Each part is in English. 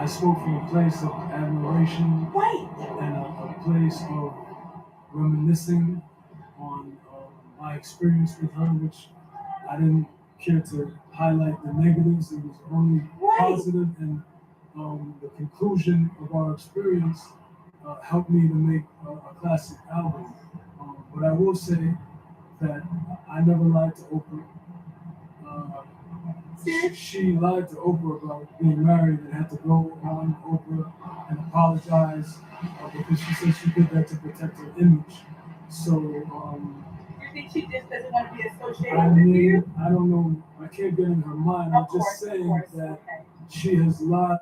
I spoke from a place of admiration Right. and a place of reminiscing on my experience with her, which I didn't care to highlight the negatives. It was only positive, and the conclusion of our experience helped me to make a classic album. But I will say that I never lied to Oprah. She lied to Oprah about being married and had to go on Oprah and apologize because she said she did that to protect her image. So You think she just doesn't want to be associated with you? I don't know. I can't get in her mind. I'm just saying that she has lied.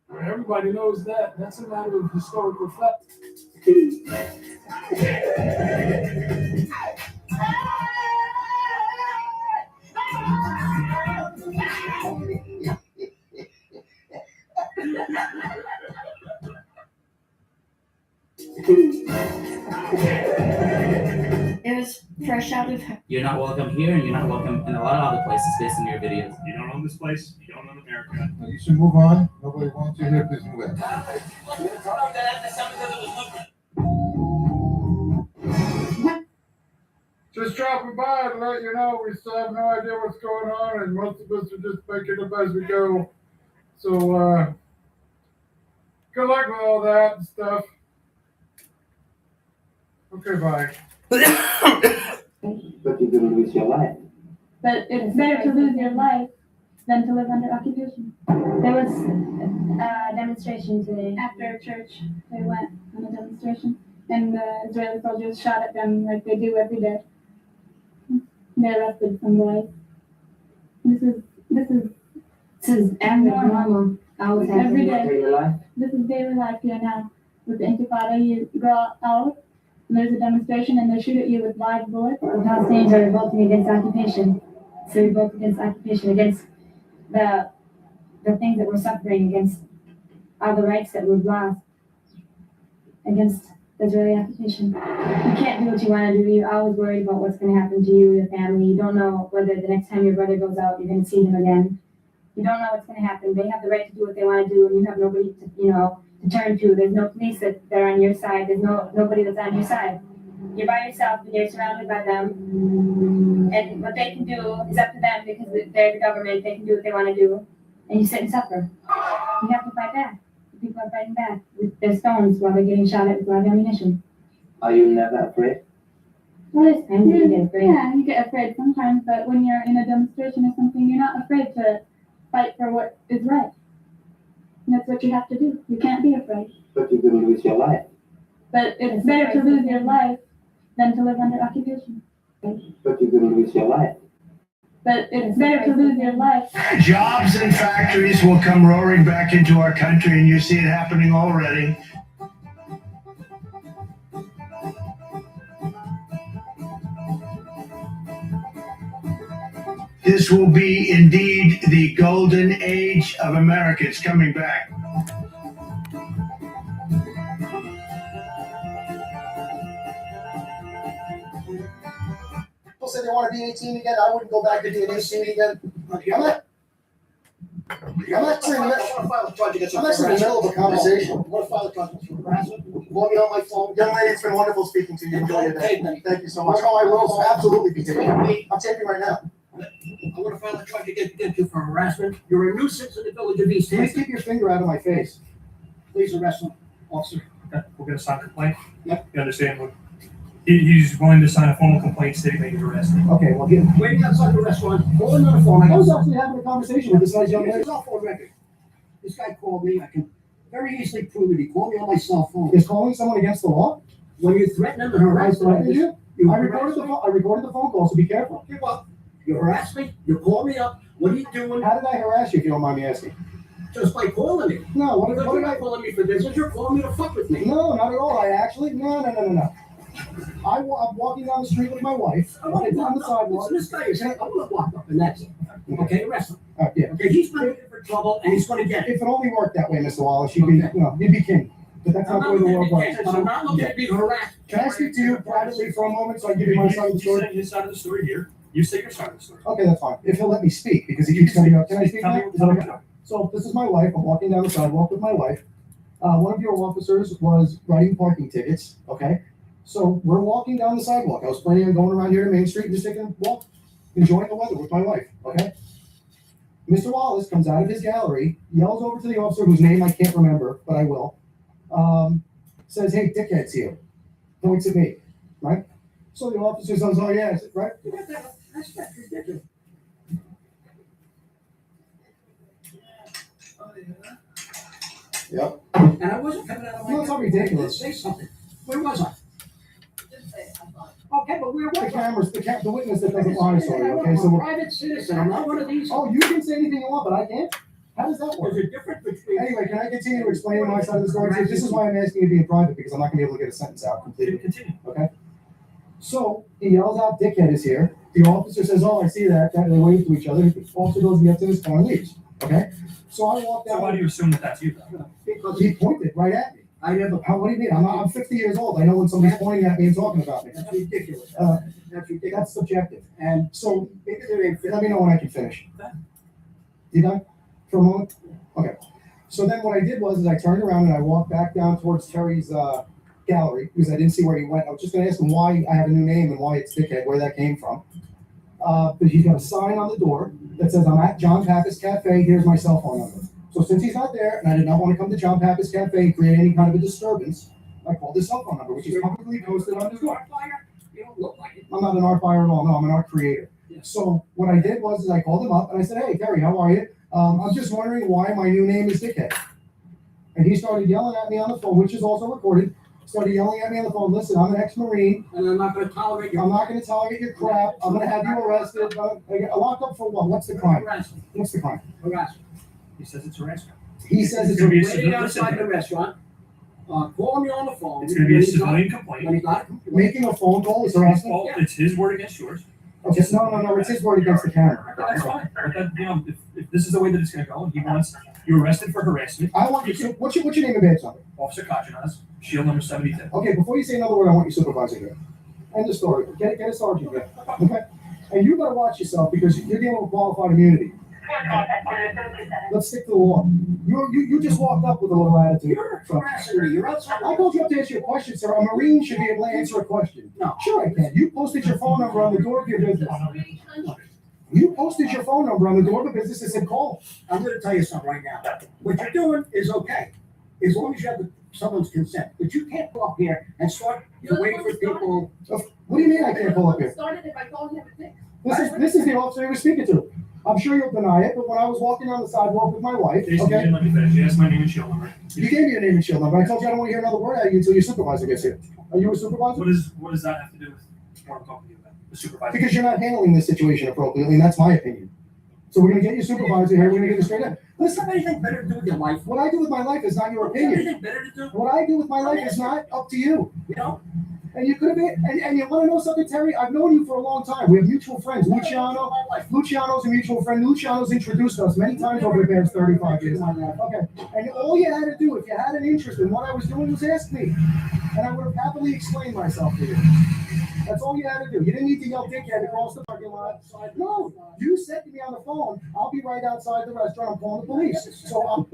Everybody knows that. That's a matter of historical fact. It was fresh out of her. You're not welcome here, and you're not welcome in a lot of other places based on your videos. You don't own this place. You don't own America. Now you should move on. Nobody wants you here. Please move in. Just dropping by to let you know we still have no idea what's going on, and most of us are just making it as we go. So, good luck with all that and stuff. Okay, bye. But you're gonna lose your life. But it's better to lose your life than to live under occupation. There was a demonstration today. After church, they went on a demonstration, and the Israeli soldiers shot at them like they do every day. They arrested some boys. This is average, normal. Always happens. every day. Daily life. This is daily life here now. With the Intifada, you go out, and there's a demonstration, and they shoot at you with live bullets. The Palestinians are revolting against occupation. So revolt against occupation, against the things that we're suffering, against all the rights that we've lost, against the Israeli occupation. You can't do what you want to do. You're always worried about what's going to happen to you, your family. You don't know whether the next time your brother goes out, you're going to see him again. You don't know what's going to happen. They have the right to do what they want to do, and you have nobody to turn to. There's no police that are on your side. There's nobody that's on your side. You're by yourself, and you're surrounded by them. And what they can do is up to them because they're the government. They can do what they want to do. And you sit and suffer. You have to fight back. People are fighting back with their stones while they're getting shot at with live ammunition. Are you never afraid? Well, there's times when you get afraid. Yeah, you get afraid sometimes, but when you're in a demonstration or something, you're not afraid to fight for what is right. And that's what you have to do. You can't be afraid. But you're gonna lose your life. But it's better to lose your life than to live under occupation. But you're gonna lose your life. But it's better to lose your life. Jobs and factories will come roaring back into our country, and you see it happening already. This will be indeed the golden age of America. It's coming back. People say they want to be 18 again. I wouldn't go back to being 18 again. I'm not saying that. I'm not in the middle of a conversation. I want to file a charge for harassment. Call me on my phone. Young lady, it's been wonderful speaking to you. Enjoy your day. Thank you so much. Oh, I will absolutely be taping. I'm taping right now. I want to file a charge against you for harassment. You're a nuisance in the village of East Please Hampton. keep your finger out of my face. Please arrest him, officer. Okay, we're gonna sign a complaint. Yep. You understand what? He's going to sign a formal complaint stating that he's arrested. Okay, well, get. Waiting outside the restaurant, call him on the phone. I was actually having a conversation with this nice young lady. It's off on record. This guy called me. I can very easily prove it. He called me on my cell phone. Is calling someone against the law? When you threaten him and harass him, I recorded the phone call, so be careful. Give up. You harass me. You call me up. What are you doing? How did I harass you, if you don't mind me asking? Just by calling me. No, what You're did not calling me for business. You're calling me to fuck with me. No, not at all. I actually, no. I'm walking down the street with my wife. I want to on the sidewalk. This guy is. I want to walk up and that's it. Okay, arrest him. Yeah. Okay, he's going to get for trouble and he's going to get it. If it only worked that way, Mr. Wallace, you'd be king. But that's not the way the world works. But I'm not looking to be harassed. Can I speak to you privately for a moment so I give you my side of the You story? said his side of the story here. You say your side of the story. Okay, that's fine. If he'll let me speak, because he keeps coming up. Can I speak Tell now? me Is that okay? So this is my wife. I'm walking down the sidewalk with my wife. One of your officers was writing parking tickets. Okay. So we're walking down the sidewalk. I was planning on going around here to Main Street and just taking a walk, enjoying the weather with my wife. Okay. Mr. Wallace comes out of his gallery, yells over to the officer whose name I can't remember, but I will. Says, "Hey, dickhead's here." Points at me. Right. So the officer says, "Oh yeah," right? That's ridiculous. Yep. And I wasn't coming out of my. No, it's not ridiculous. Say something. Where was I? Just say, I'm fine. Okay, but where The was I? cameras, the witness that doesn't lie, sorry, okay, I'm so a we're, private citizen. I'm not one of these. oh, you can say anything you want, but I can't? How does that work? There's a difference between. Anyway, can I continue to explain my side of the story? This is why I'm asking you to be in private, because I'm not gonna be able to get a sentence out completely, Continue. okay? So, he yells out, "Dickhead is here." The officer says, "Oh, I see that," and they wave to each other, the officer goes and gets in his car and leaves, okay? So I walk So why do down, you assume that that's you though? Because he pointed right at me. I never. What do you mean? I'm 50 years old, I know when somebody's pointing at me and talking about me. That's ridiculous. Uh, That's ridiculous. That's subjective. And So, maybe there ain't. let me know when I can finish. You done for a moment? Okay. So then what I did was I turned around and I walked back down towards Terry's gallery because I didn't see where he went. I was just going to ask him why I have a new name and why it's Dickhead, where that came from. But he's got a sign on the door that says, "I'm at John Pappas Cafe. Here's my cell phone number." So since he's not there and I did not want to come to John Pappas Cafe and create any kind of a disturbance, I called his cell phone number, which is publicly posted on his door. You don't look like it. I'm not an art buyer at all. No, I'm an art creator. Yeah. So what I did was I called him up and I said, "Hey, Terry, how are you? I'm just wondering why my new name is Dickhead." And he started yelling at me on the phone, which is also recorded. Started yelling at me on the phone. "Listen, I'm an ex-Marine. And I'm not gonna tolerate your. I'm not going to tolerate your crap. I'm going to have you arrested. I get locked up for what? What's the crime? Harassment. What's the crime?" Harassment. He says it's harassment. He says it's gonna be a Waiting outside the restaurant, calling me on the phone. It's gonna be a when he's not- civilian When complaint. he's not. making a phone call is It's his harassment. fault. It's his word against yours. Okay, no. It's his word against the camera. That's fine. But that, you know, if this is the way that it's gonna go, and he wants you arrested for harassment, I want you. What's your name and badge number? Officer Kachinas, shield number 72. Okay, before you say another word, I want your supervisor here. End of story. Get a sergeant here. Okay? And you better watch yourself because you're dealing with qualified immunity. Let's stick to the law. You just walked up with a little attitude. You're harassing me. You're outside. I told you up to answer your question, sir. A Marine should be able to answer a question. No. Sure I can. You posted your phone number on the door of your business. You posted your phone number on the door of the business and said call. I'm gonna tell you something right now. What you're doing is okay, as long as you have someone's consent. But you can't go up here and start to wait for people. What do you mean I can't pull up here? Started if I told him a thing. This is the officer he was speaking to. I'm sure you'll deny it, but when I was walking down the sidewalk with my wife, Jason, you okay, didn't let me finish. You asked my name and shield number. you gave me your name and shield number. I told you I don't want to hear another word out of you until your supervisor gets here. Are you a supervisor? What does that have to do with what I'm talking to you about? The supervisor. Because you're not handling this situation appropriately, and that's my opinion. So we're gonna get your supervisor here, we're gonna get it straight up. Does Listen, have anything better to do with your life? what I do with my life is not your Do you have opinion. anything better to do? What I do with my life is not up to you. You know? And you could have been, and you wanna know something, Terry? I've known you for a long time. We have mutual friends. Luciano, Luciano's a mutual friend. Luciano's introduced us many times over the past 35 years. Okay, and all you had to do, if you had an interest in what I was doing, was ask me. And I would have happily explained myself to you. That's all you had to do. You didn't need to yell dickhead across the parking lot. No, you said to me on the phone, "I'll be right outside the restaurant. I'm calling the police." So I'm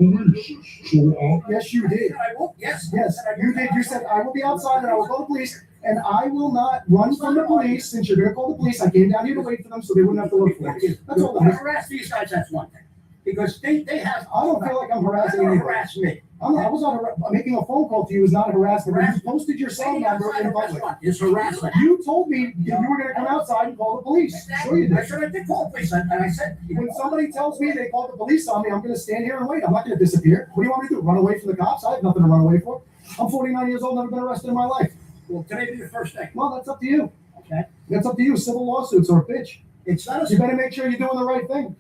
yes, you did. I won't, yes. Yes, you did. You said, "I will be outside and I will call the police." And I will not run from the police since you're gonna call the police. I came down here to wait for them so they wouldn't have to look for me. That's all. To harass these guys, that's one thing. Because they have. I don't feel like I'm harassing Don't anybody. harass me. I was not making a phone call to you is not harassment. You posted your cell Waiting number outside in the public. restaurant is harassment. You told me you were gonna come outside and call the police. Sure you I did. said I did call police, and I said. When somebody tells me they called the police on me, I'm gonna stand here and wait. I'm not gonna disappear. What do you want me to do? Run away from the cops? I have nothing to run away for. I'm 49 years old, never been arrested in my life. Well, today be the first day. Well, that's up to you. Okay. That's up to you. Civil lawsuits are a bitch. It's not You a. better make sure you're doing the right thing.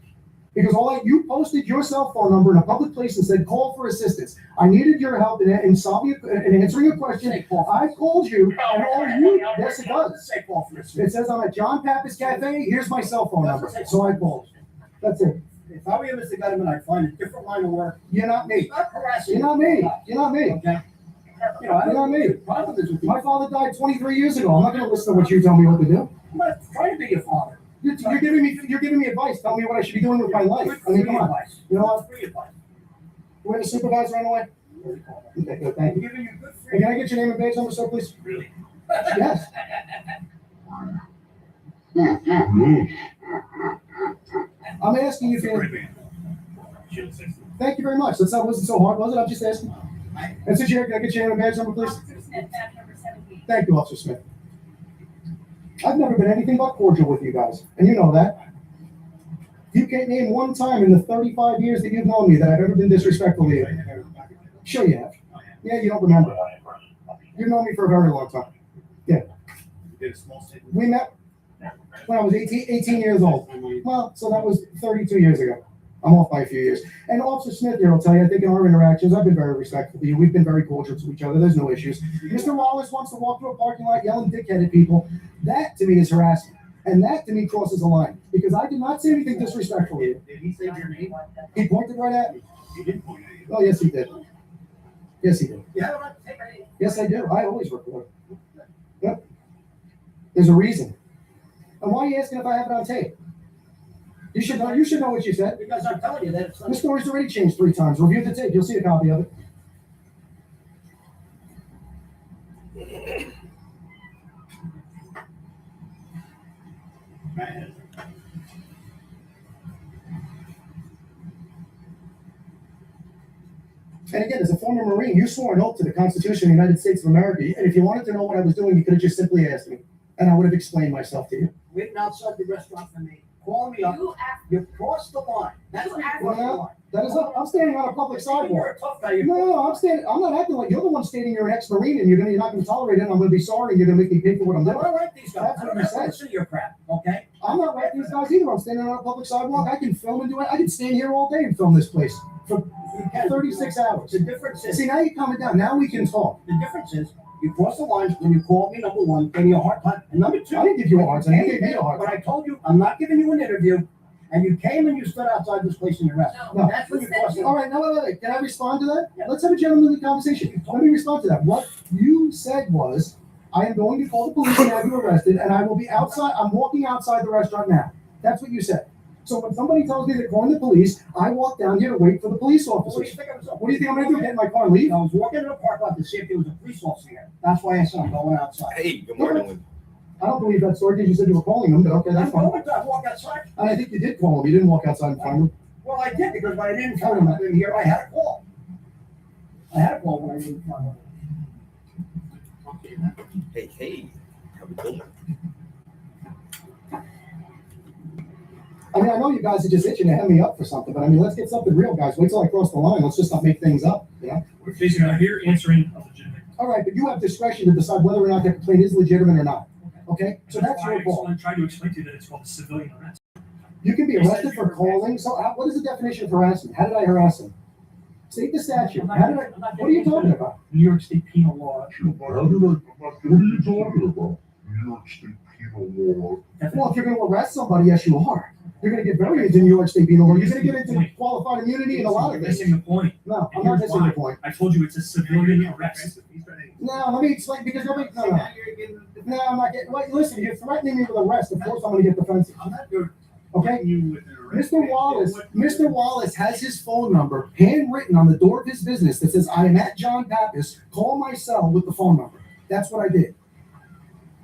Because you posted your cell phone number in a public place and said, "Call for assistance." I needed your help in solving, in answering a question. I called you, and all you, yes, it does. Say call for this. It says I'm at John Pappas Cafe. Here's my cell phone number. So I called. That's it. If I were you, Mr. Gutterman, I'd find a different line of work. You're not me. Not harassing. You're not me. You're not me. Okay. You know, I You're not don't me. the problem is with you. My father died 23 years ago. I'm not going to listen to what you tell me what to do. I'm not trying to be your father. You're giving me advice. Tell me what I should be doing with my life. I mean, come on. advice. You know what? Free advice. We have a supervisor on the way? Okay, good, thank I'm you. giving you good Hey, free. can I get your name and badge number, sir, please? Really? Yes. I'm asking you for, Shield 60. thank you very much. That wasn't so hard, was it? I'm just asking. And so, Chair, can I get your name and badge number, please? Officer Smith, tab number 17. Thank you, Officer Smith. I've never been anything but cordial with you guys, and you know that. You can't name one time in the 35 years that you've known me that I've ever been disrespectful to you. Sure you have. Yeah, you don't remember. You've known me for a very long time. We met when I was 18 years old. Well, so that was 32 years ago. I'm off by a few years. And Officer Smith here will tell you, I think in our interactions, I've been very respectful to you. We've been very cordial to each other. There's no issues. Mr. Wallace wants to walk through a parking lot yelling dickhead at people. That to me is harassment. And that to me crosses a line because I did not say anything disrespectful to you. Did he say your name? He pointed right at me. He didn't point at you. Oh, yes, he did. Yes, he did. You have a right to take it. Yes, I do. I always record. Yep. There's a reason. And why are you asking if I have it on tape? You should know. You should know what you said. Because I'm telling you that it's The not. story's already changed 3 times. Review the tape. You'll see a copy of it. And again, as a former Marine, you swore an oath to the Constitution of the United States of America. And if you wanted to know what I was doing, you could have just simply asked me. And I would have explained myself to you. Waiting outside the restaurant for me, calling me up. You asked, You crossed the line. That's what you crossed the line. That is up. I'm standing on a public You're sidewalk. a tough guy. No, I'm standing. I'm not acting like you're the one stating you're an ex-Marine and you're not going to tolerate it. And I'm going to be sorry and you're going to make me pay for what I'm I doing. don't like these guys. That's I what don't you have to said. listen to your crap, okay? I'm not like these guys either. I'm standing on a public sidewalk. I can film and do it. I can stand here all day and film this place for You can. 36 hours. The difference is, See, now you're coming down. Now we can talk. the difference is, you crossed the lines when you called me, number one, gave me a hard time, and number two. I didn't give you a hard time. You gave me a hard But time. I told you, I'm not giving you an interview, and you came and you stood outside this place in your rest. No. That's when you crossed the All line. right, no, wait. Can I respond to that? Yeah. Let's have a gentlemanly conversation. Let me respond to that. What you said was, I am going to call the police and have you arrested, and I will be outside. I'm walking outside the restaurant now. That's what you said. So when somebody tells me they're calling the police, I walk down here to wait for the police What do you officers. think I was? What do you think I'm going to do? Get in my car and leave? I was walking in the parking lot to see if there was a police officer here. That's why I said I'm going outside. Hey, good morning. I don't believe that story because you said you were calling them, but okay, that's I'm fine. going to walk outside. And I think you did call them. You didn't walk outside and find them. Well, I did, because when I didn't find him, I didn't hear, I had a call. I had a call when I didn't find him. Hey, how we doing? I mean, I know you guys are just itching to hem me up for something, but I mean, let's get something real, guys. Wait till I cross the line. Let's just not make things up, you know? We're facing out here answering a legitimate. All right, but you have discretion to decide whether or not that complaint is legitimate or not, okay? So that's your call. I'm trying to explain to you that it's called a civilian arrest. You can be arrested for calling. So what is the definition of harassment? How did I harass him? State the statute. How did I, what are you talking about? New York State penal law. What are you talking about? New York State penal law. Well, if you're going to arrest somebody, yes, you are. You're going to get very into New York State penal law. You're going to get into qualified immunity and a lot of You're things. missing the point. No, I'm not missing the point. I told you it's a civilian arrest. No, let me explain because nobody. No, I'm not getting. Wait, listen, you're threatening me with arrest. Of course, I'm going to get defensive. I'm not doing. Okay. Mr. Wallace has his phone number handwritten on the door of his business that says, "I am at John Pappas. Call my cell with the phone number." That's what I did.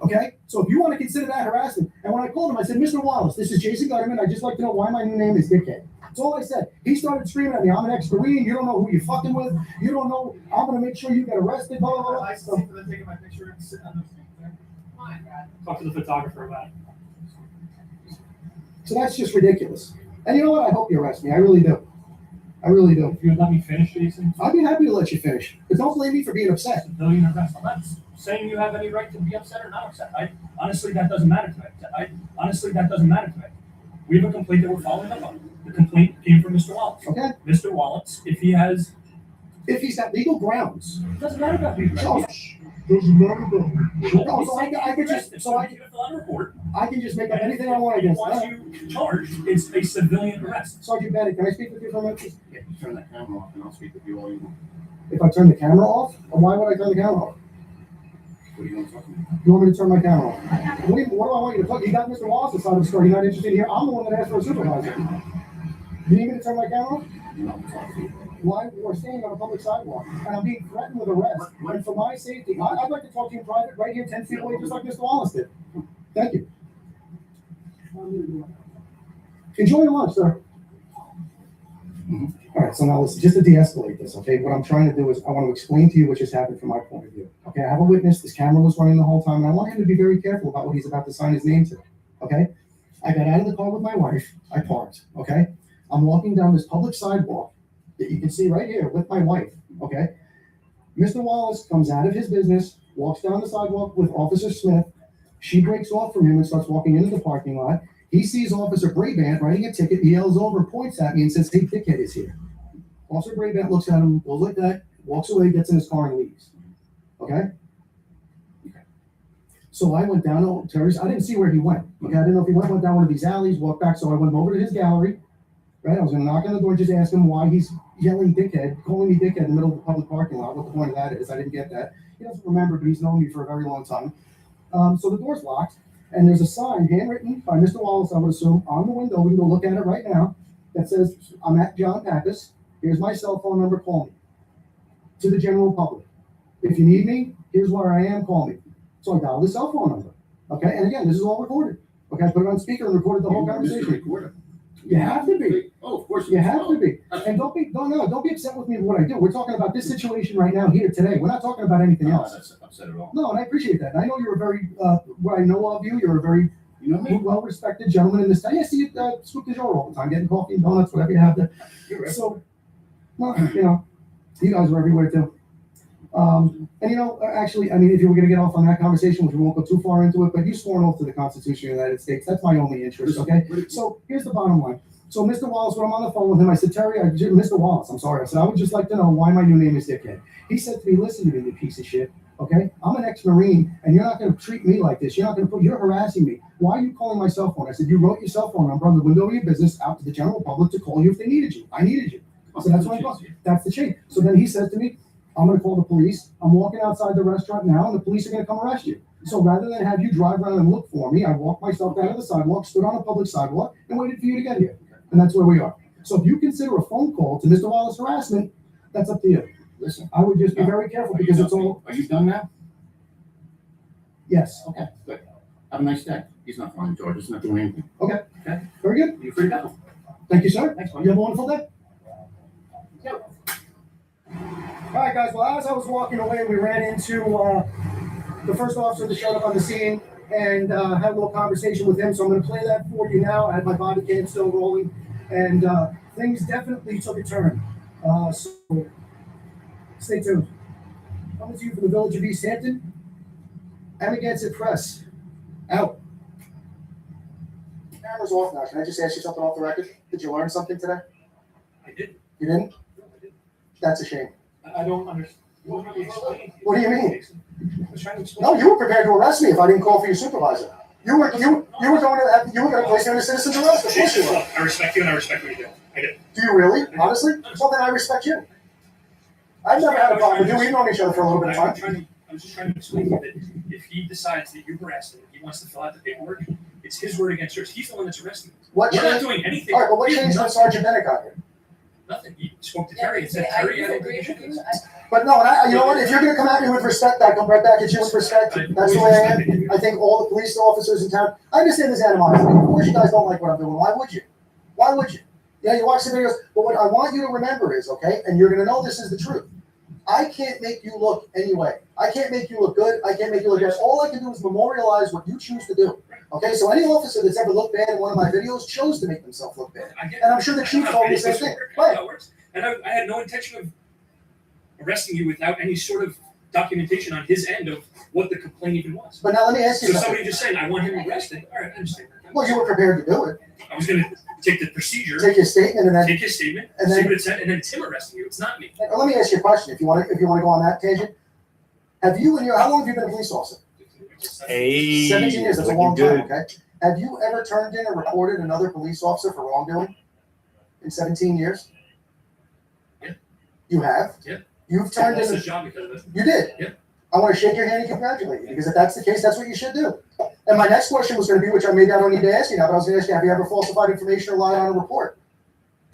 Okay. So if you want to consider that harassment, and when I called him, I said, "Mr. Wallace, this is Jason Gutterman. I'd just like to know why my new name is Dickhead." That's all I said. He started screaming at me, "I'm an ex-Marine. You don't know who you're fucking with. You don't know. I'm going to make sure you get arrested." Blah, blah, blah. So, Talk to the photographer about it. so that's just ridiculous. And you know what? I hope you arrest me. I really do. I really do. If you would let me finish, Jason. I'd be happy to let you finish. But don't blame me for being upset. Civilian arrest. I'm not saying you have any right to be upset or not upset. Honestly, that doesn't matter to me. We have a complaint that we're following up on. The complaint came from Mr. Wallace. Okay? Mr. Wallace, if If he's got legal grounds. it doesn't matter about legal Oh, grounds. Doesn't matter about me. No, so I could just, so I can just make up anything I want against Once that. you charge, it's a civilian arrest. Sergeant Bennett, can I speak with you for a minute, please? Yeah, turn that camera off and I'll speak with you all you want. If I turn the camera off, or why would I turn the camera off? What do you want to talk about? You want me to turn my camera off? What do I want you to talk? You got Mr. Wallace's side of the story. You're not interested here. I'm the one that asked for a supervisor. You need me to turn my camera off? Why? We're standing on a public sidewalk, and I'm being threatened with arrest. And for my safety, I'd like to talk to you in private, right here, 10 feet away, just like Mr. Wallace did. Thank you. Enjoy your lunch, sir. All right, so now listen, just to de-escalate this, okay? What I'm trying to do is I want to explain to you what just happened from my point of view. Okay, I have a witness. This camera was running the whole time, and I want him to be very careful about what he's about to sign his name to. Okay? I got out of the car with my wife. I parked. Okay? I'm walking down this public sidewalk that you can see right here with my wife. Okay? Mr. Wallace comes out of his business, walks down the sidewalk with Officer Smith. She breaks off from him and starts walking into the parking lot. He sees Officer Brabant writing a ticket. He yells over, points at me, and says, "Hey, dickhead is here." Officer Brabant looks at him, goes like that, walks away, gets in his car, and leaves. Okay? So I went down to Terry's. I didn't see where he went. Okay, I didn't know if he went down one of these alleys, walked back. So I went over to his gallery. Right? I was going to knock on the door, just ask him why he's yelling dickhead, calling me dickhead in the middle of the public parking lot. What the point of that is, I didn't get that. He doesn't remember, but he's known me for a very long time. So the door's locked, and there's a sign handwritten by Mr. Wallace, I would assume, on the window. We can go look at it right now. That says, "I'm at John Pappas. Here's my cell phone number. Call me." To the general public. If you need me, here's where I am. Call me. So I dialed the cell phone number. Okay, and again, this is all recorded. Okay, I put it on speaker and recorded the whole conversation. You have to be. Oh, of course. You have to be. And don't be upset with me for what I do. We're talking about this situation right now, here today. We're not talking about anything else. I'm not upset at all. No, and I appreciate that. And I know you're a very, what I know of you, you're a very You know me? well-respected gentleman in this town. I see you scoop the door all the time, getting coffee and donuts, whatever you have there. You're right. So, well, you guys are everywhere too. And actually, I mean, if you were going to get off on that conversation, which we won't go too far into it, but you swore an oath to the Constitution of the United States. That's my only interest, okay? So here's the bottom line. So Mr. Wallace, when I'm on the phone with him, I said, "Terry, Mr. Wallace, I'm sorry." I said, "I would just like to know why my new name is Dickhead." He said to me, "Listen to me, you piece of shit, okay? I'm an ex-Marine, and you're not going to treat me like this. You're harassing me. Why are you calling my cell phone?" I said, "You wrote your cell phone number on the window of your business out to the general public to call you if they needed you. I needed you." So that's what I thought. That's the chain. So then he says to me, "I'm going to call the police. I'm walking outside the restaurant now, and the police are going to come arrest you." So rather than have you drive around and look for me, I walked myself down to the sidewalk, stood on a public sidewalk, and waited for you to get here. And that's where we are. So if you consider a phone call to Mr. Wallace harassment, that's up to you. Listen. I would just be very careful because it's all. Are you done now? Yes. Okay, good. Have a nice day. He's not filing charges, he's not doing anything. Okay. Okay. Very good. You're free to go. Thank you, sir. Thanks, You have a wonderful day. Yep. All right, guys. Well, as I was walking away, we ran into the first officer that showed up on the scene and had a little conversation with him. So I'm going to play that for you now. I had my body cam still rolling, and things definitely took a turn. So stay tuned. Coming to you from the village of East Hampton, Amagansett Press. Out. Camera's off now. Can I just ask you something off the record? Did you learn something today? I did. You didn't? That's a shame. I don't understand. You want me to explain? What do you mean? I was trying to explain. No, you were prepared to arrest me if I didn't call for your supervisor. You were going to place me under citizen's arrest. Of course you were. I respect you and I respect what you do. I do. Do you really? Honestly? Well, then I respect you. I've never had a problem with you. We've known each other for a little bit of time. I'm just trying to explain to you that if he decides that you harassed him, he wants to fill out the paperwork, it's his word against yours. He's the one that's arresting you. We're not doing anything. All right, but what changed when Sergeant Bennett got here? Nothing. He spoke to Terry and said, Terry, I don't think you should do this. But no, and you know what? If you're going to come at me with respect, I come right back at you with respect. That's the way I am. I think all the police officers in town, I understand this animosity. Of course you guys don't like what I'm doing. Why would you? Why would you? Yeah, you watch the videos, but what I want you to remember is, okay, and you're going to know this is the truth. I can't make you look any way. I can't make you look good. I can't make you look bad. All I can do is memorialize what you choose to do. Okay, so any officer that's ever looked bad in one of my videos chose to make themselves look bad. And I'm sure the chief told me the same thing. Right. And I had no intention of arresting you without any sort of documentation on his end of what the complaint even was. But now let me ask you So something. somebody just saying, I want him arrested. All right, I understand. Well, you were prepared to do it. I was going to take the procedure, Take his statement and then. take his statement, and see then- what it said, and then Tim arresting you. It's not me. Let me ask you a question. If you want to go on that tangent, have you how long have you been a police officer? Hey, 17 years. That's a looking long time. good. Okay. Have you ever turned in or reported another police officer for wrongdoing in 17 years? Yeah. You have. Yeah. You've I turned lost in. his job because of it. You did. Yeah. I want to shake your hand and congratulate you, because if that's the case, that's what you should do. And my next question was going to be, which I don't need to ask you now, but I was going to ask you, have you ever falsified information or lied on a report?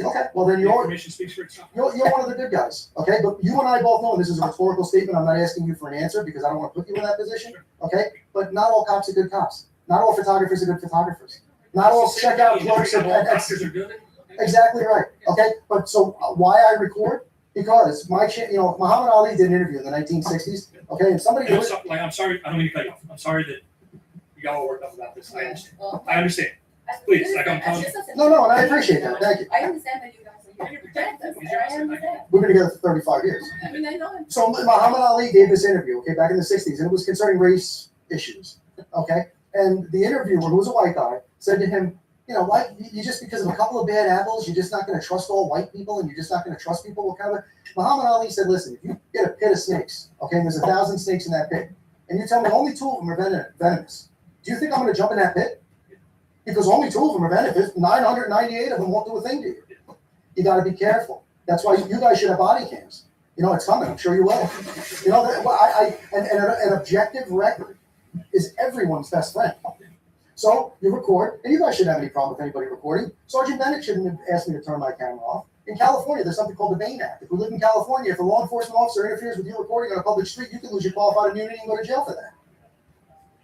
Okay, well then The you're information speaks for itself. one of the good guys, okay? But you and I both know, and this is a rhetorical statement, I'm not asking you for an answer because I don't want to put you in that position, okay? But not all cops are good cops. Not all photographers are good photographers. Not all checkout clerks are good. exactly right, okay? But so why I record? Because Muhammad Ali did an interview in the 1960s, okay? And somebody I'm sorry, I don't mean to cut you off. I'm sorry that you got all worked up about this. I understand. I understand. Please, like I'm telling you. No, and I appreciate that, thank you. I understand that you guys are here to protect us, and I understand. We've been together for 35 years. I mean, I know. So Muhammad Ali gave this interview, okay, back in the 60s, and it was concerning race issues, okay? And the interviewer, who was a white guy, said to him, why, you just because of a couple of bad apples, you're just not going to trust all white people, and you're just not going to trust people? What kind of? Muhammad Ali said, listen, if you get a pit of snakes, okay, and there's 1,000 snakes in that pit, and you tell me only 2 of them are venomous, do you think I'm going to jump in that pit? Because only 2 of them are venomous, 998 of them won't do a thing to you. You got to be careful. That's why you guys should have body cams. It's coming. I'm sure you will. An objective record is everyone's best friend. So you record, and you guys shouldn't have any problem with anybody recording. Sergeant Bennett shouldn't have asked me to turn my camera off. In California, there's something called the Bain Act. If we live in California, if a law enforcement officer interferes with you recording on a public street, you can lose your qualified immunity and go to jail for that.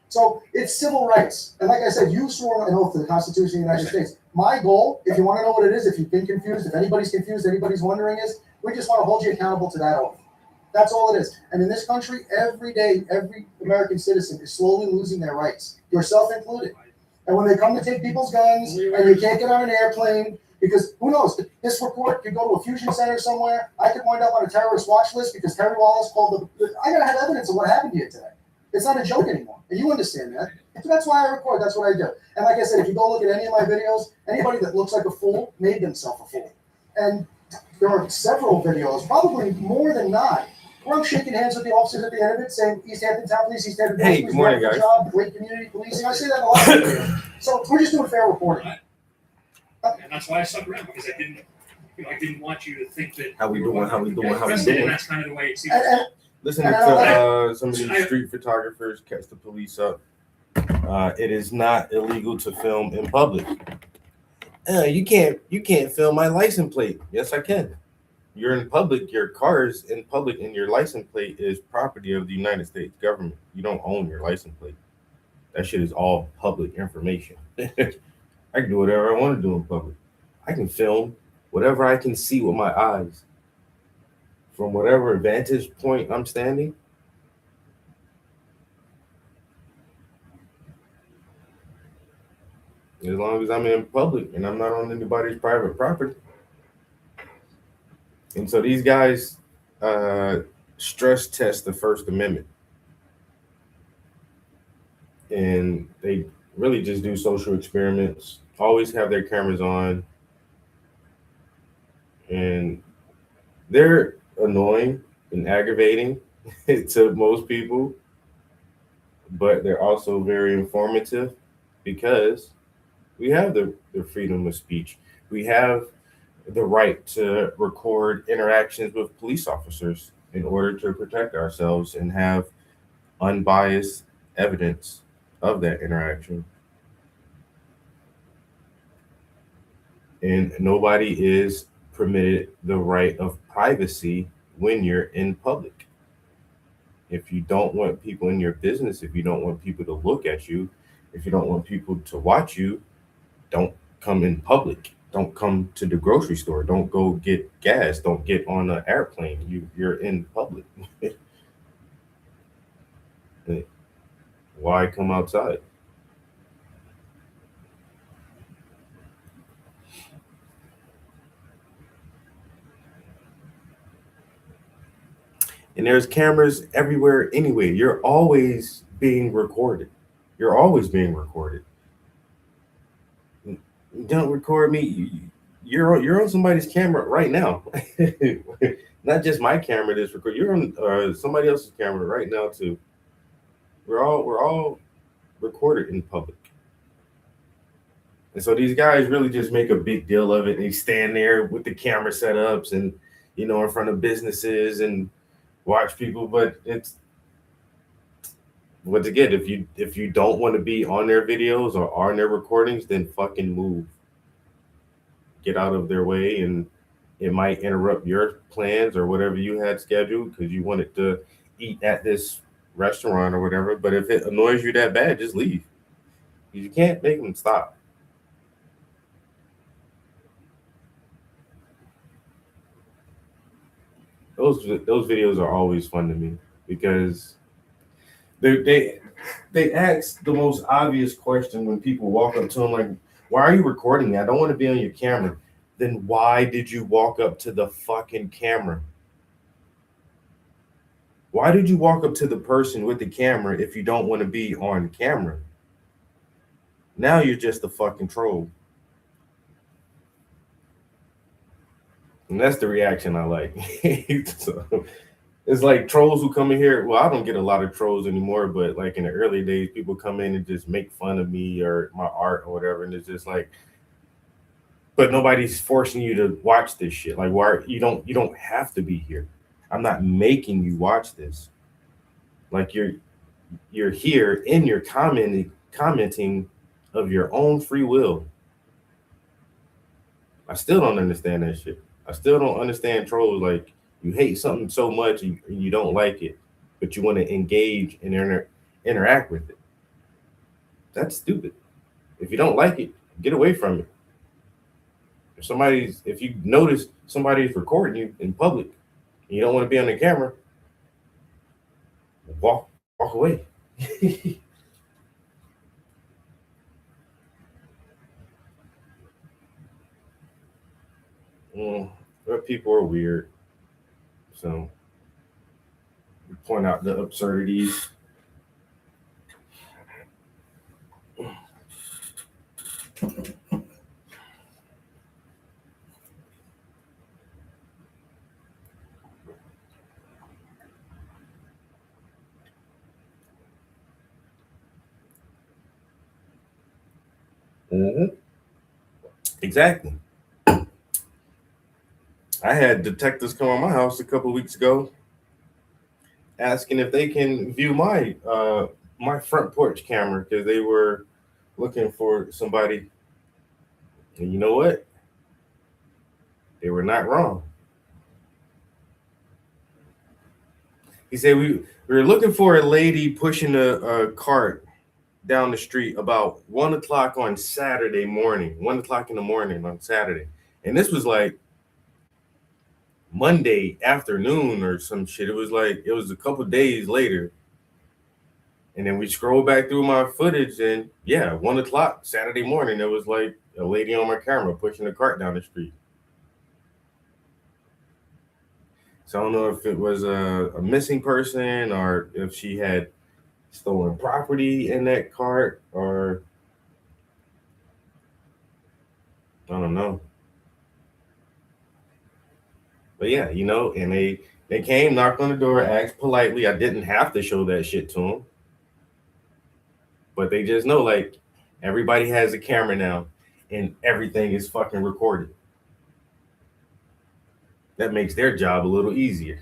So it's civil rights. And like I said, you swore an oath to the Constitution of the United States. My goal, if you want to know what it is, if you've been confused, if anybody's confused, anybody's wondering, is we just want to hold you accountable to that oath. That's all it is. And in this country, every day, every American citizen is slowly losing their rights, yourself included. And when they come to take people's guns and you can't get on an airplane, because who knows, this report could go to a fusion center somewhere. I could wind up on a terrorist watch list because Terry Wallace called I got to have evidence of what happened to you today. It's not a joke anymore. And you understand that. So that's why I record. That's what I do. And like I said, if you go look at any of my videos, anybody that looks like a fool made themselves a fool. And there are several videos, probably more than not, where I'm shaking hands with the officers at the end of it, saying East Hampton Town Police, East Hampton Police, Good morning, guys. Job, great community policing. I say that a lot. So we're just doing fair reporting. And that's why I stuck around, because I didn't want you to think that. How we doing? And that's kind of the way it seems. Listening to some of these street photographers catch the police up. It is not illegal to film in public. You can't film my license plate. Yes, I can. You're in public, your car is in public, and your license plate is property of the United States government. You don't own your license plate. That shit is all public information. I can do whatever I want to do in public. I can film whatever I can see with my eyes. From whatever vantage point I'm standing. As long as I'm in public and I'm not on anybody's private property. And so these guys stress test the First Amendment. And they really just do social experiments, always have their cameras on. And they're annoying and aggravating to most people, but they're also very informative because we have the freedom of speech. We have the right to record interactions with police officers in order to protect ourselves and have unbiased evidence of that interaction. And nobody is permitted the right of privacy when you're in public. If you don't want people in your business, if you don't want people to look at you, if you don't want people to watch you, don't come in public. Don't come to the grocery store. Don't go get gas. Don't get on an airplane. You're in public. Why come outside? And there's cameras everywhere anyway. You're always being recorded. You're always being recorded. Don't record me. You're on somebody's camera right now. Not just my camera that's recorded. You're on somebody else's camera right now too. We're all recorded in public. And so these guys really just make a big deal of it. And they stand there with the camera setups and in front of businesses and watch people, but once again, if you don't want to be on their videos or on their recordings, then fucking move. Get out of their way, and it might interrupt your plans or whatever you had scheduled because you wanted to eat at this restaurant or whatever. But if it annoys you that bad, just leave. You can't make them stop. Those videos are always fun to me because they ask the most obvious question when people walk up to them like, "Why are you recording me? I don't want to be on your camera." Then why did you walk up to the fucking camera? Why did you walk up to the person with the camera if you don't want to be on camera? Now you're just a fucking troll. And that's the reaction I like. So, it's like trolls who come in here. Well, I don't get a lot of trolls anymore, but like in the early days, people come in and just make fun of me or my art or whatever. And it's just like, but nobody's forcing you to watch this shit. Like, why you don't have to be here. I'm not making you watch this. Like you're here in your commenting of your own free will. I still don't understand that shit. I still don't understand trolls. Like, you hate something so much and you don't like it, but you want to engage and interact with it. That's stupid. If you don't like it, get away from it. If you notice somebody's recording you in public and you don't want to be on the camera, walk away. But people are weird. So we point out the absurdities. Exactly. I had detectives come on my house a couple weeks ago asking if they can view my my front porch camera because they were looking for somebody. And you know what? They were not wrong. He said we were looking for a lady pushing a cart down the street about 1 o'clock on Saturday morning, 1 o'clock in the morning on Saturday. And this was like Monday afternoon or some shit. It was a couple days later. And then we scroll back through my footage and yeah, 1 o'clock Saturday morning, there was like a lady on my camera pushing a cart down the street. So I don't know if it was a missing person or if she had stolen property in that cart or I don't know. But yeah, and they came, knocked on the door, asked politely. I didn't have to show that shit to them. But they just know, like, everybody has a camera now and everything is fucking recorded. That makes their job a little easier.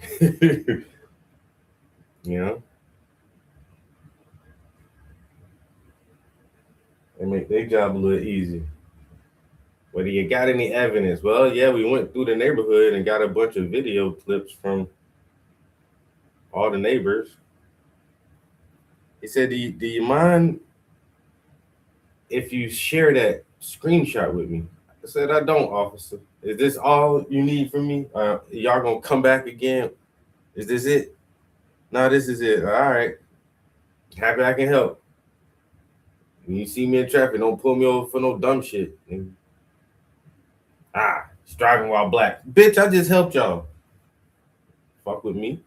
They make their job a little easier. Whether you got any evidence? Well, yeah, we went through the neighborhood and got a bunch of video clips from all the neighbors. He said, do you mind if you share that screenshot with me? I said, I don't, officer. Is this all you need from me? Y'all gonna come back again? Is this it? No, this is it. All right. Happy I can help. When you see me in traffic, don't pull me over for no dumb shit. He's driving while black. Bitch, I just helped y'all. Fuck with me.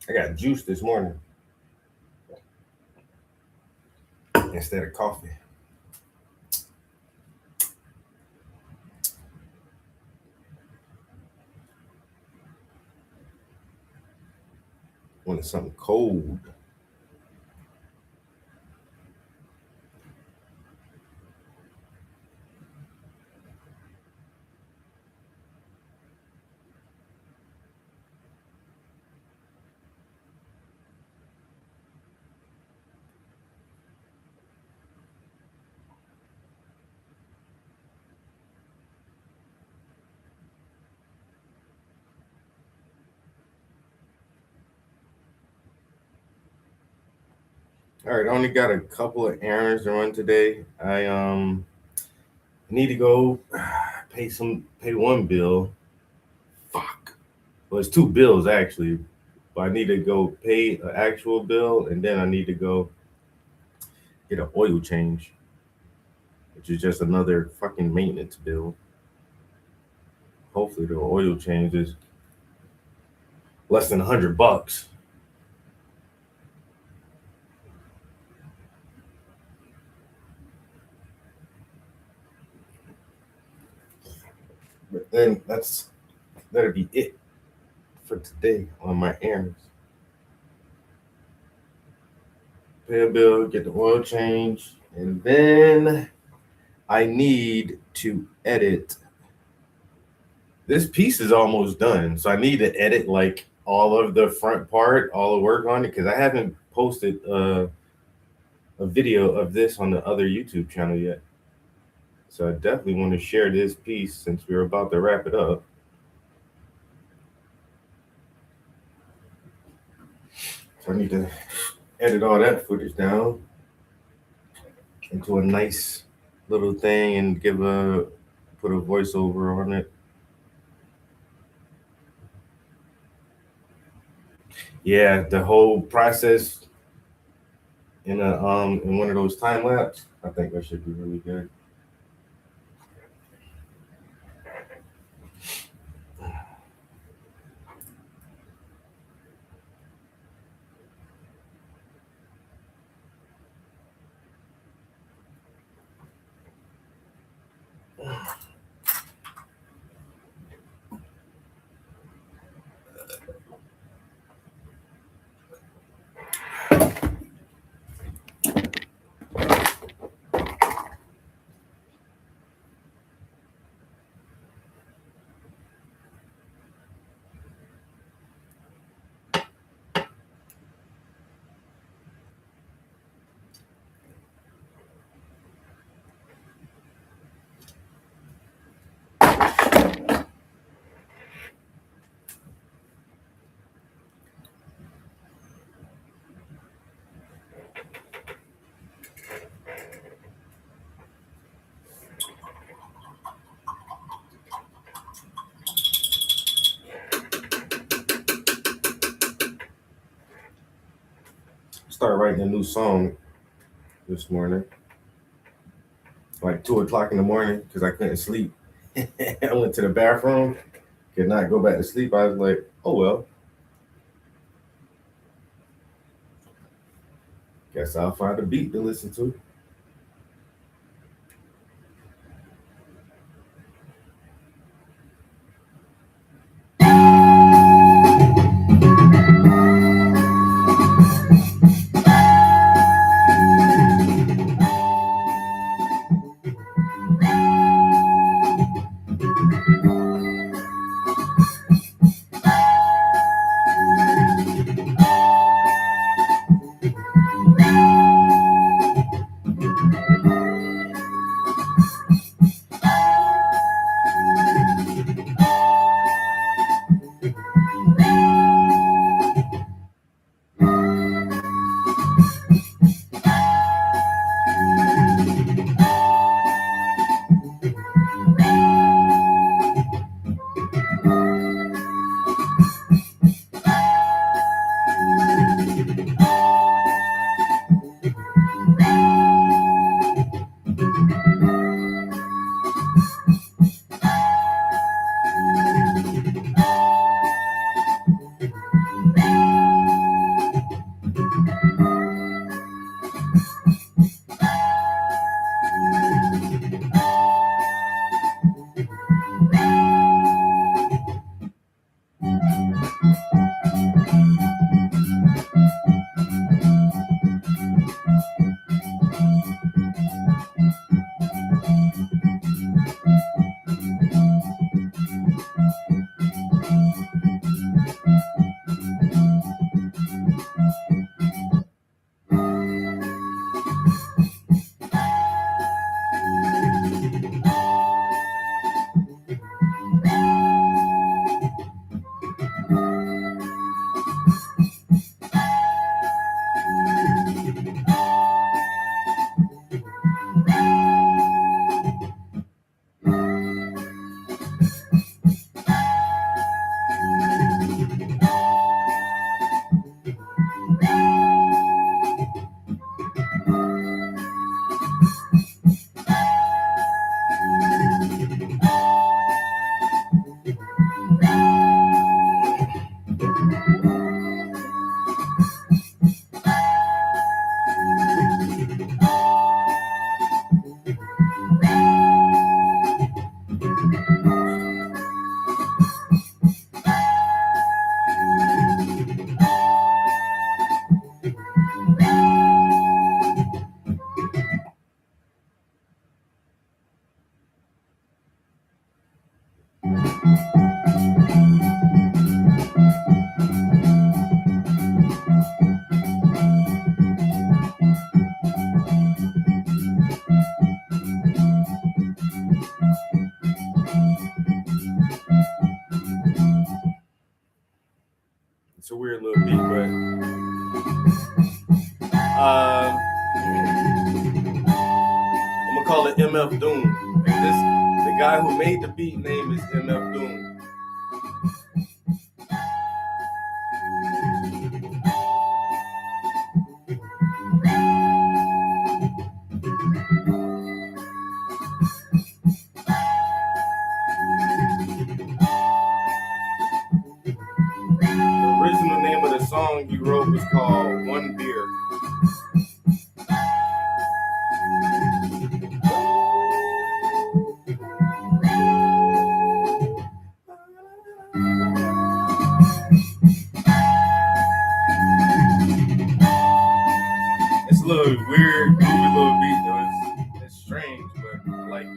I got juice this morning instead of coffee. Want wanted something cold. All right, I only got a couple of errands to run today. I need to go pay one bill. Fuck. Well, it's two bills actually, but I need to go pay an actual bill, and then I need to go get an oil change, which is just another fucking maintenance bill. Hopefully the oil change is less than $100. But then that'll be it for today on my errands. Pay a bill, get the oil change, and then I need to edit. This piece is almost done, so I need to edit like all of the front part, all the work on it, because I haven't posted a video of this on the other YouTube channel yet. So I definitely want to share this piece since we're about to wrap it up. So I need to edit all that footage down into a nice little thing and put a voiceover on it. Yeah, the whole process in one of those time lapse, I think that should be really good. Started writing a new song this morning, like 2 o'clock in the morning, because I couldn't sleep. I went to the bathroom, could not go back to sleep. I was like, oh well, guess I'll find a beat to listen to. It's a weird little beat, but I'm gonna call it MF Doom. And the guy who made the beat name is MF Doom. The original name of the song he wrote was called One Beer. It's a little weird, groovy little beat though. It's strange, but I like it.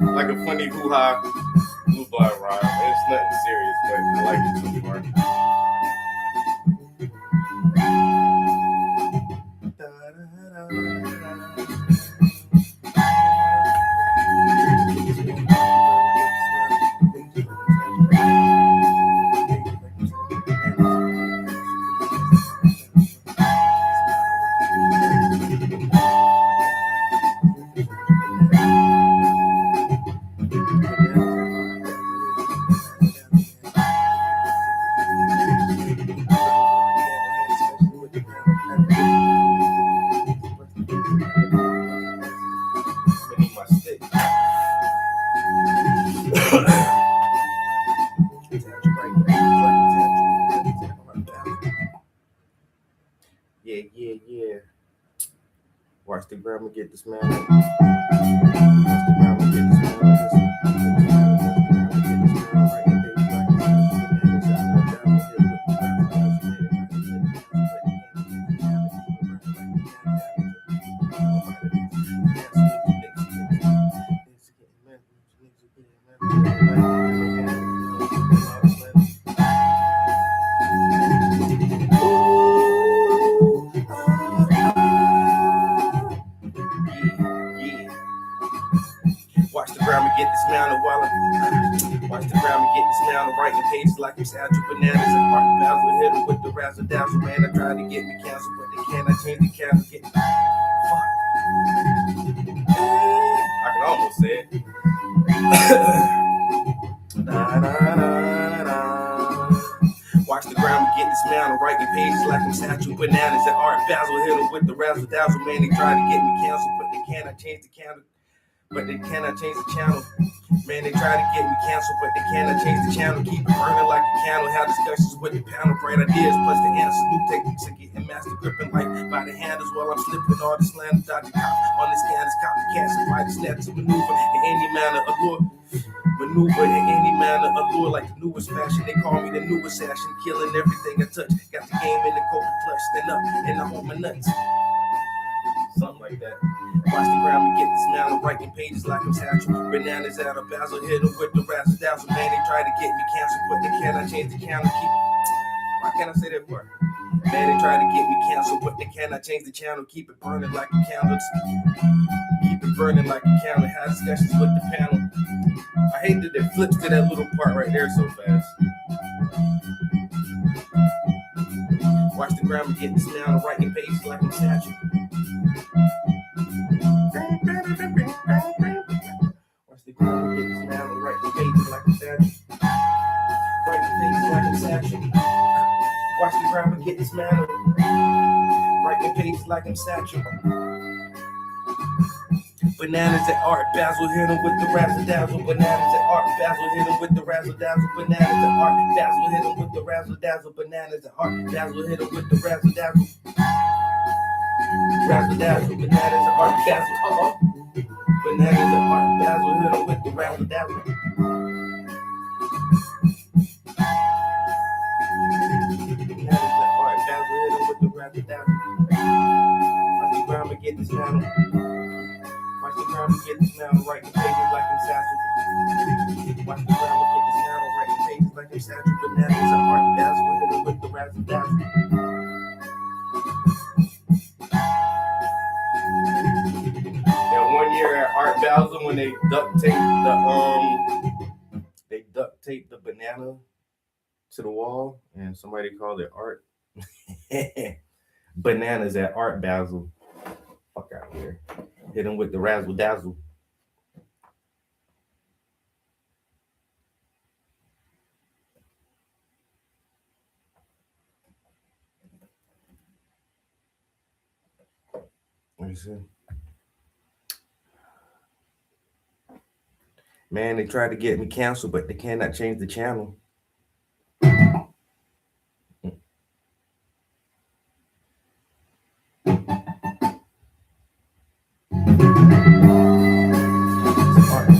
Like a funny hoo-ha blue blood rhyme. It's nothing serious, but I like it so far. Yeah. Watch the grandma get this man. Watch the grandma get this man. dismounted while I watch the ground and get dismounted, writing pages like I'm Satchel Bananas and Art Basel. Hit them with the razzle dazzle, man. They try to get me canceled, but they can't. I change the camera, get me. Fuck. I can almost say it. Da, da, da, da. Watch the ground and get dismounted, writing pages like I'm Satchel Bananas and Art Basel. Hit them with the razzle dazzle, man. They try to get me canceled, but they can't. I change the camera. But they cannot change the channel. Man, they try to get me canceled, but they cannot change the channel. Keep it burning like a candle. Have discussions with the panel. Bright ideas plus the answers. New techniques of getting master gripping like by the handles while I'm slipping all the slander. Dodging cop on the scanners. Copycats and why the snap to maneuver in any manner. Allure. Maneuver in any manner. Allure like the newest fashion. They call me the newest fashion. Killing everything I touch. Got the game in the cold clutch. Stand up and I hold my nuts. Something like that. Watch the ground and get dismounted, writing pages like I'm Satchel Bananas out of Basel. Hit them with the razzle dazzle, man. They try to get me canceled, but they cannot change the channel. Why can't I say that word? Man, they try to get me canceled, but they cannot change the channel. Keep it burning like a candle. Keep it burning like a candle. Have discussions with the panel. I hate that it flips to that little part right there so fast. Watch the ground and get dismounted, writing pages like I'm Satchel. Watch the ground get this man and write the pages like a statue. Write the pages like a statue. Watch the ground get this man and write the pages like I'm statue. Bananas at Art Basel, hit them with the razzle dazzle. Bananas at Art Basel, hit them with the razzle dazzle. Bananas at Art Basel, hit them with the razzle dazzle. Bananas at Art Basel, hit them with the razzle dazzle. Razzle dazzle, bananas and Art Basel. Bananas and Art Basel, hit them with the razzle dazzle. Bananas and Art Basel, hit them with the razzle dazzle. Watch the ground and get this mountain. Watch the ground and get this mountain. Write the pages like I'm Satchel. Watch the ground and get this mountain. Write the pages like I'm Satchel. Bananas and Art Basel, hit them with the razzle dazzle. One year at Art Basel when they duct taped the banana to the wall, and somebody called it art. Bananas at Art Basel. Fuck out of here. Hit them with the razzle dazzle. What you say? Man, they tried to get me canceled, but they cannot change the channel. Art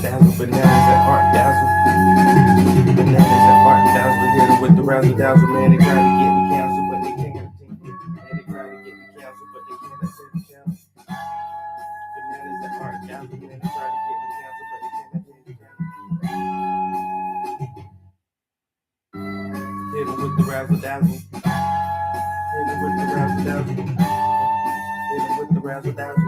Dazzle, bananas at Art Dazzle. Bananas at Art Dazzle, hit them with the razzle dazzle. Man, they tried to get me canceled, but they can't. Man, they tried to get me canceled, but they cannot change the channel. Bananas at Art Dazzle, man, they tried to get me canceled, but they cannot change the channel. Hit him with the razzle dazzle. Hit him with the razzle dazzle. Hit him with the razzle dazzle.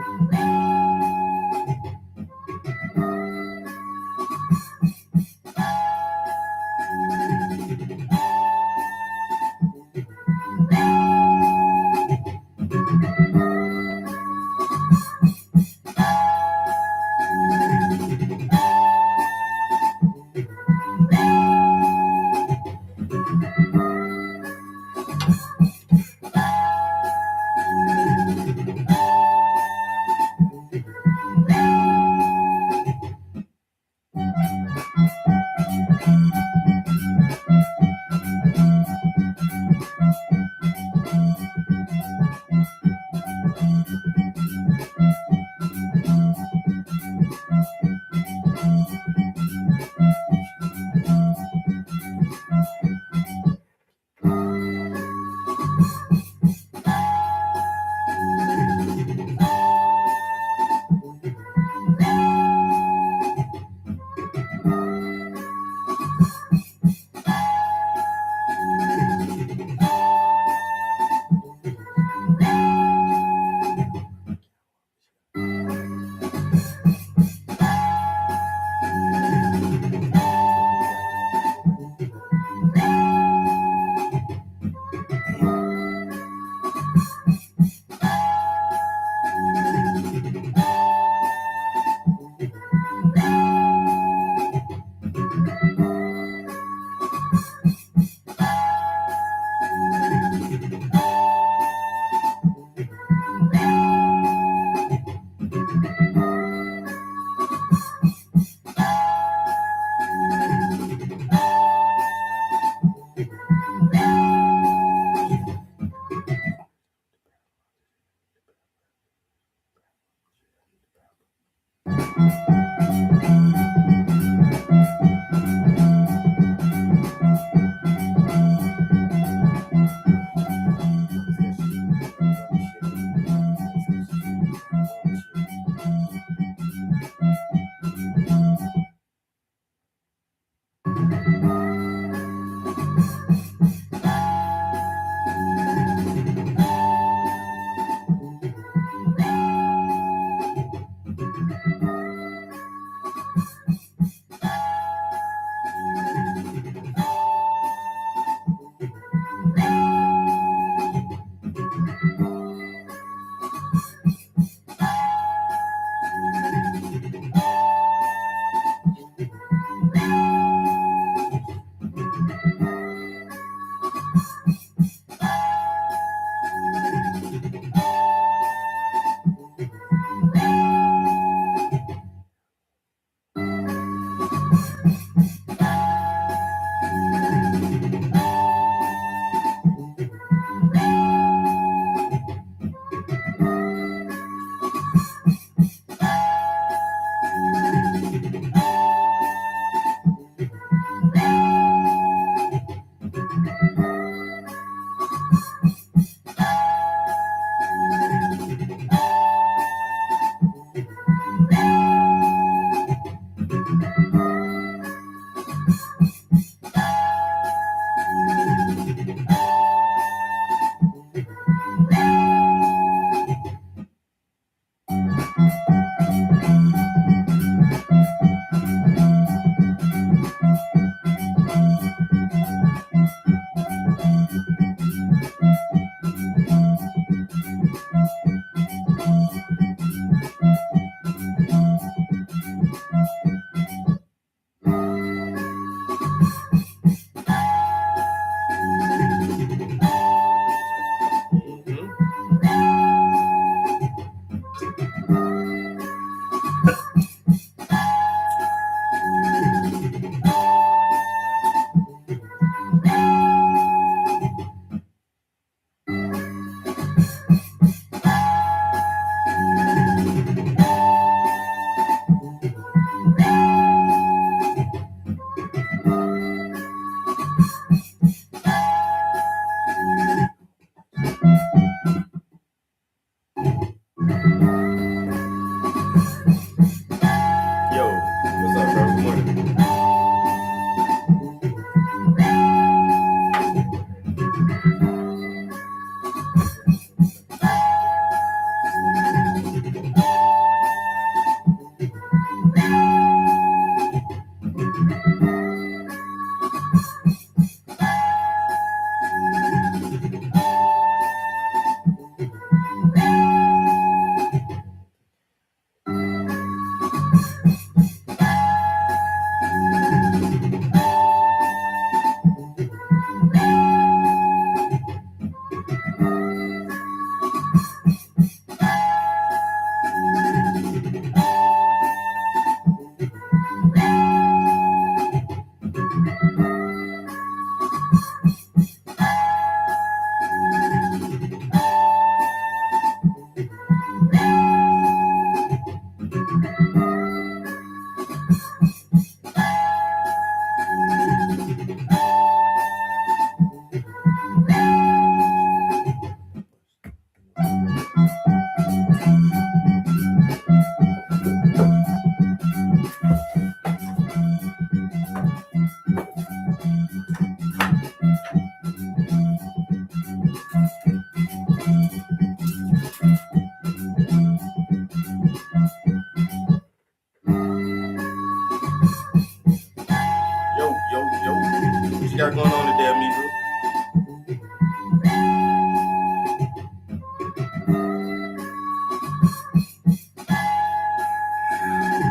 got going on today, amigo?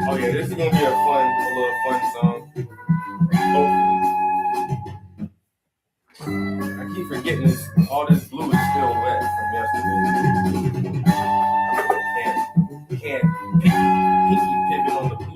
Oh yeah, this is gonna be a little fun song. Hopefully. I keep forgetting this. All this blue is still wet from yesterday. Can't pinky pivot on the blue.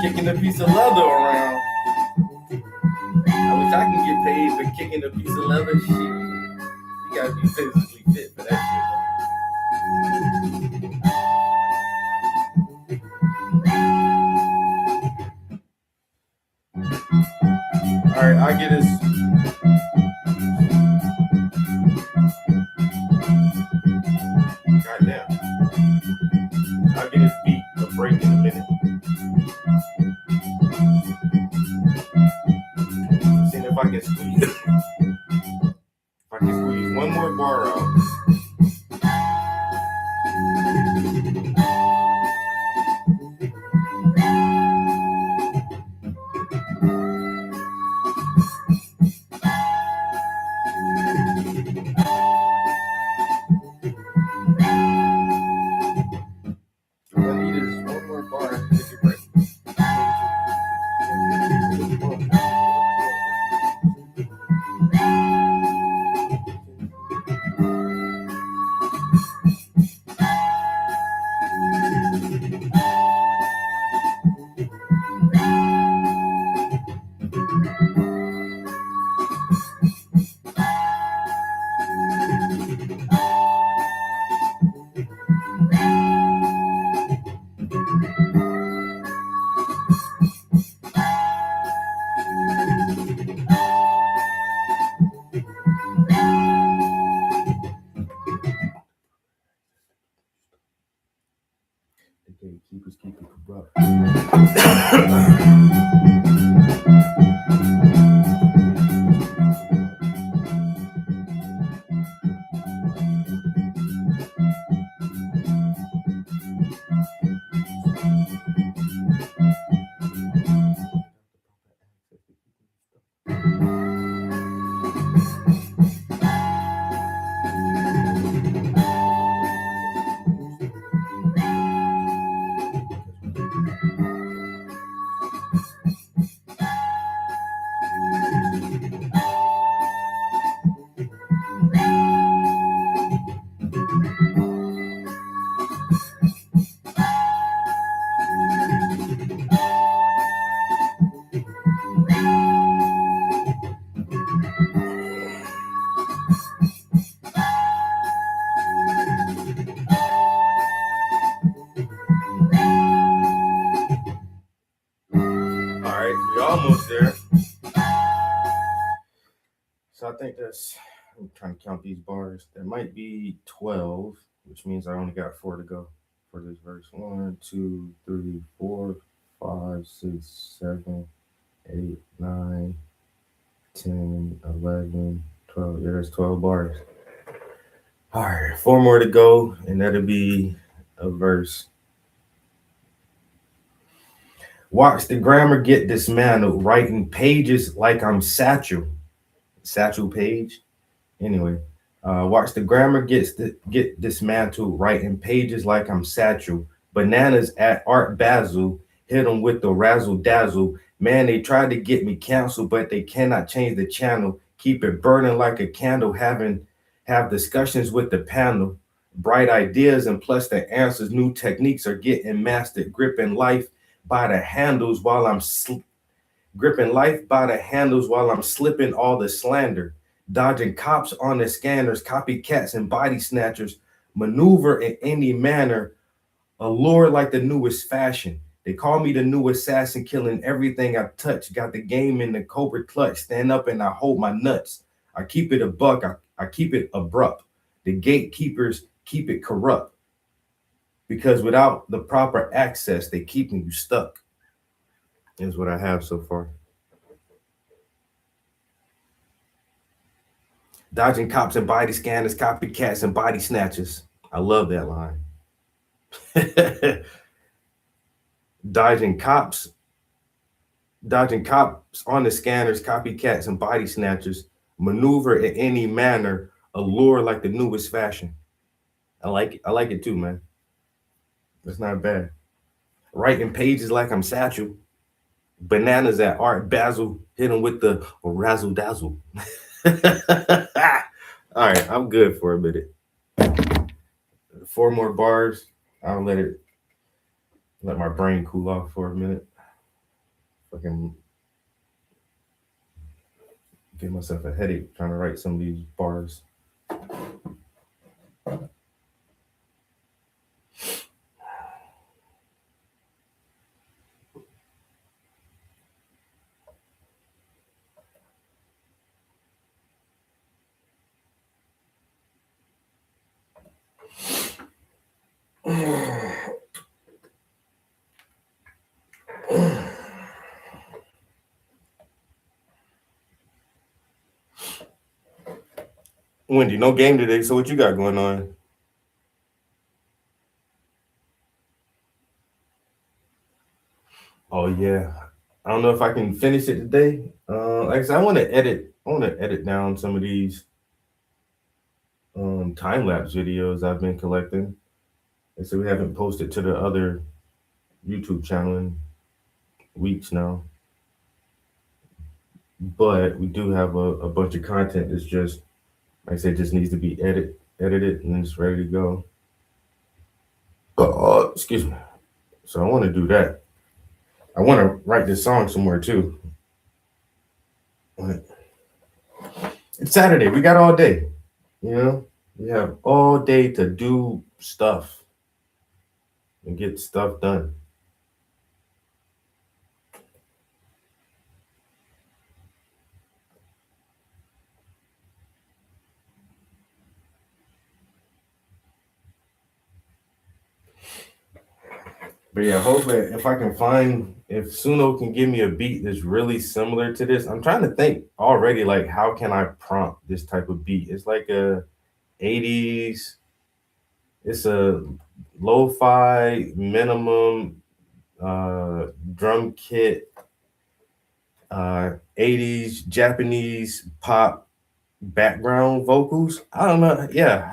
kicking a piece of leather around. I wish I can get paid for kicking a piece of leather. Shit, you gotta be physically fit for that shit. All right, I'll get us. Goddamn. I'll get his beat a break in a minute. Seeing if I can squeeze. If I can squeeze one more bar out. All I need is one more bar to take a break. The gatekeepers keep it corrupt. We're almost there. So I think I'm trying to count these bars. There might be 12, which means I only got 4 to go for this verse. 1, 2, 3, 4, 5, 6, 7, 8, 9, 10, 11, 12. Yeah, there's 12 bars. All right, 4 more to go, and that'll be a verse. Watch the grammar get dismantled, writing pages like I'm Satchel Paige. Anyway, watch the grammar get dismantled, writing pages like I'm Satchel. Bananas at Art Basel, hit them with the razzle dazzle. Man, they tried to get me canceled, but they cannot change the channel. Keep it burning like a candle, have discussions with the panel. Bright ideas and plus the answers, new techniques are getting mastered, gripping life by the handles while I'm slipping all the slander, dodging cops on the scanners, copycats and body snatchers, maneuver in any manner, allure like the newest fashion. They call me the new assassin, killing everything I touch. Got the game in the cobra clutch. Stand up and I hold my nuts. I keep it a buck. I keep it abrupt. The gatekeepers keep it corrupt. Because without the proper access, they keeping you stuck. Is what I have so far. Dodging cops and body scanners, copycats and body snatchers. I love that line. Dodging cops on the scanners, copycats and body snatchers. Maneuver in any manner, allure like the newest fashion. I like it too, man. That's not bad. Writing pages like I'm Satchel. Bananas at Art Basel, hit them with the razzle dazzle. All right, I'm good for a minute. 4 more bars. I'll let my brain cool off for a minute. fucking give myself a headache trying to write some of these bars. Wendy, no game today, so what you got going on? Oh yeah. I don't know if I can finish it today. Like I said, I want to edit down some of these time-lapse videos I've been collecting. And so we haven't posted to the other YouTube channel in weeks now. But we do have a bunch of content that's just, like I said, just needs to be edited, and then it's ready to go. Excuse me. So I want to do that. I want to write this song somewhere too. It's Saturday. We got all day. You know, we have all day to do stuff and get stuff done. But yeah, hopefully if I can find, if Suno can give me a beat that's really similar to this, I'm trying to think already, like, how can I prompt this type of beat? It's like a 80s, it's a lo-fi minimum drum kit, 80s Japanese pop background vocals. I don't know. Yeah,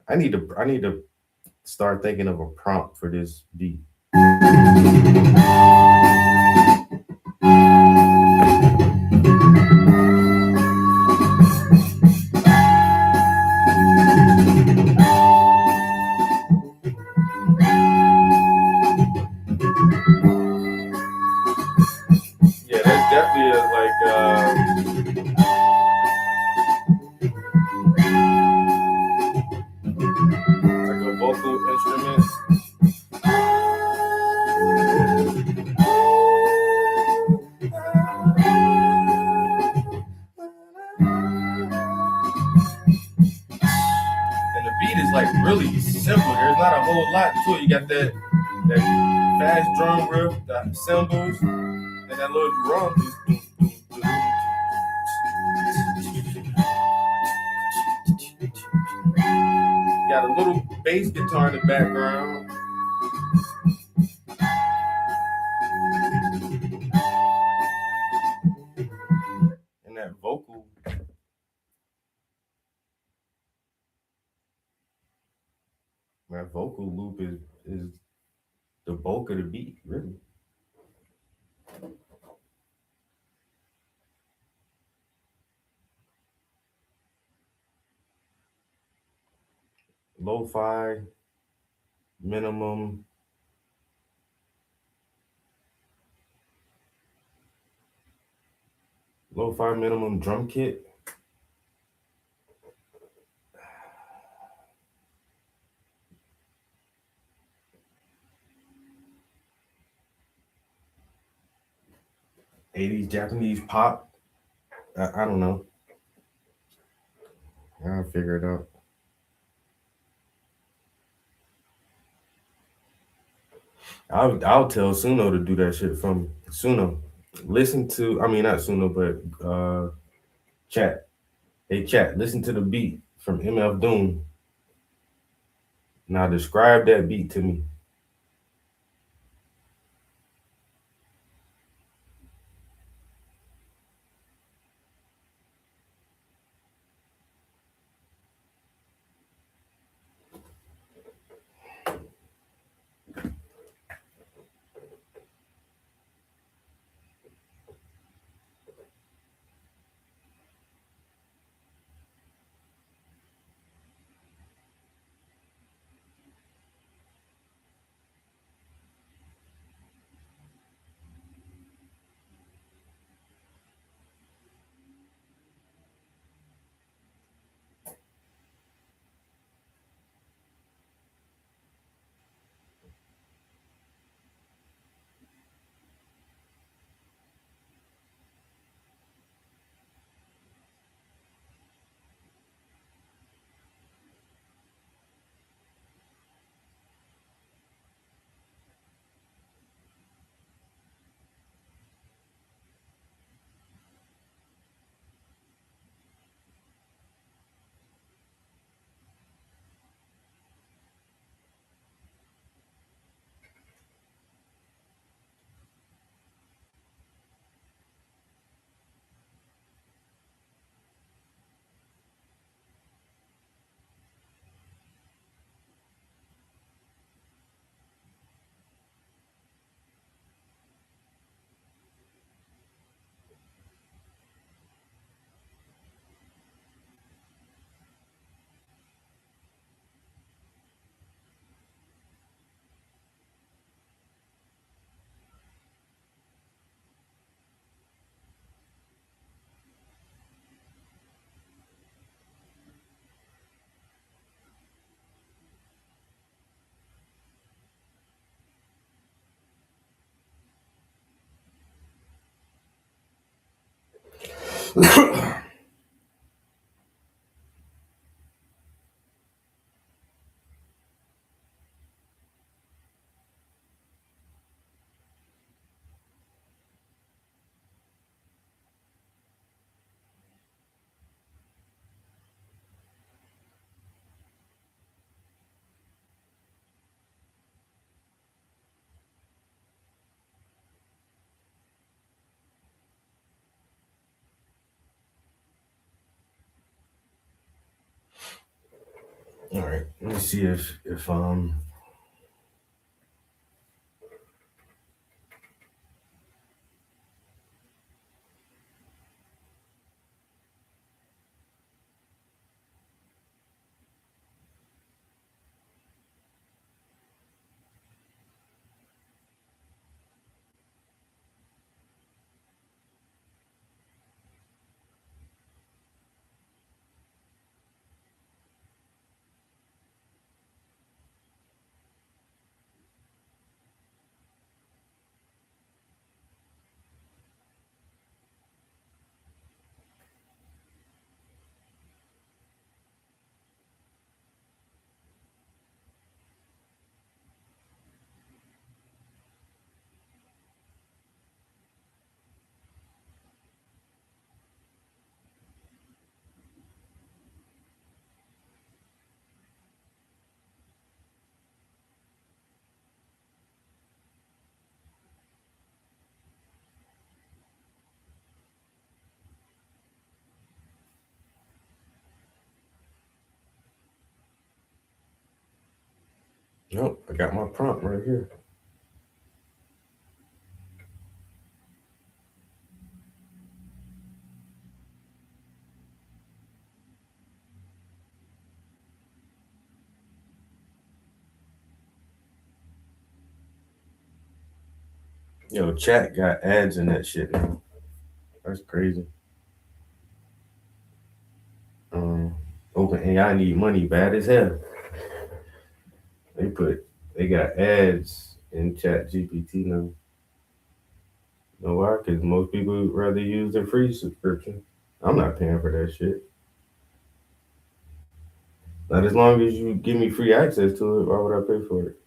I need to start thinking of a prompt for this beat. Yeah, that's definitely like a vocal instrument. And the beat is like really simple. There's not a whole lot to it. You got that fast drum riff, the cymbals, and that little drum. Got a little bass guitar in the background. And that vocal. That vocal loop is the bulk of the beat, really. Lo-fi, minimum. Lo-fi minimum drum kit. '80s Japanese pop. I don't know. I'll figure it out. I'll tell Suno to do that shit from Suno. Listen to, I mean, not Suno, but chat. Hey, chat, listen to the beat from MF Doom. Now describe that beat to me. All right, let me see if nope, I got my prompt right here. Yo, chat got ads in that shit now. That's crazy. OpenAI need money bad as hell. They got ads in Chat GPT now. You know why? Because most people would rather use their free subscription. I'm not paying for that shit. Not as long as you give me free access to it, why would I pay for it?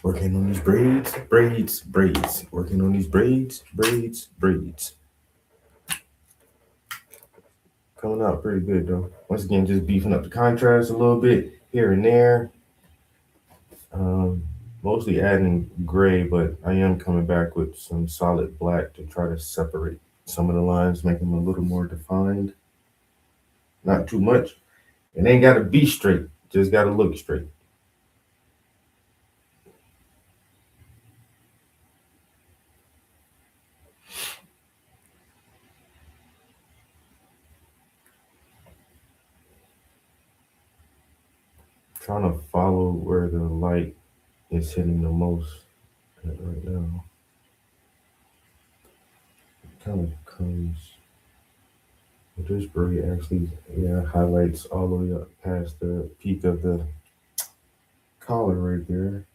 Working on these braids. Working on these braids. Coming out pretty good though. Once again, just beefing up the contrast a little bit here and there. Mostly adding gray, but I am coming back with some solid black to try to separate some of the lines, make them a little more defined. Not too much. It ain't gotta be straight, just gotta look straight. Trying to follow where the light is hitting the most right now. It kind of comes. This braid actually, highlights all the way up past the peak of the collar right there.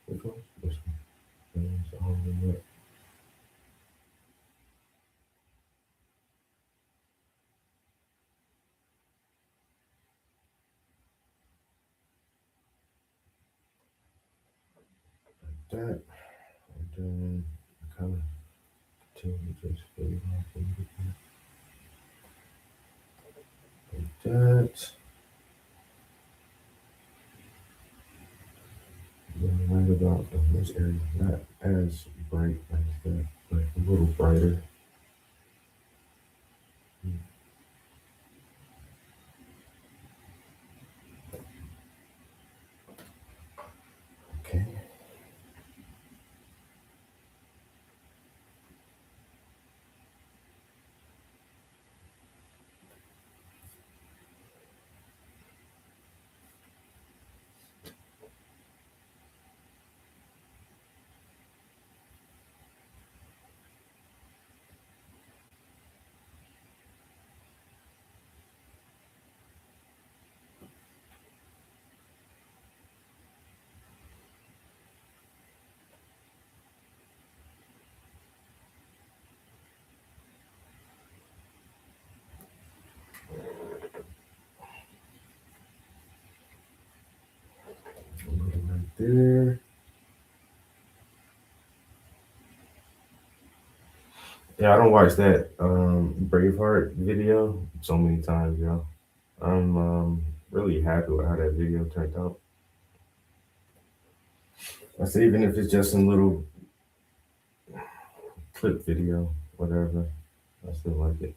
Which one? This one. It's all the way up. That, and then kind of continue to just fade off a little bit. Like that. Then right about in this area, not as bright as that, but a little brighter. Okay. there. Yeah, I don't watch that Braveheart video so many times, yo. I'm really happy with how that video turned out. I say even if it's just a little clip video, whatever, I still like it.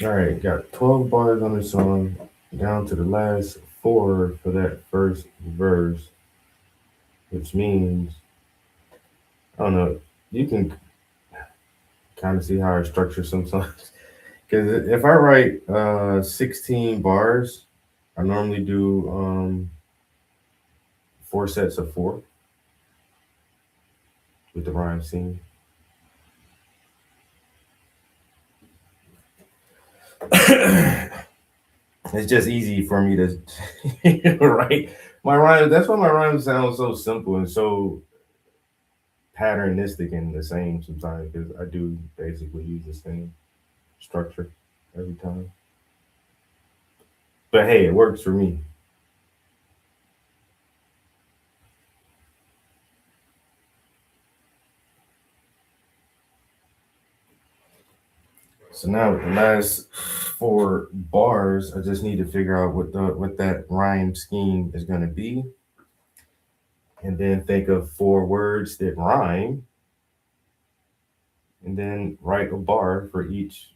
All right, got 12 bars on the song, down to the last 4 for that first verse, which means, I don't know, you can kind of see how I structure some songs. Because if I write 16 bars, I normally do 4 sets of 4 with the rhyme scheme. It's just easy for me to write my rhymes. That's why my rhymes sound so simple and so patternistic and the same sometimes, because I do basically use the same structure every time. But hey, it works for me. So now with the last 4 bars, I just need to figure out what that rhyme scheme is going to be, and then think of 4 words that rhyme, and then write a bar for each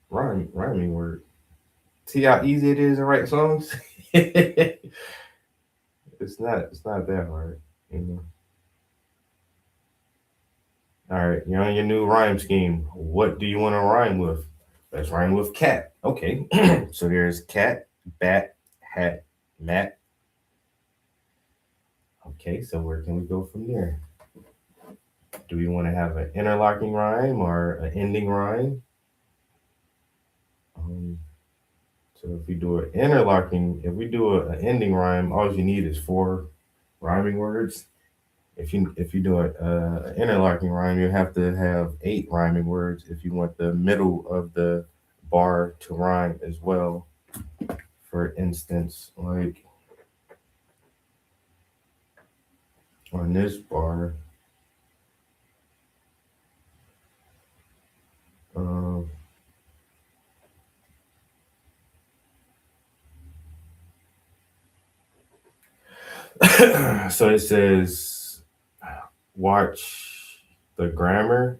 rhyming word. See how easy it is to write songs? It's not that hard, you know. All right, you're on your new rhyme scheme. What do you want to rhyme with? Let's rhyme with cat. Okay, so there's cat, bat, hat, mat. Okay, so where can we go from there? Do we want to have an interlocking rhyme or an ending rhyme? So if we do an an ending rhyme, all you need is 4 rhyming words. If you do an interlocking rhyme, you have to have 8 rhyming words if you want the middle of the bar to rhyme as well. For instance, like on this bar, so it says, watch the grammar.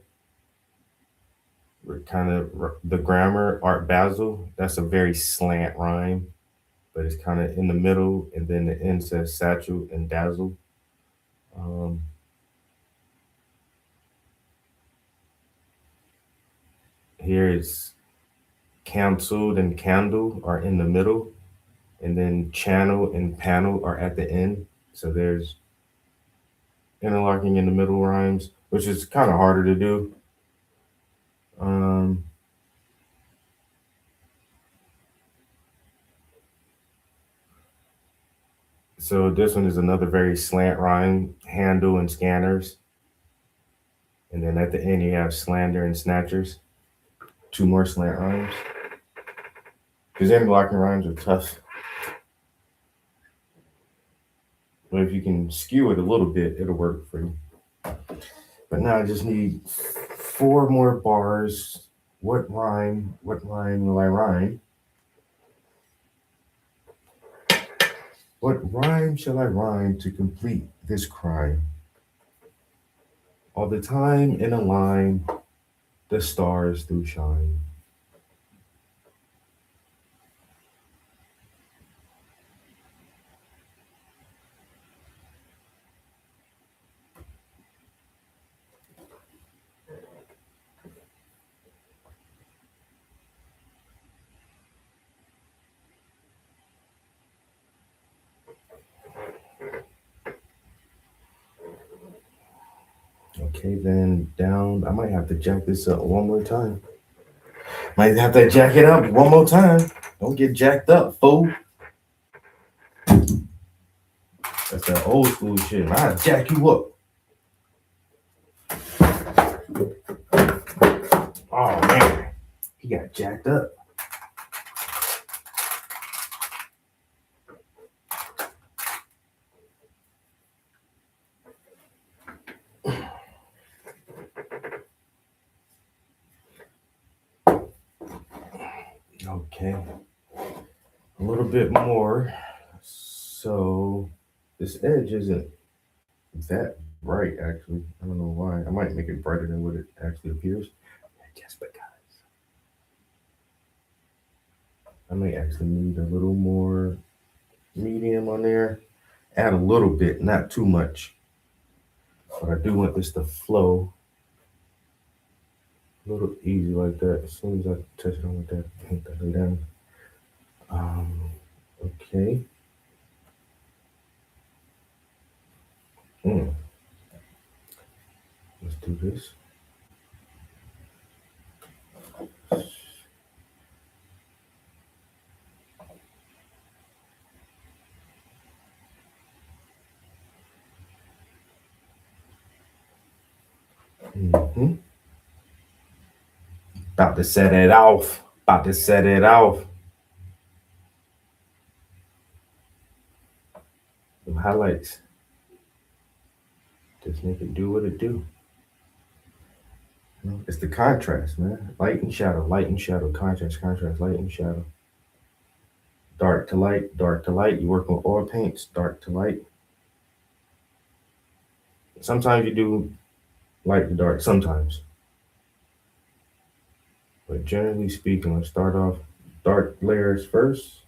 The grammar, Art Basel. That's a very slant rhyme, but it's kind of in the middle, and then the end says satchel and dazzle. Here it's canceled and candle are in the middle, and then channel and panel are at the end. So there's interlocking in the middle rhymes, which is kind of harder to do. So this one is another very slant rhyme, handle and scanners. And then at the end, you have slander and snatchers. 2 more slant rhymes. Because interlocking rhymes are tough. But if you can skew it a little bit, it'll work for you. But now I just need 4 more bars. What rhyme will I rhyme? What rhyme shall I rhyme to complete this crime? All the time in a line, the stars do shine. Okay, then down. I might have to jack this up one more time. Might have to jack it up one more time. Don't get jacked up, fool. That's that old school shit. I'll jack you up. Oh man, he got jacked up. Okay, a little bit more. So this edge isn't that bright actually. I don't know why. I might make it brighter than what it actually appears. Just because. I may actually need a little more medium on there. Add a little bit, not too much. But I do want this to flow a little easy like that. As soon as I touch it on with that, paint that down. Okay. Let's do this. About to set it off. About to set it off. Them highlights. Just make it do what it do. It's the contrast, man. Light and shadow, contrast, contrast, light and shadow. Dark to light, dark to light. You work with oil paints, dark to light. Sometimes you do light to dark, sometimes. But generally speaking, let's start off dark layers first,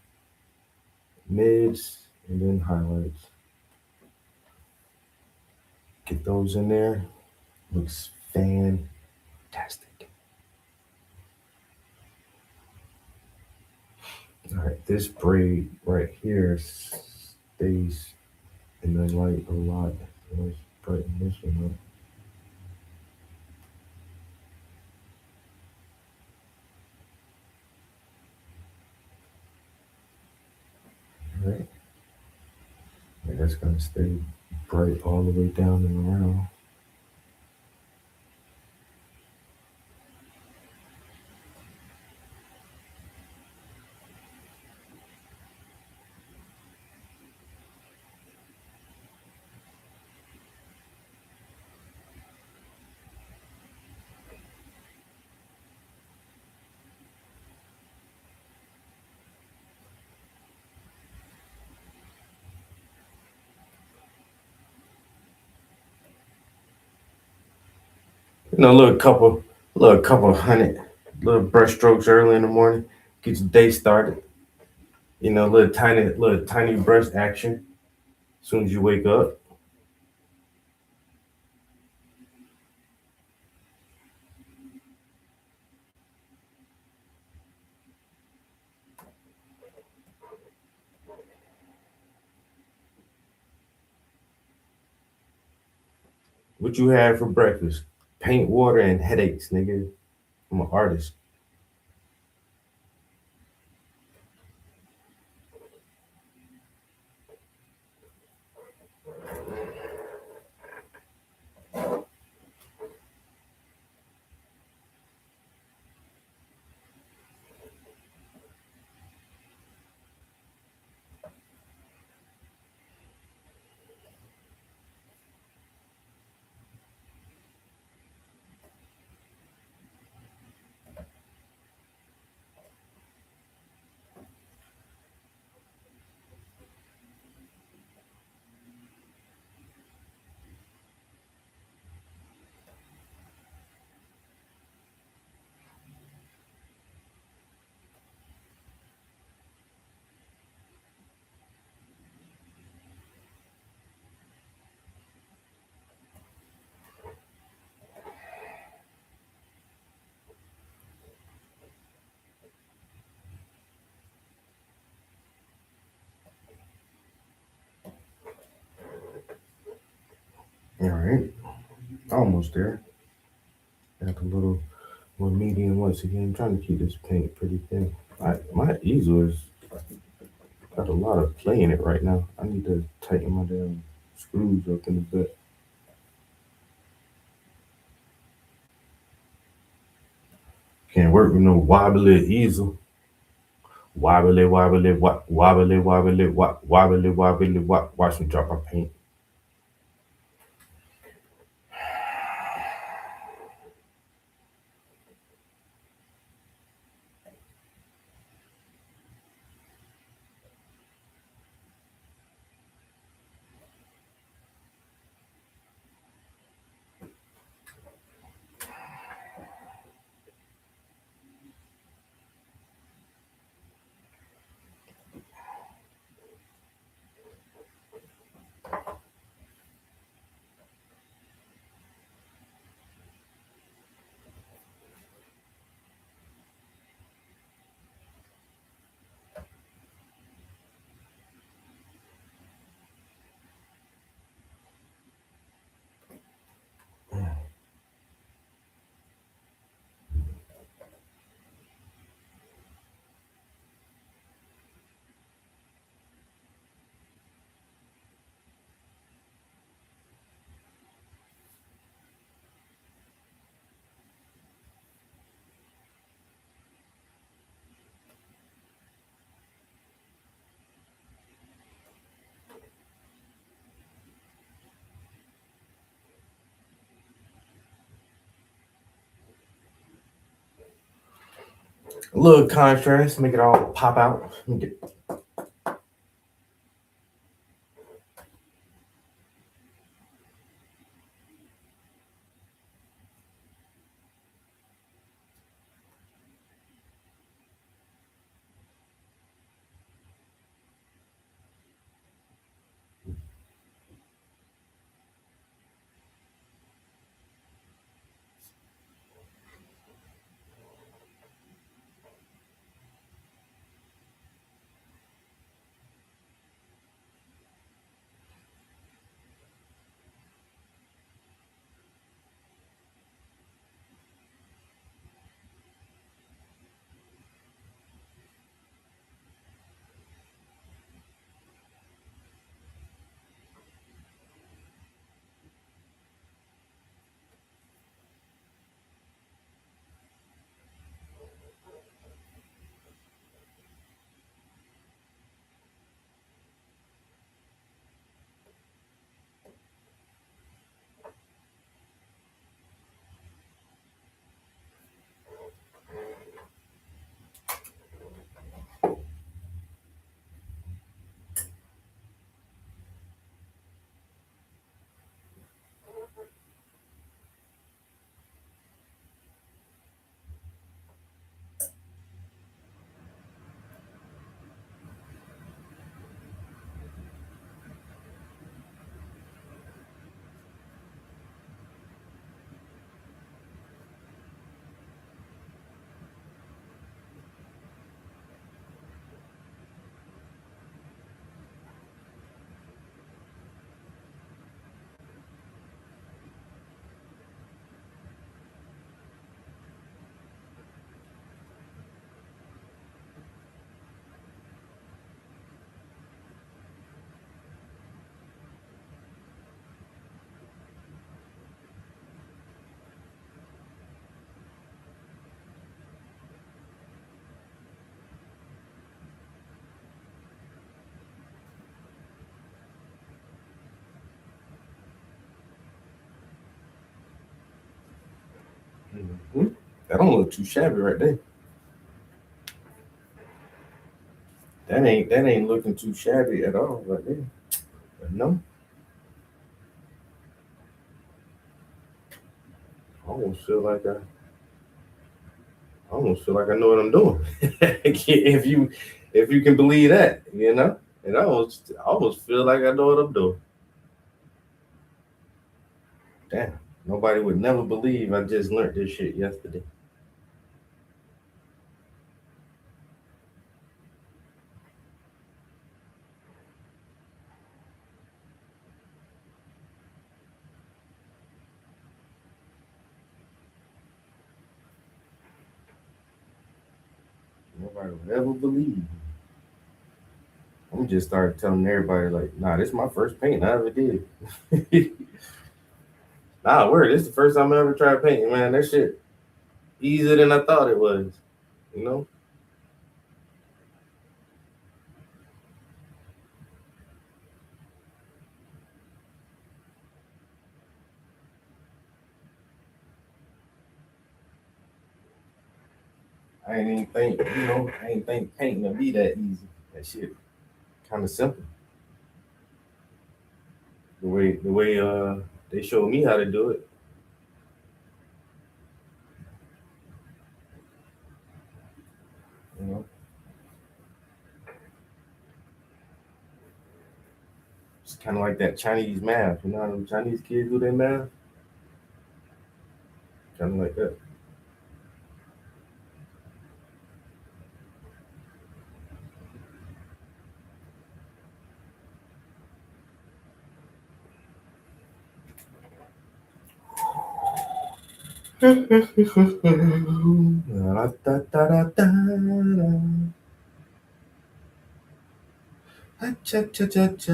mids, and then highlights. Get those in there. Looks fantastic. All right, this braid right here stays in the light a lot. Let's brighten this one up. All right. And that's gonna stay bright all the way down and around. You know, a little couple hundred little brush strokes early in the morning, get your day started. You know, little tiny brush action as soon as you wake up. What you had for breakfast? Paint, water, and headaches, nigga. I'm an artist. All right. Oh almost there. Got a little more medium once again. I'm trying to keep this paint pretty thin. My easel is got a lot of play in it right now. I need to tighten my damn screws up in a bit. Can't work with no wobbly easel. Wobbly, wobbly, wobbly, wobbly, wobbly, wobbly, watch me drop my paint. A little contrast, make it all pop out. That don't look too shabby right there. That ain't looking too shabby at all right there. But no. I almost feel like I know what I'm doing. if you can believe that, you know? And I almost feel like I know what I'm doing. Damn. Nobody would never believe I just learned this shit yesterday. nobody will ever believe me. I'm just started telling everybody like, nah, this is my first painting I ever did. Nah, word, this is the first time I ever tried painting, man. That shit easier than I thought it was, you know? I ain't even think, I ain't think painting would be that easy. That shit kind of simple. The way they showed me how to do it. You know, it's kind of like that Chinese math. You know how them Chinese kids do their math? Kind of like that. Cha cha cha cha.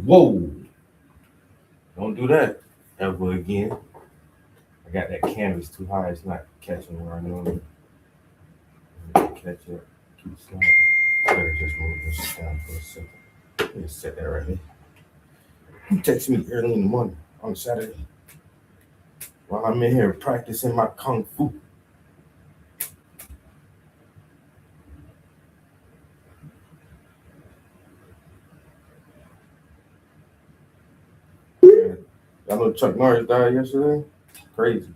Whoa! Don't do that ever again. I got that canvas too high. It's not catching where I know it. Catch it. Keep sliding. Better just move this down for a second. Let me set that right here. You text me early in the morning on Saturday while I'm in here practicing my kung fu. Y'all know Chuck Norris died yesterday? Crazy.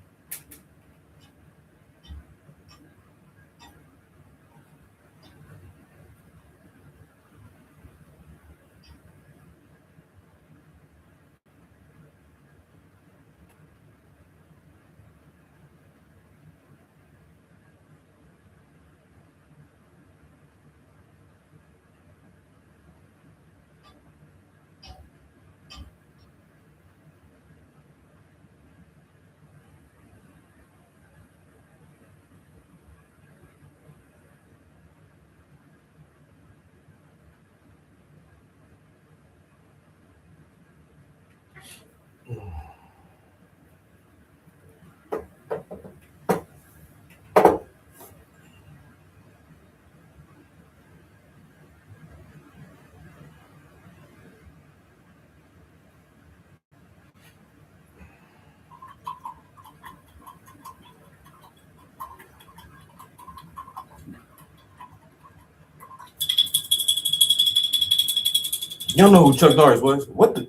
Y'all know who Chuck Norris was? What the?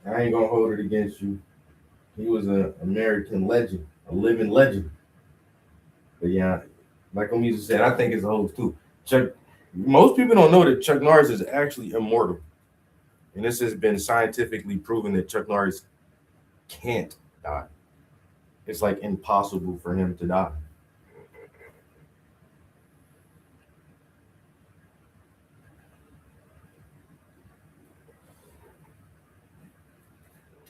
I ain't gonna hold it against you. He was an American legend, a living legend. But yeah, like I'm used to saying, I think it's holds too. Most people don't know that Chuck Norris is actually immortal. And this has been scientifically proven that Chuck Norris can't die. It's like impossible for him to die.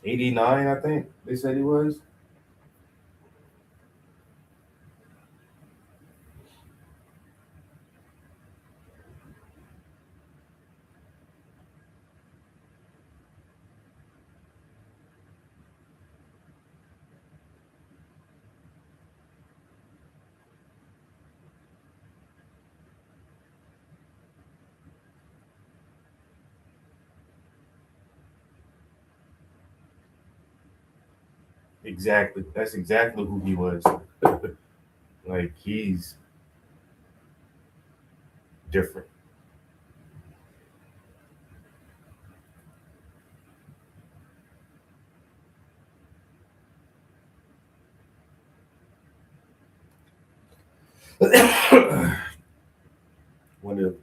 '89, I think they said he was. Exactly. That's exactly who he was. Like he's different.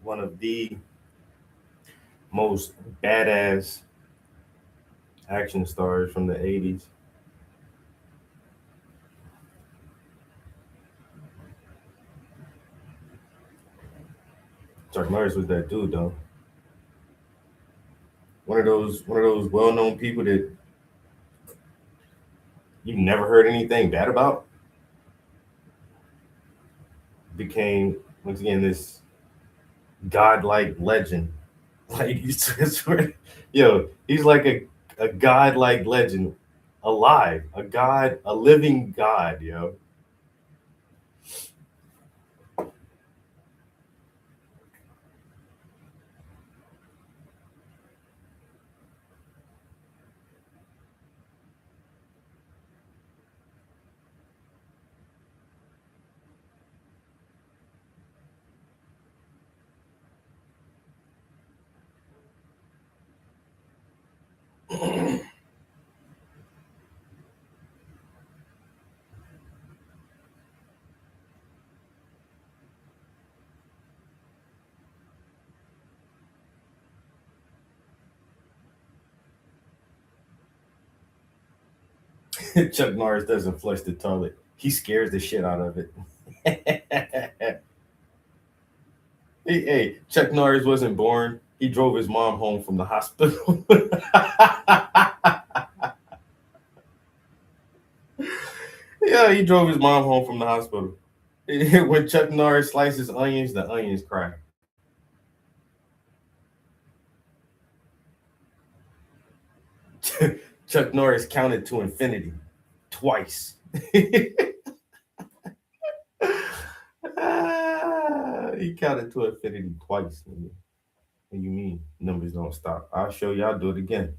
one of the most badass action stars from the 80s. Chuck Norris was that dude though. One of those well-known people that you never heard anything bad about. Became once again this godlike legend. Like yo, he's like a godlike legend, alive, a living god, yo. Chuck Norris doesn't flush the toilet. He scares the shit out of it. Hey, Chuck Norris wasn't born. He drove his mom home from the hospital. Yeah, he drove his mom home from the hospital. When Chuck Norris slices onions, the onions cry. Chuck Norris counted to infinity twice. He counted to infinity twice. What do you mean numbers don't stop? I'll show you. I'll do it again.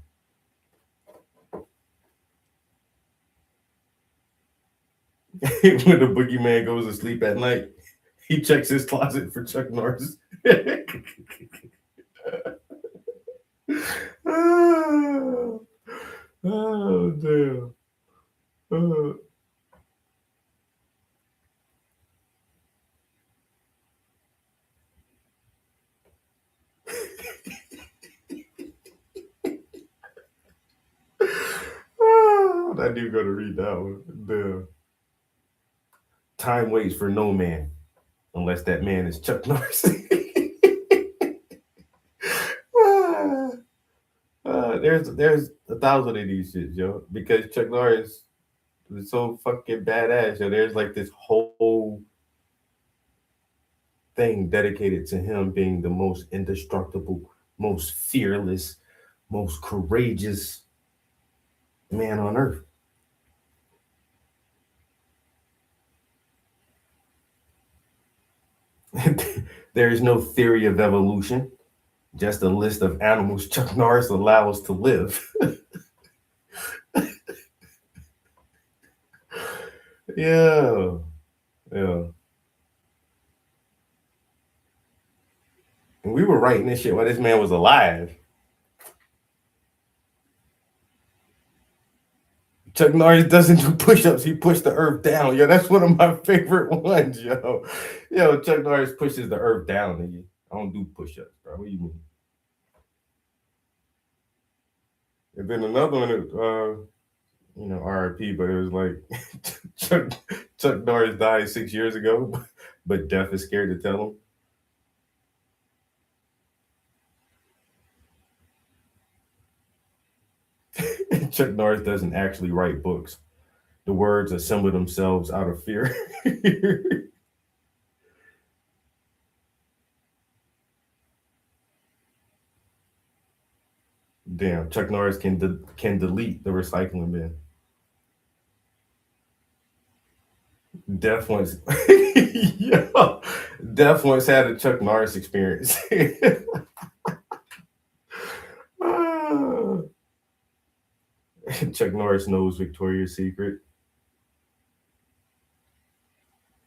When the boogeyman goes to sleep at night, he checks his closet for Chuck Norris. Oh damn. I do gotta read that one. Damn. Time waits for no man unless that man is Chuck Norris. There's 1,000 of these shits, yo, because Chuck Norris was so fucking badass. Yo, there's like this whole thing dedicated to him being the most indestructible, most fearless, most courageous man on earth. There is no theory of evolution, just a list of animals Chuck Norris allows to live. Yeah. And we were writing this shit while this man was alive. Chuck Norris doesn't do push-ups. He pushed the earth down. Yo, that's one of my favorite ones, yo. Yo, Chuck Norris pushes the earth down, nigga. I don't do push-ups, bro. What do you mean? And then another one, RIP, but it was like Chuck Norris died 6 years ago, but death is scared to tell him. Chuck Norris doesn't actually write books. The words assemble themselves out of fear. Damn, Chuck Norris can delete the recycling bin. Death once had a Chuck Norris experience. Chuck Norris knows Victoria's Secret.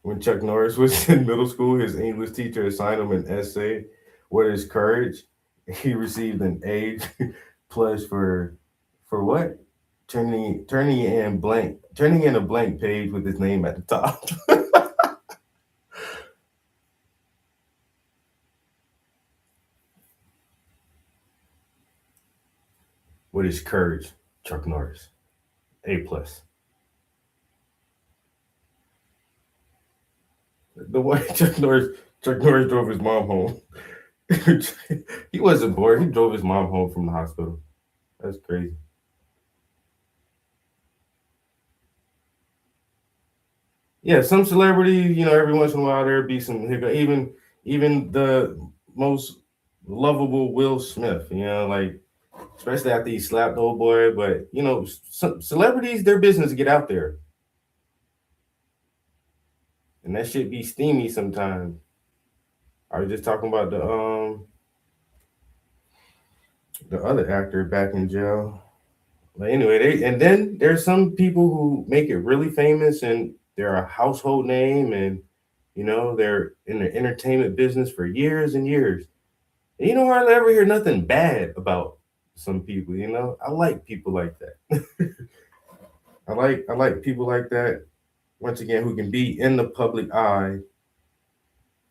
When Chuck Norris was in middle school, his English teacher assigned him an essay, "What is courage?" He received an A plus for what? Turning in a blank page with his name at the top. What is courage? Chuck Norris, A plus. The way Chuck Norris drove his mom home. He wasn't bored. He drove his mom home from the hospital. That's crazy. Yeah, some celebrity, every once in a while there'd be some hiccup. Even the most lovable Will Smith, like especially after he slapped old boy. But some celebrities, their business get out there, and that shit be steamy sometimes. I was just talking about the other actor back in jail. But anyway, then there's some people who make it really famous and they're a household name, and they're in the entertainment business for years and years. And you don't hardly ever hear nothing bad about some people. I like people like that. I like people like that. Once again, who can be in the public eye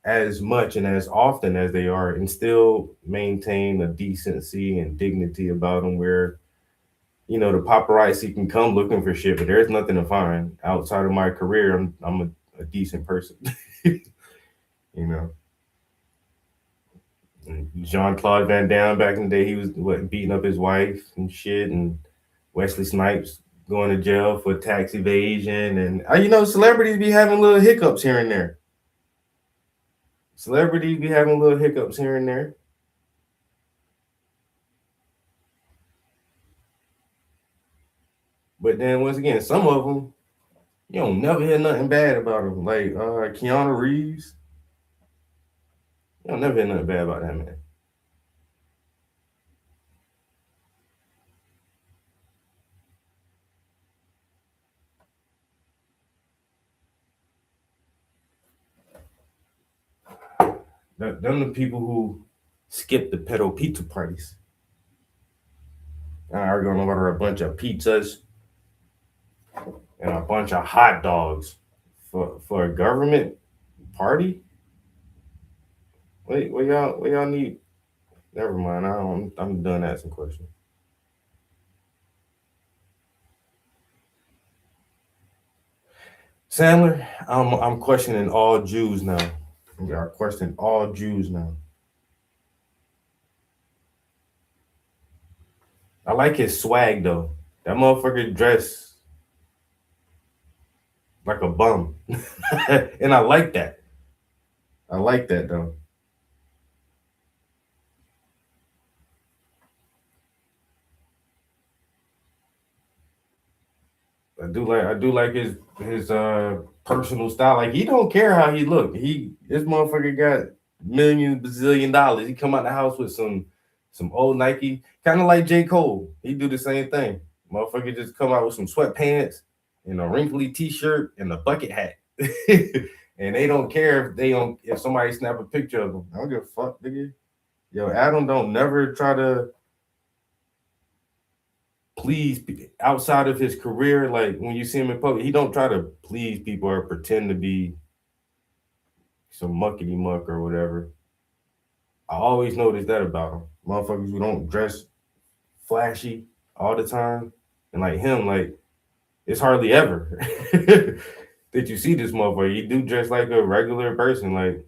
as much and as often as they are, and still maintain a decency and dignity about them, where the paparazzi can come looking for shit, but there's nothing to find outside of my career. I'm a decent person. Jean-Claude Van Damme back in the day, he was beating up his wife and shit, and Wesley Snipes going to jail for tax evasion, and celebrities be having little hiccups here and there. Celebrities be having little hiccups here and there. But then once again, some of them, you don't never hear nothing bad about them. Like Keanu Reeves. You don't never hear nothing bad about that man. Them the people who skip the pedo pizza parties. Are going to order a bunch of pizzas and a bunch of hot dogs for a government party. Wait, what y'all need? Never mind. I'm done asking questions. Sandler, I'm questioning all Jews now. We are questioning all Jews now. I like his swag though. That motherfucker dress like a bum. And I like that. I like that though. I do like his personal style. Like, he don't care how he look. This motherfucker got bazillion dollars. He come out the house with some old Nike, kind of like J. Cole. He do the same thing. Motherfucker just come out with some sweatpants and a wrinkly t-shirt and a bucket hat. And they don't care if somebody snap a picture of them. I don't give a fuck, nigga. Yo, Adam don't never try to please outside of his career. Like, when you see him in public, he don't try to please people or pretend to be some muckety muck or whatever. I always noticed that about him. Motherfuckers who don't dress flashy all the time, and like him, like, it's hardly ever that you see this motherfucker. You do dress like a regular person, like.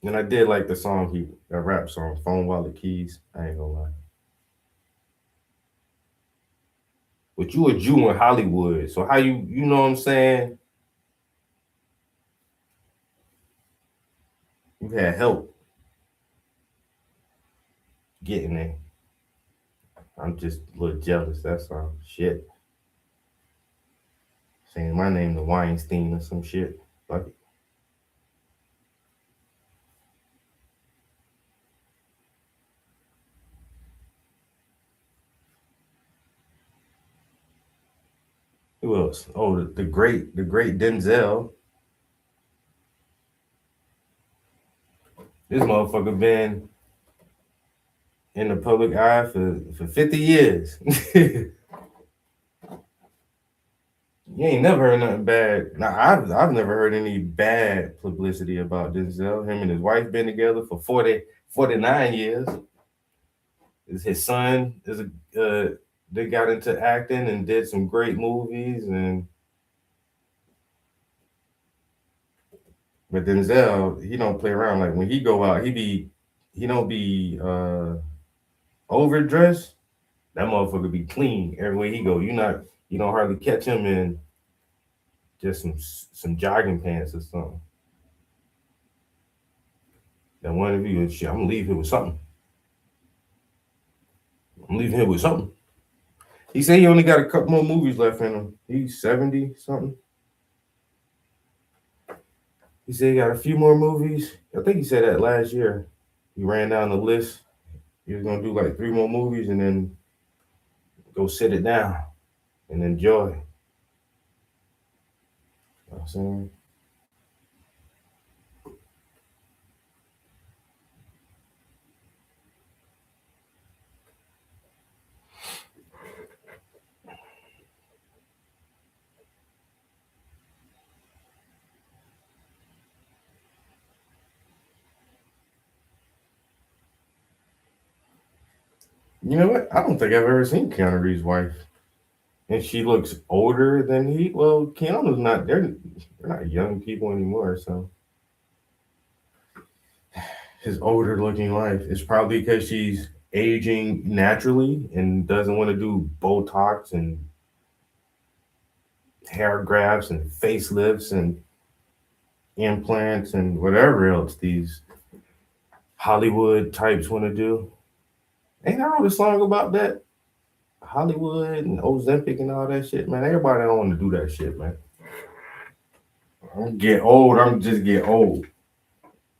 And I did like the song, a rap song, Phone Wallet Keys. I ain't gonna lie. But you a Jew in Hollywood, so how you know what I'm saying? You had help getting there. I'm just a little jealous, that's all. Shit. Saying my name to Weinstein or some shit. Fuck it. Who else? Oh, the great Denzel. This motherfucker been in the public eye for 50 years. You ain't never heard nothing bad. Now I've never heard any bad publicity about Denzel. Him and his wife been together for 49 years. His son is they got into acting and did some great movies but Denzel, he don't play around. Like when he go out, he don't be overdressed. That motherfucker be clean everywhere he go. You don't hardly catch him in just some jogging pants or something. That one of you, shit, I'm gonna leave here with something. I'm leaving here with something. He said he only got a couple more movies left in him. He's 70 something. He said he got a few more movies. I think he said that last year. He ran down the list. He was gonna do like 3 more movies and then go sit it down and enjoy. You know what I'm saying? You know what? I don't think I've ever seen Keanu Reeves' wife. And she looks older than he. Well, Keanu's not. They're not young people anymore. So his older looking wife is probably because she's aging naturally and doesn't want to do Botox and hair grafts and facelifts and implants and whatever else these Hollywood types want to do. Ain't I wrote a song about that? Hollywood and Ozempic and all that shit, man. Everybody don't want to do that shit, man. I'm get old. I'm just get old.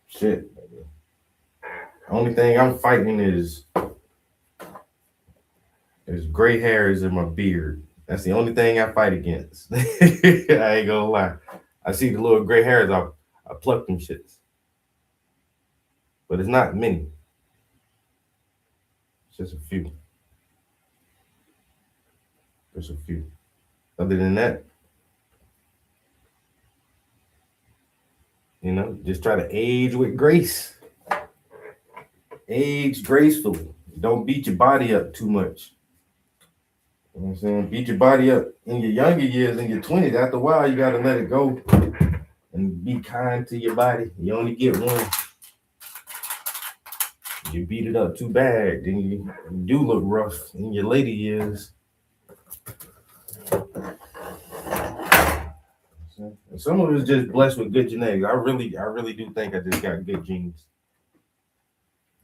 Shit. Only thing I'm fighting is gray hairs in my beard. That's the only thing I fight against. I ain't gonna lie. I see the little gray hairs, I pluck them shits. But it's not many. It's just a few. Just a few. Other than that, just try to age with grace. Age gracefully. Don't beat your body up too much. You know what I'm saying? Beat your body up in your younger years, in your 20s. After a while, you got to let it go and be kind to your body. You only get one. You beat it up too bad, then you do look rough in your later years. And some of us just blessed with good genetics. I really do think I just got good genes.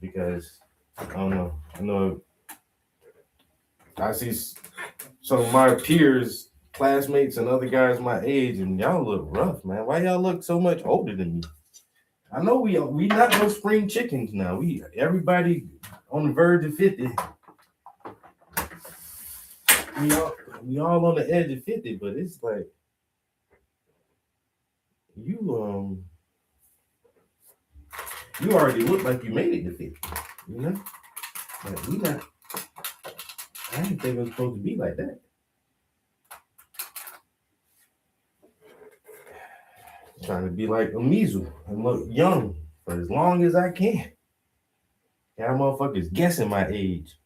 Because I don't know. I know I see some of my peers, classmates, and other guys my age, and y'all look rough, man. Why y'all look so much older than me? I know we not no spring chickens now. Everybody on the verge of 50. We all on the edge of 50, but it's like you already look like you made it to 50, you know? Like we not. I didn't think it was supposed to be like that. Trying to be like a Mizu and look young for as long as I can. Y'all motherfuckers guessing my age.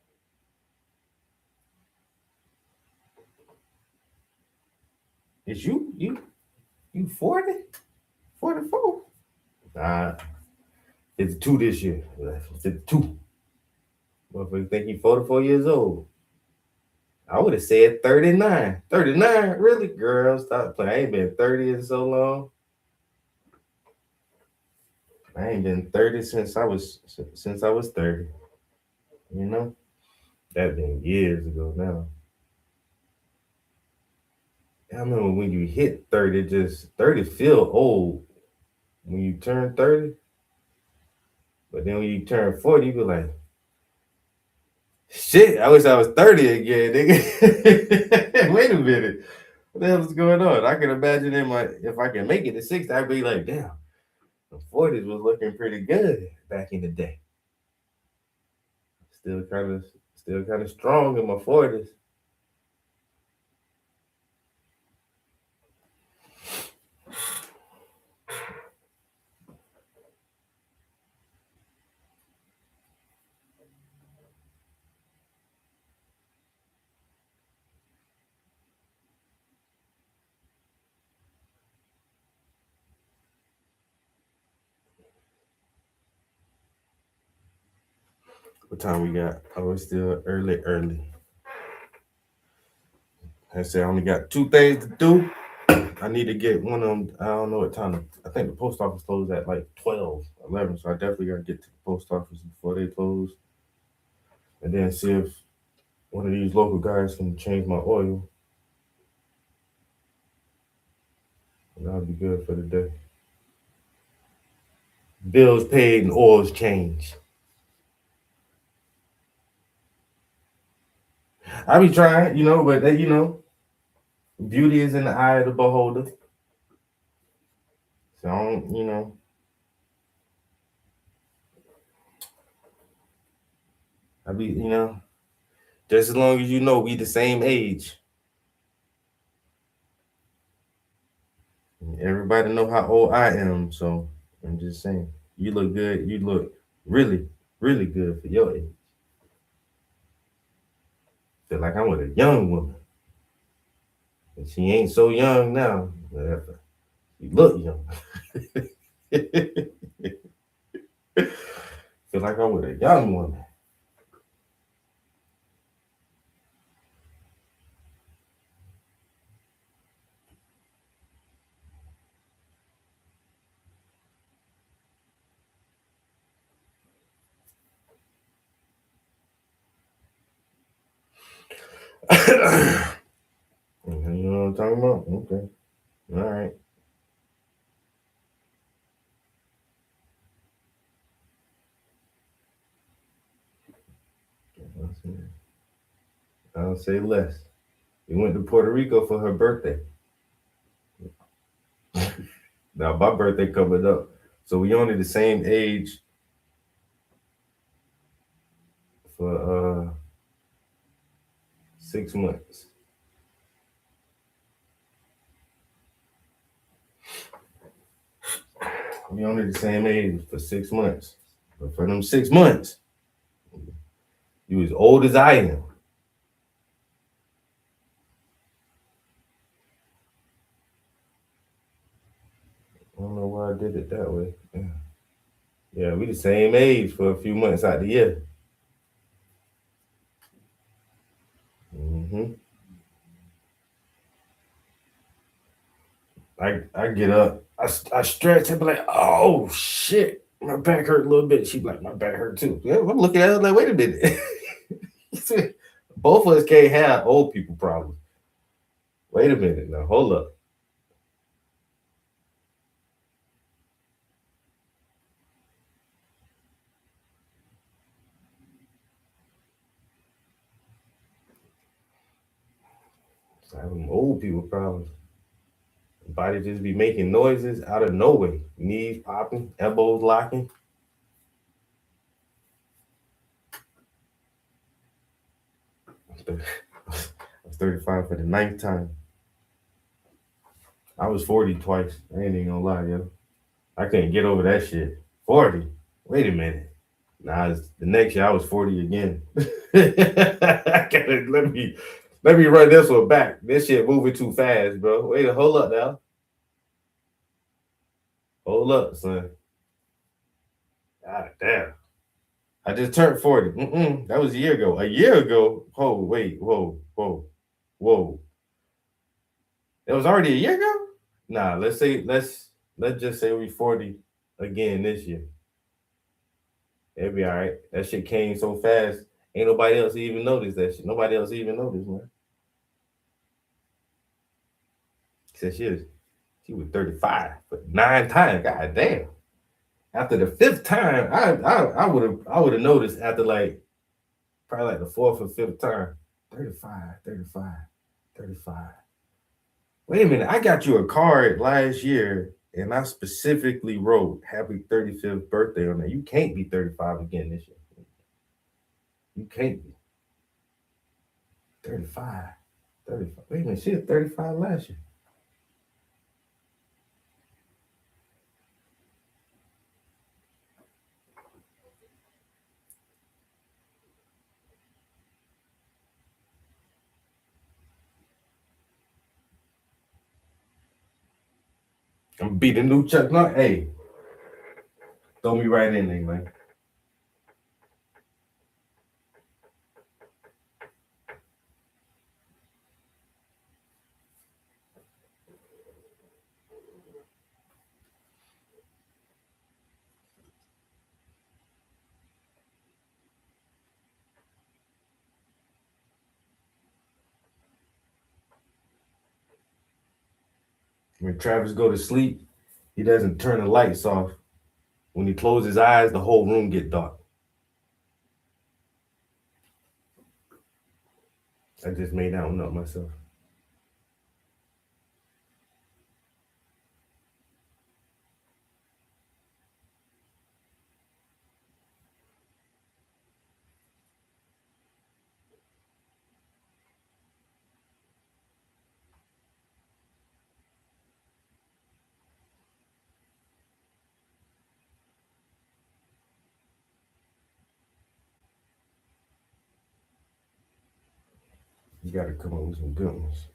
Is you 40? 44? Nah, 52 this year. 52. Motherfuckers think you 44 years old. I would have said 39. 39? Really? Girl, stop playing. I ain't been 30 in so long. I ain't been 30 since I was 30. You know? That been years ago now. I remember when you hit 30, 30 feel old when you turn 30. But then when you turn 40, you be like, shit, I wish I was 30 again, nigga. Wait a minute. What the hell is going on? I can imagine if I can make it to 60, I'd be like, damn, the 40s was looking pretty good back in the day. Still kind of strong in my 40s. What time we got? Oh, it's still early. I said I only got 2 things to do. I need to get one of them. I don't know what time. I think the post office closed at like 12, 11. So I definitely got to get to the post office before they close. And then see if one of these local guys can change my oil. And that'll be good for the day. Bills paid and oils changed. I be trying, but they, beauty is in the eye of the beholder. So I don't, I be, just as long as we the same age. Everybody know how old I am, so I'm just saying. You look good. You look really, really good for your age. Feel like I'm with a young woman. And she ain't so young now. But she look young. Feel like I'm with a young woman. You know what I'm talking about? Okay. All right. I'll say less. We went to Puerto Rico for her birthday. Now my birthday coming up. So we only the same age for 6 months. We only the same age for 6 months. But for them 6 months, you as old as I am. I don't know why I did it that way. Yeah, we the same age for a few months out the year. I get up, I stretch, I be like, oh shit, my back hurt a little bit. She be like, my back hurt too. Yeah, I'm looking at her like, wait a minute. Both of us can't have old people problems. Wait a minute now, hold up. So having old people problems. Body just be making noises out of nowhere. Knees popping, elbows locking. I was 35 for the 9th time. I was 40 twice. I ain't even gonna lie, yo. I couldn't get over that shit. 40? Wait a minute. Nah, the next year I was 40 again. Let me run this one back. This shit moving too fast, bro. Wait, hold up now. Hold up, son. God damn. I just turned 40. That was a year ago. A year ago? Oh, wait. Whoa. It was already a year ago? Nah, let's just say we 40 again this year. It'll be all right. That shit came so fast. Ain't nobody else even noticed that shit. Nobody else even noticed, man. Said she was 35 for 9 times. God damn. After the 5th time, I would have noticed after probably the 4th or 5th time. 35. Wait a minute, I got you a card last year and I specifically wrote happy 35th birthday on there. You can't be 35 again this year. You can't be. 35. 35. Wait a minute, she was 35 last year. I'm gonna be the new Chuck Norris. Hey, throw me right in there, man. When Travis go to sleep, he doesn't turn the lights off. When he closes his eyes, the whole room get dark. I just made that one up myself. You gotta come up with some good ones.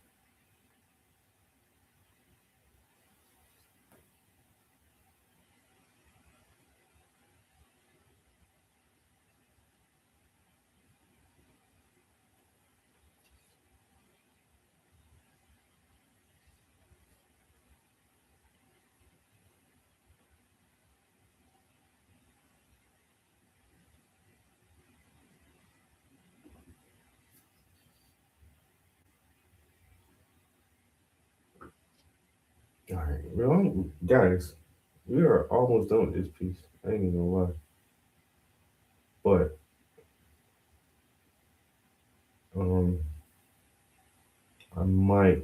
All right, well, guys, we are almost done with this piece. I ain't even gonna lie. But I might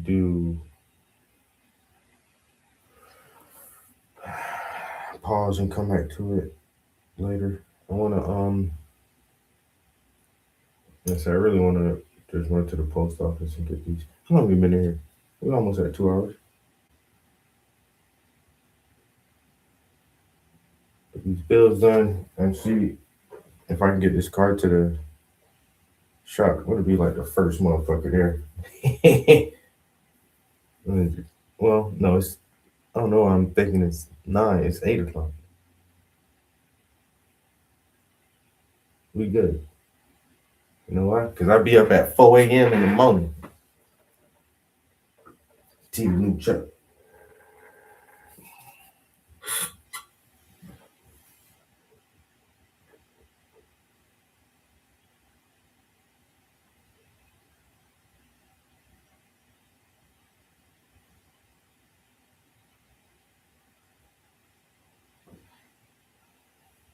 do pause and come back to it later. I wanna yes, I really wanna just run to the post office and get these. How long have we been in here? We're almost at 2 hours. Get these bills done and see if I can get this car to the shop. Would it be like the first motherfucker there? Well, no, it's I don't know. I'm thinking it's 9. It's 8 o'clock. We good. You know why? Because I'll be up at 4 a.m. in the morning. See the new Chuck.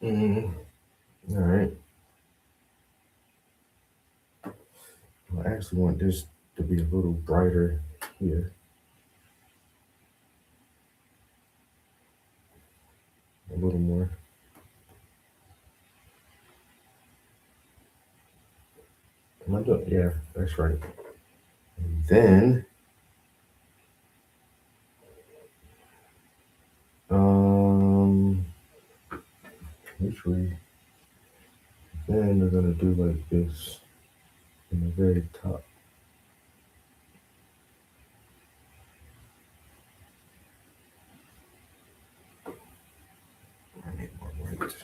All right. I actually want this to be a little brighter here. A little more. Am I doing? Yeah, that's right. And then, which way? Then we're gonna do like this in the very top. I need more weight.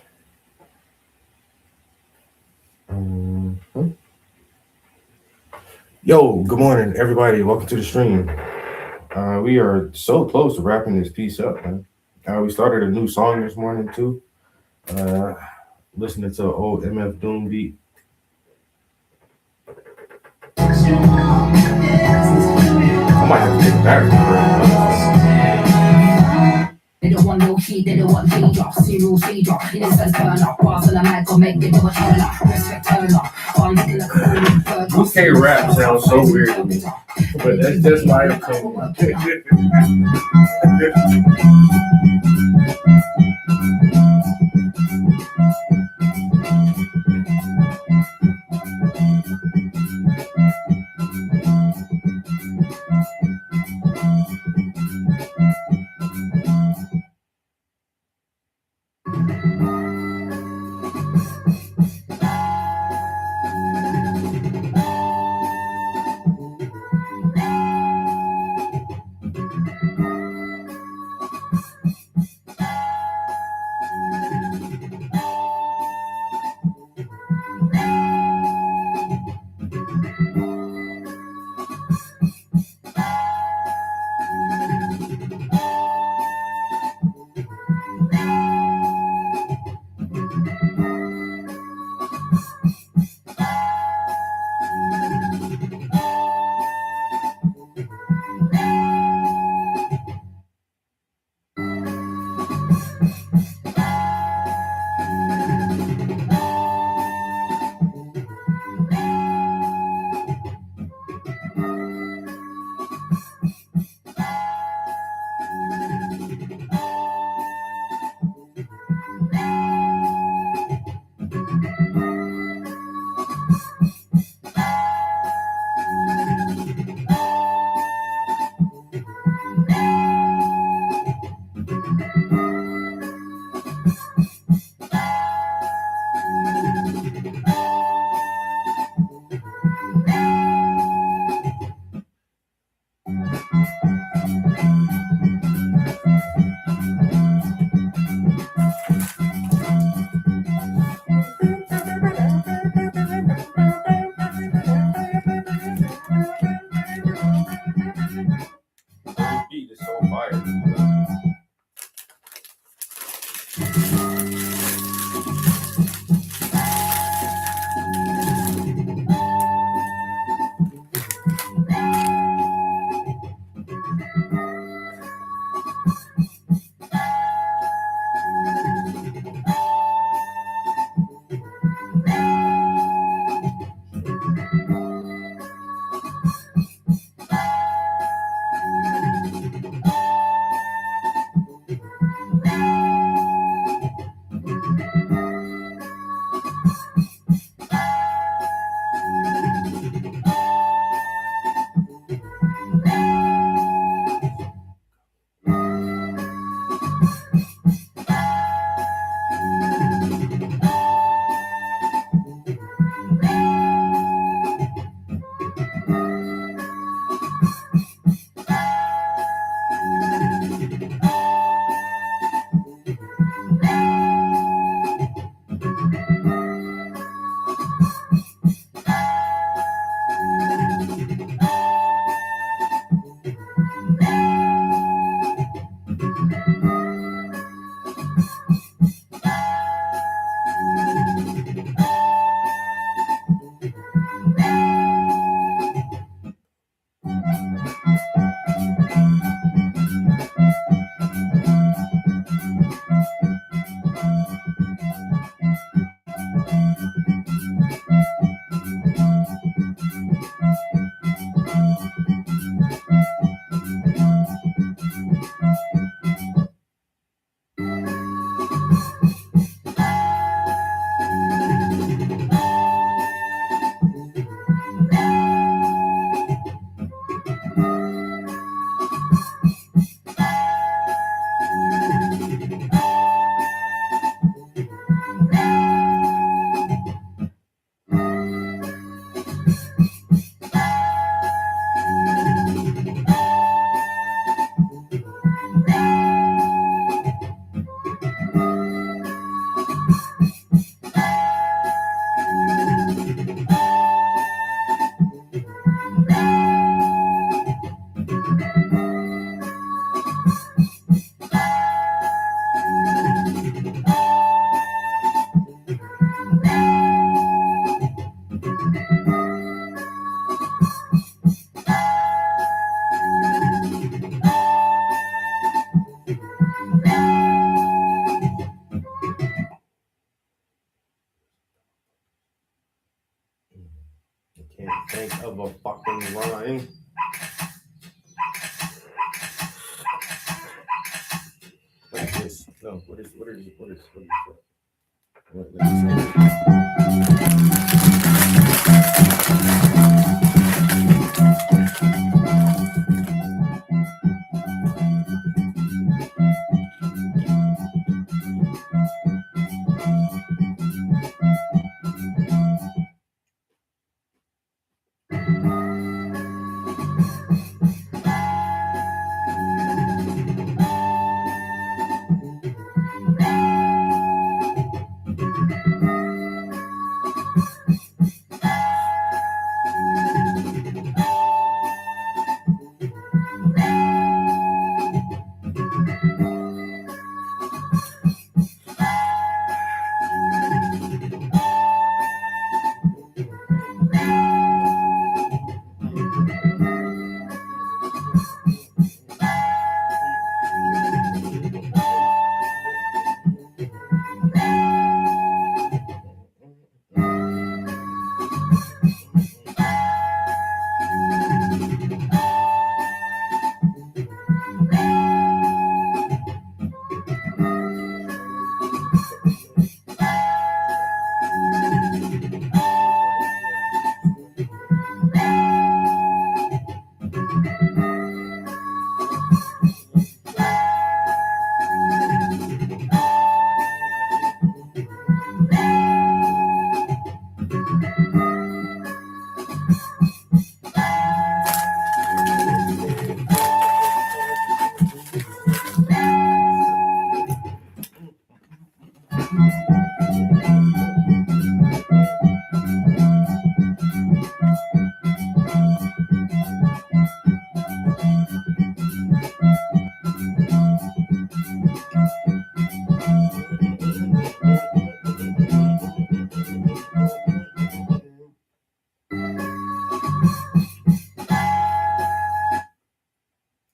Yo, good morning, everybody. Welcome to the stream. We are so close to wrapping this piece up, man. We started a new song this morning too. Listening to an old MF Doom beat. I might have to get back. They don't want no heat, they don't want danger. Serial sager, innocent turn up. Bars on the mic, or make they do a turn up. Respect turn up. I'm getting the cool. UK rap sounds so weird to me, but that's just my opinion. can't think of a fucking rhyme. What is this? No, what is what, let me see.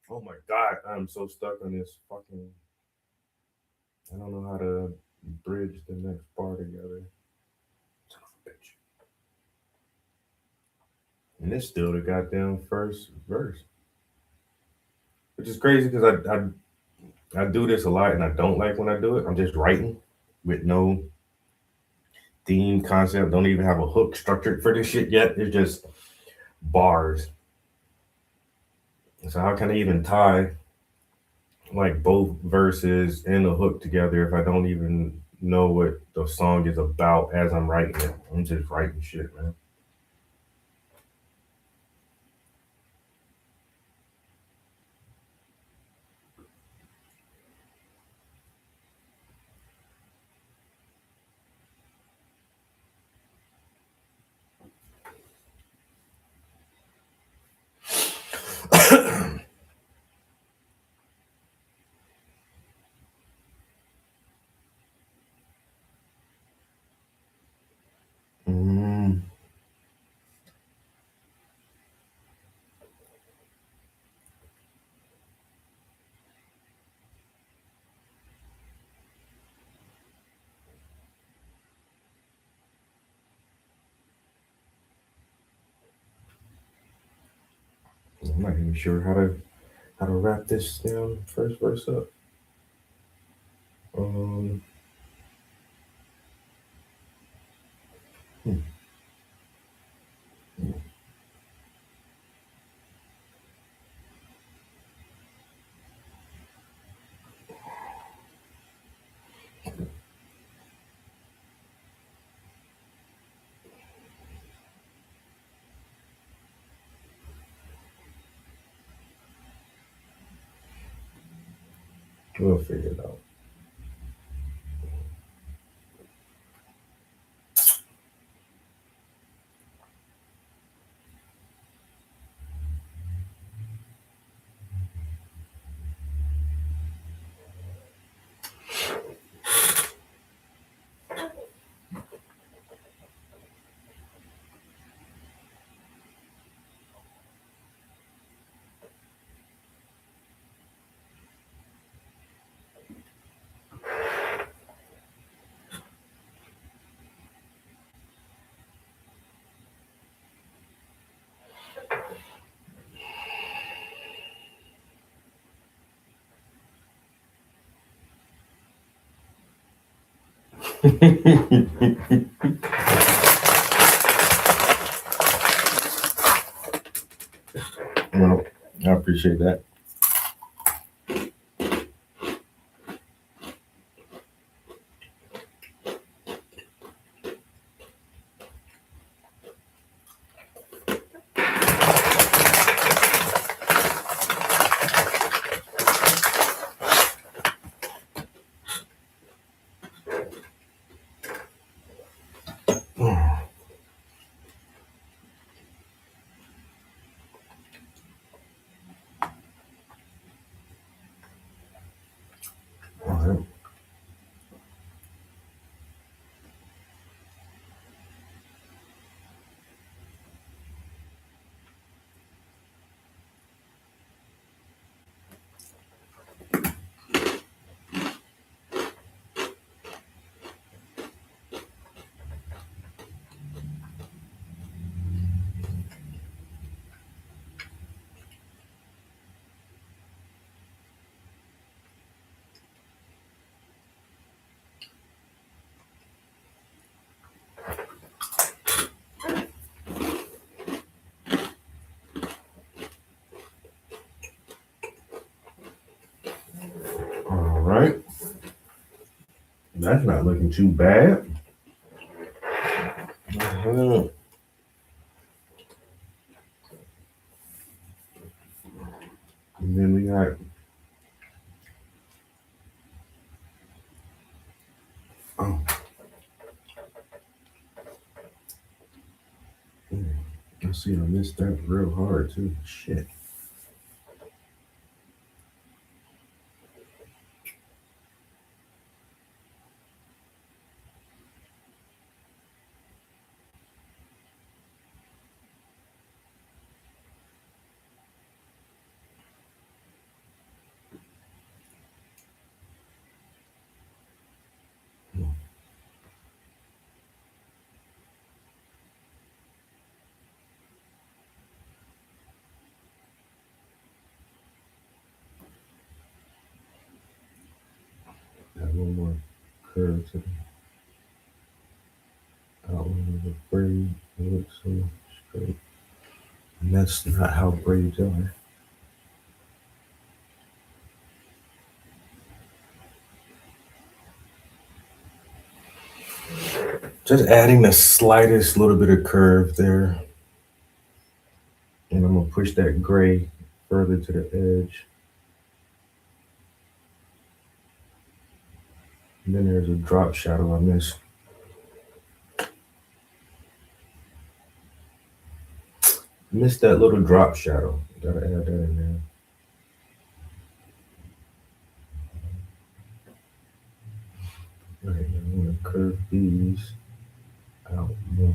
Oh my god, I'm so stuck on this fucking. I don't know how to bridge the next bar together. Son of a bitch. And it's still the goddamn first verse. Which is crazy because I do this a lot and I don't like when I do it. I'm just writing with no theme, concept, don't even have a hook structured for this shit yet. It's just bars. So how can I even tie like both verses and the hook together if I don't even know what the song is about as I'm writing it? I'm just writing shit, man. Mm. I'm not even sure how to wrap this down first verse up. Um, hmm. We'll figure it out. Well, I appreciate that. All right. All right. That's not looking too bad. Mhm. And then we got oh. I see I missed that real hard too. Shit. Got one more curve to the outline of the braid. It looks so straight. And that's not how braids are. Just adding the slightest little bit of curve there. And I'm gonna push that gray further to the edge. And then there's a drop shadow I missed. Missed that little drop shadow. Gotta add that in there. All right, I'm gonna curve these out more.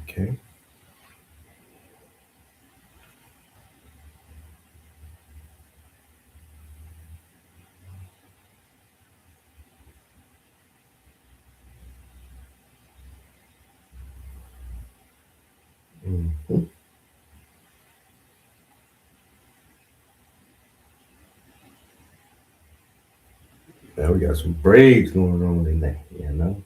Okay. Mhm. Now we got some braids going on in there, you know?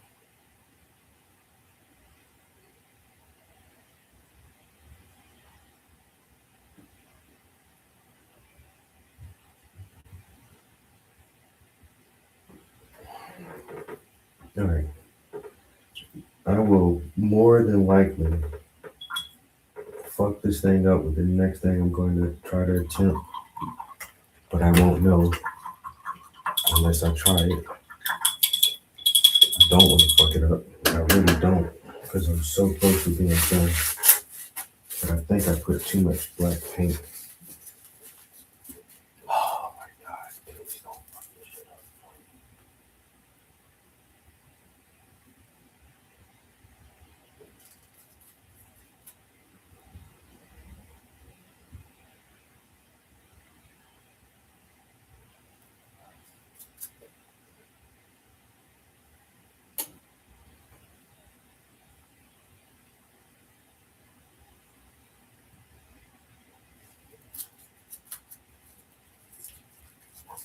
All right. I will more than likely fuck this thing up with the next thing I'm going to try to attempt. But I won't know unless I try it. I don't want to fuck it up. I really don't. Because I'm so close to being done. But I think I put too much black paint. Oh my God. Please don't fuck this shit up.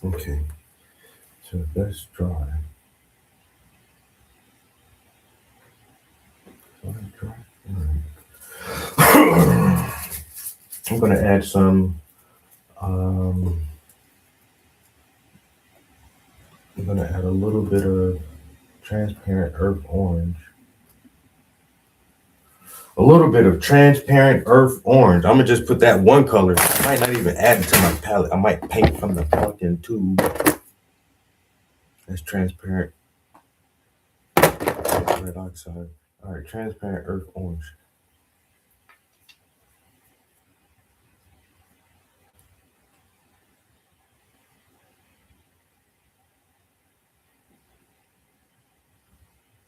Okay, so let's try. I'm gonna add some. I'm gonna add a little bit of transparent earth orange. A little bit of transparent earth orange. I'm gonna just put that one color. I might not even add it to my palette. I might paint from the Pelican tube. That's transparent red oxide. All right, transparent earth orange.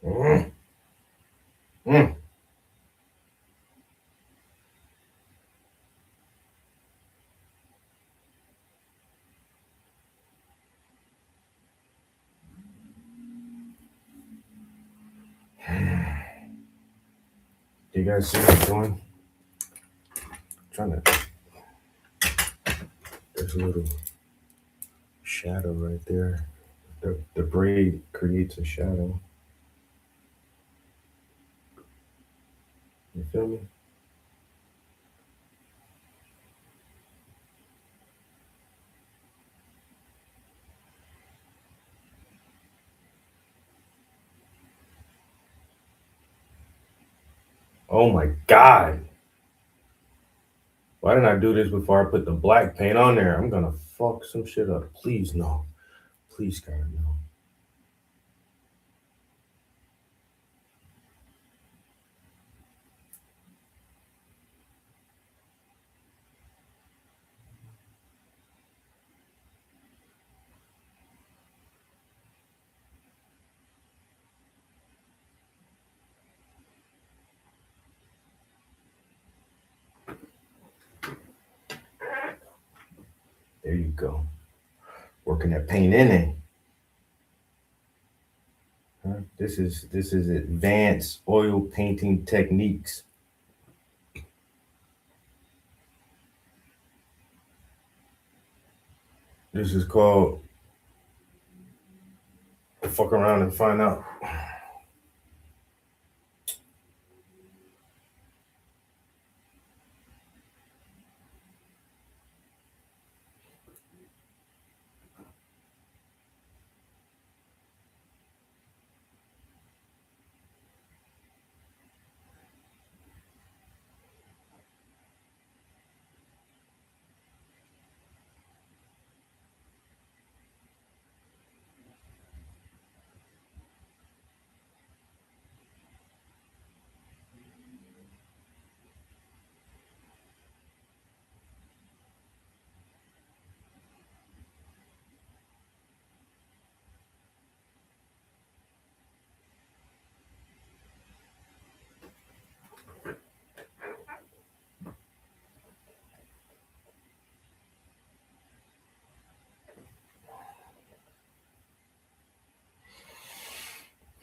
Mm. Mm. You guys see what I'm doing? Trying to. There's a little shadow right there. The braid creates a shadow. You feel me? Oh my God. Why didn't I do this before I put the black paint on there? I'm gonna fuck some shit up. Please no. Please God no. There you go. Working that paint in it. Huh? This is advanced oil painting techniques. This is called fuck around and find out.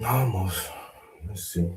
Almost. Let's see.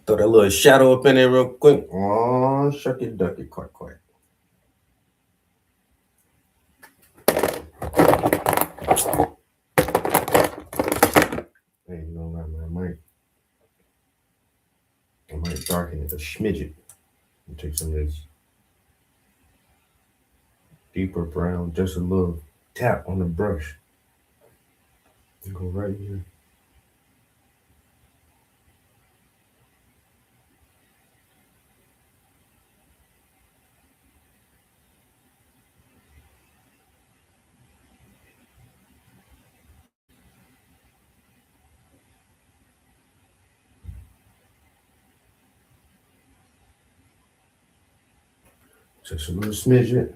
Throw that little shadow up in there real quick. Oh, shucky ducky, quack quack. Hey, you know what, man? I might darken it a smidget and take some of this deeper brown, just a little tap on the brush. And go right here. Just a little smidget.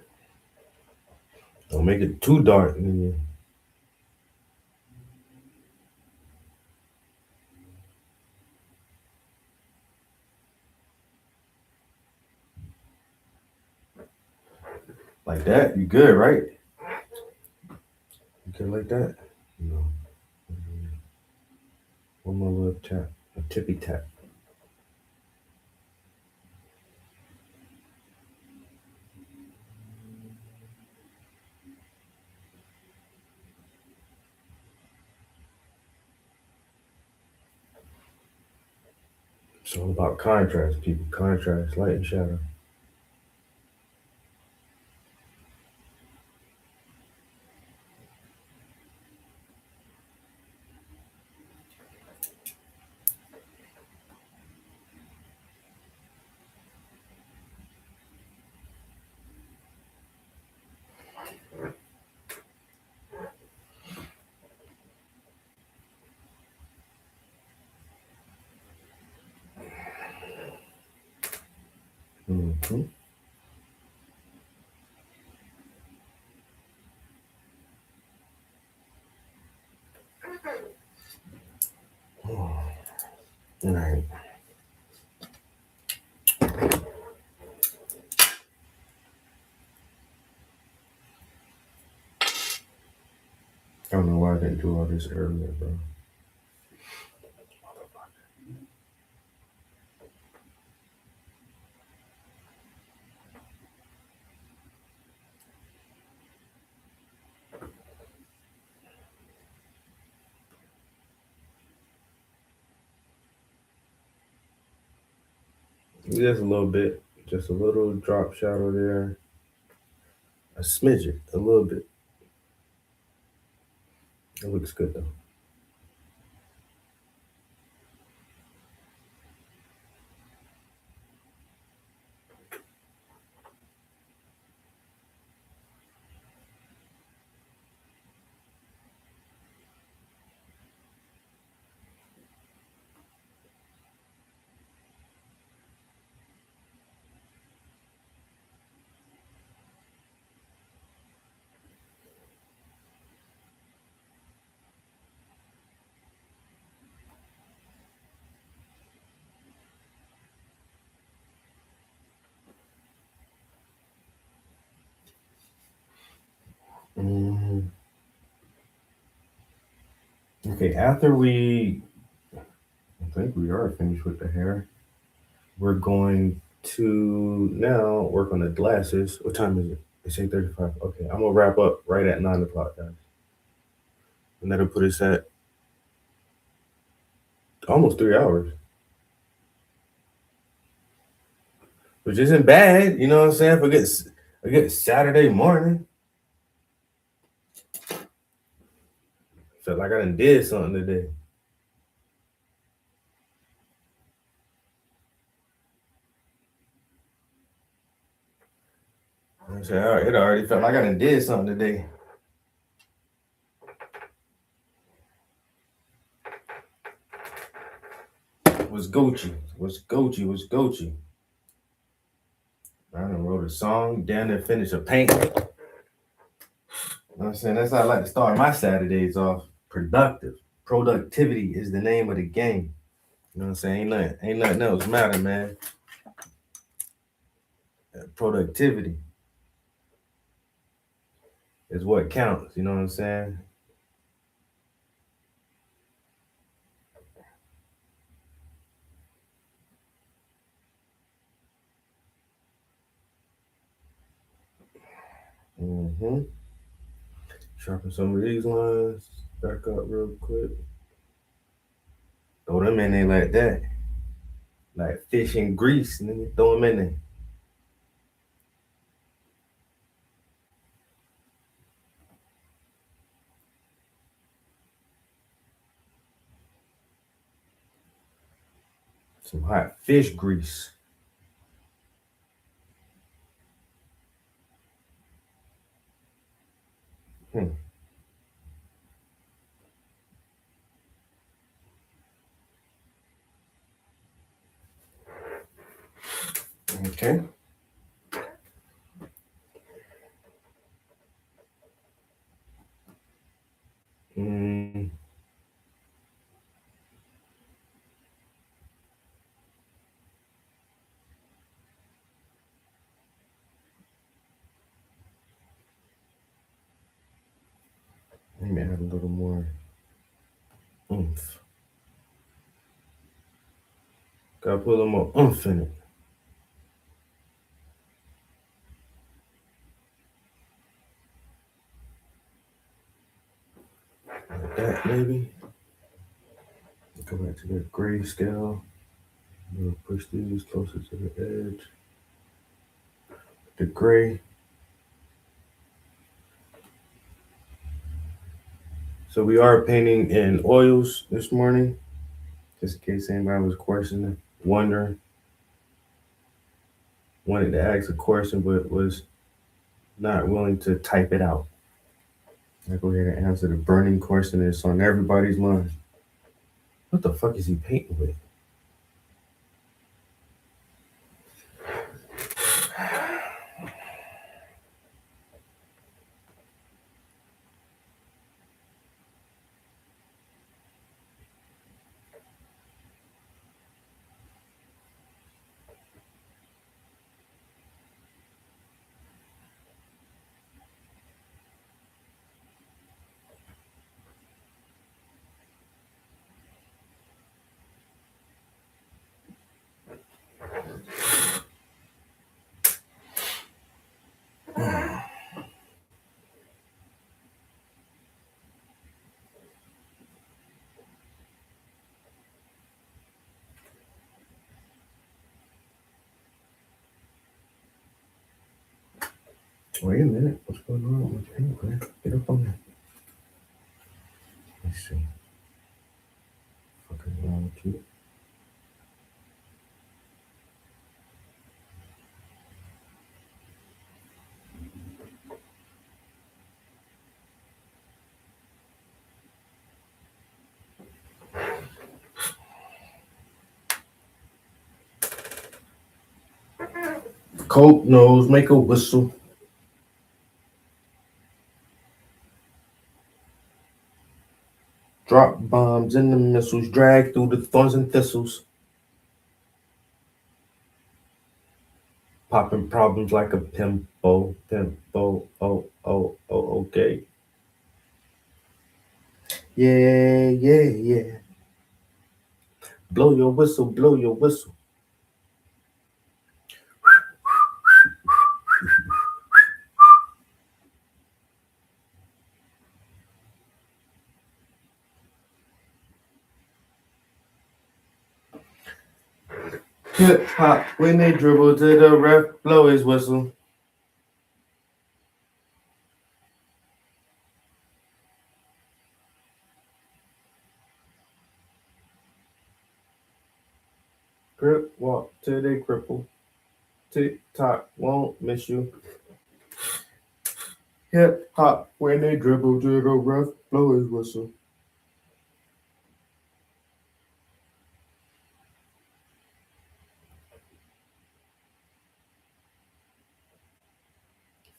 Don't make it too dark. Like that, you good, right? You good like that? No. One more little tap, a tippy tap. It's all about contrast, people. Contrast, light and shadow. Mm-hmm. All right. I don't know why I didn't do all this earlier, bro. Just a little bit. Just a little drop shadow there. A smidget, a little bit. It looks good though. Mm. Okay, after I think we are finished with the hair. We're going to now work on the glasses. What time is it? It's 8:35. Okay, I'm gonna wrap up right at 9 o'clock, guys. And that'll put us at almost 3 hours. Which isn't bad, you know what I'm saying? Forget Saturday morning. Felt like I done did something today. I said, all right, it already felt like I done did something today. What's Gucci? What's Gucci? What's Gucci? I done wrote a song, down there finished a paint. You know what I'm saying? That's how I like to start my Saturdays off. Productive. Productivity is the name of the game. You know what I'm saying? Ain't nothing else matter, man. Productivity is what counts. You know what I'm saying? Mm-hmm. Sharpen some of these lines back up real quick. Throw them in there like that. Like fish in grease, and then you throw them in there. Some hot fish grease. Okay. Mm. Maybe add a little more oomph. Gotta put a little more oomph in it. Like that, maybe. Go back to the gray scale. We'll push these closer to the edge. The gray. So we are painting in oils this morning, just in case anybody was questioning, wondering, wanted to ask a question, but was not willing to type it out. I'll go ahead and answer the burning question that's on everybody's mind. What the fuck is he painting with? Wait a minute, what's going on with paint, man? Get up on that. Let's see. Fucking wrong with you. Coke nose, make a whistle. Drop bombs in the missiles, drag through the thorns and thistles. Popping problems like a pimple, okay. Yeah. Blow your whistle, blow your whistle. Hip hop, when they dribble to the ref, blow his whistle. Grip walk till they cripple. Tick tock won't miss you. Hip hop, when they dribble to the ref, blow his whistle.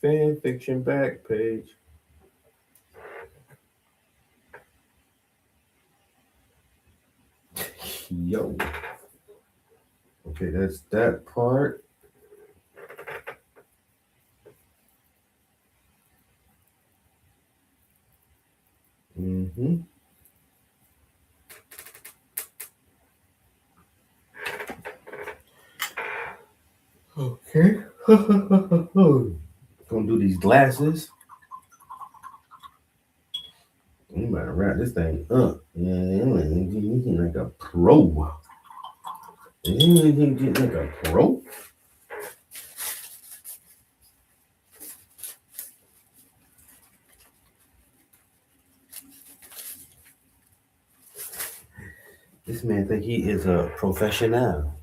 Fan fiction back page. Yo. Okay, that's that part. Okay. Gonna do these glasses. You better wrap this thing up. Yeah, like a pro. You get like a pro. This man think he is a professional.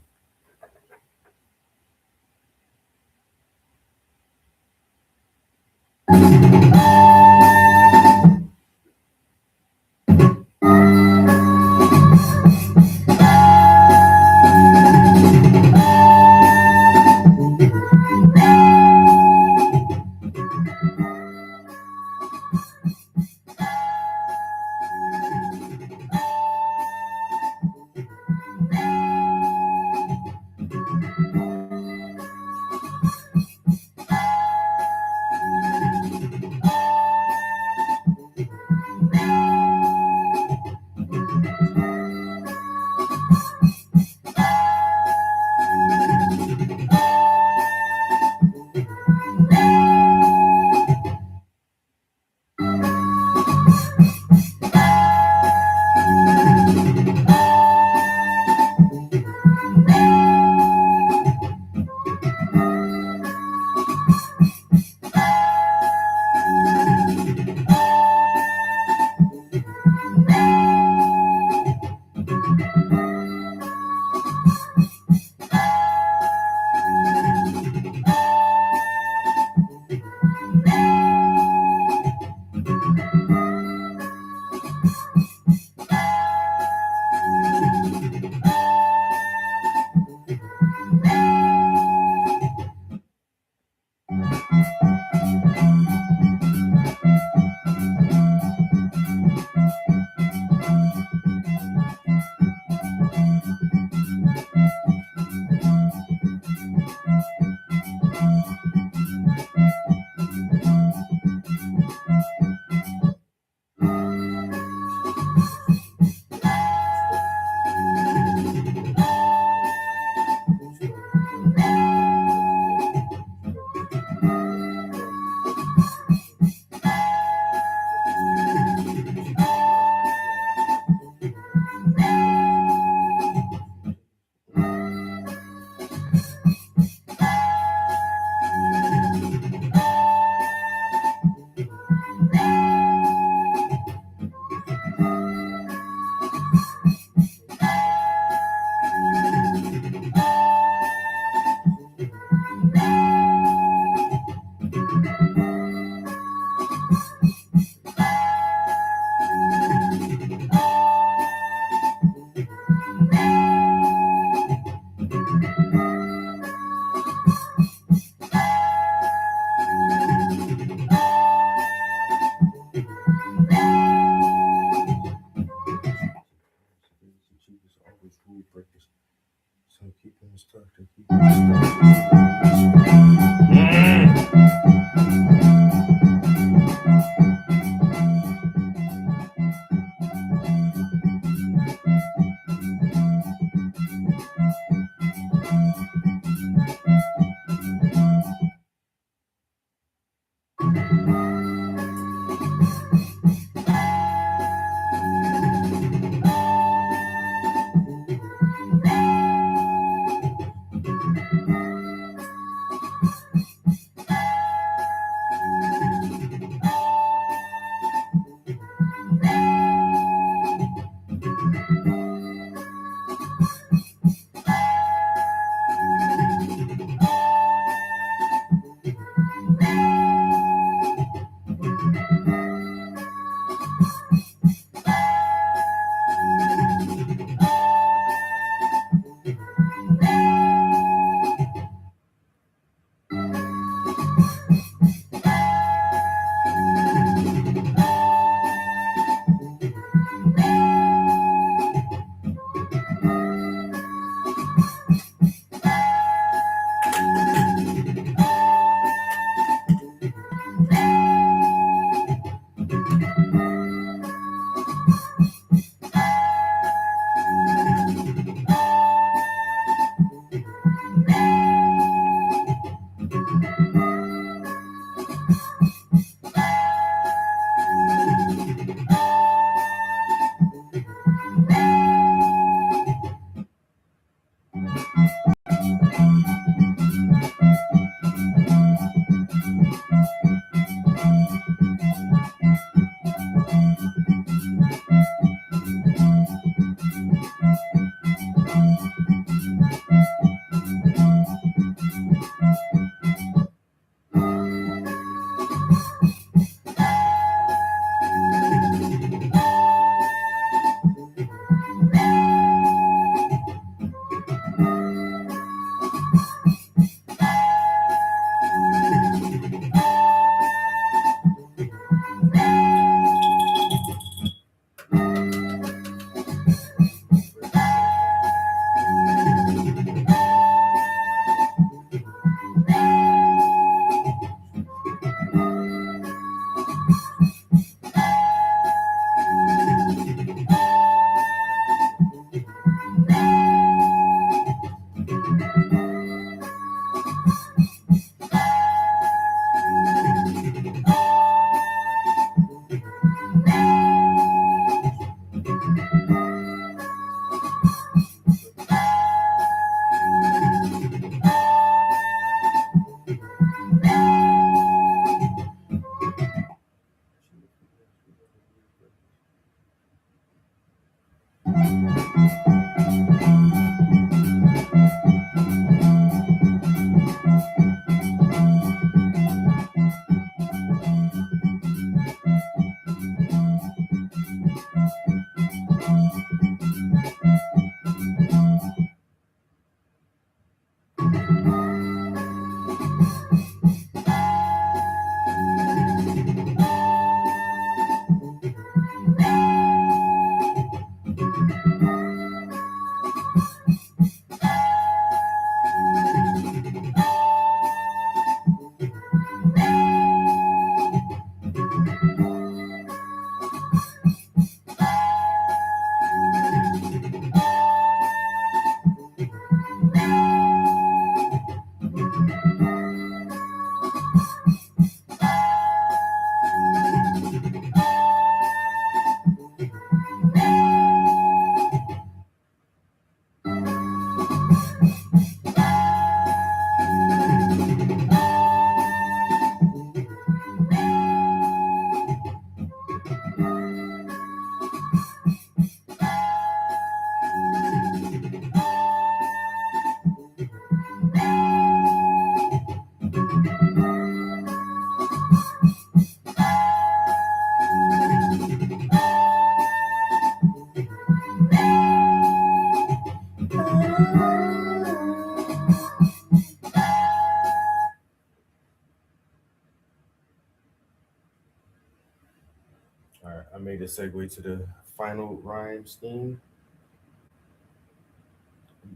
need to segue to the final rhyme scheme.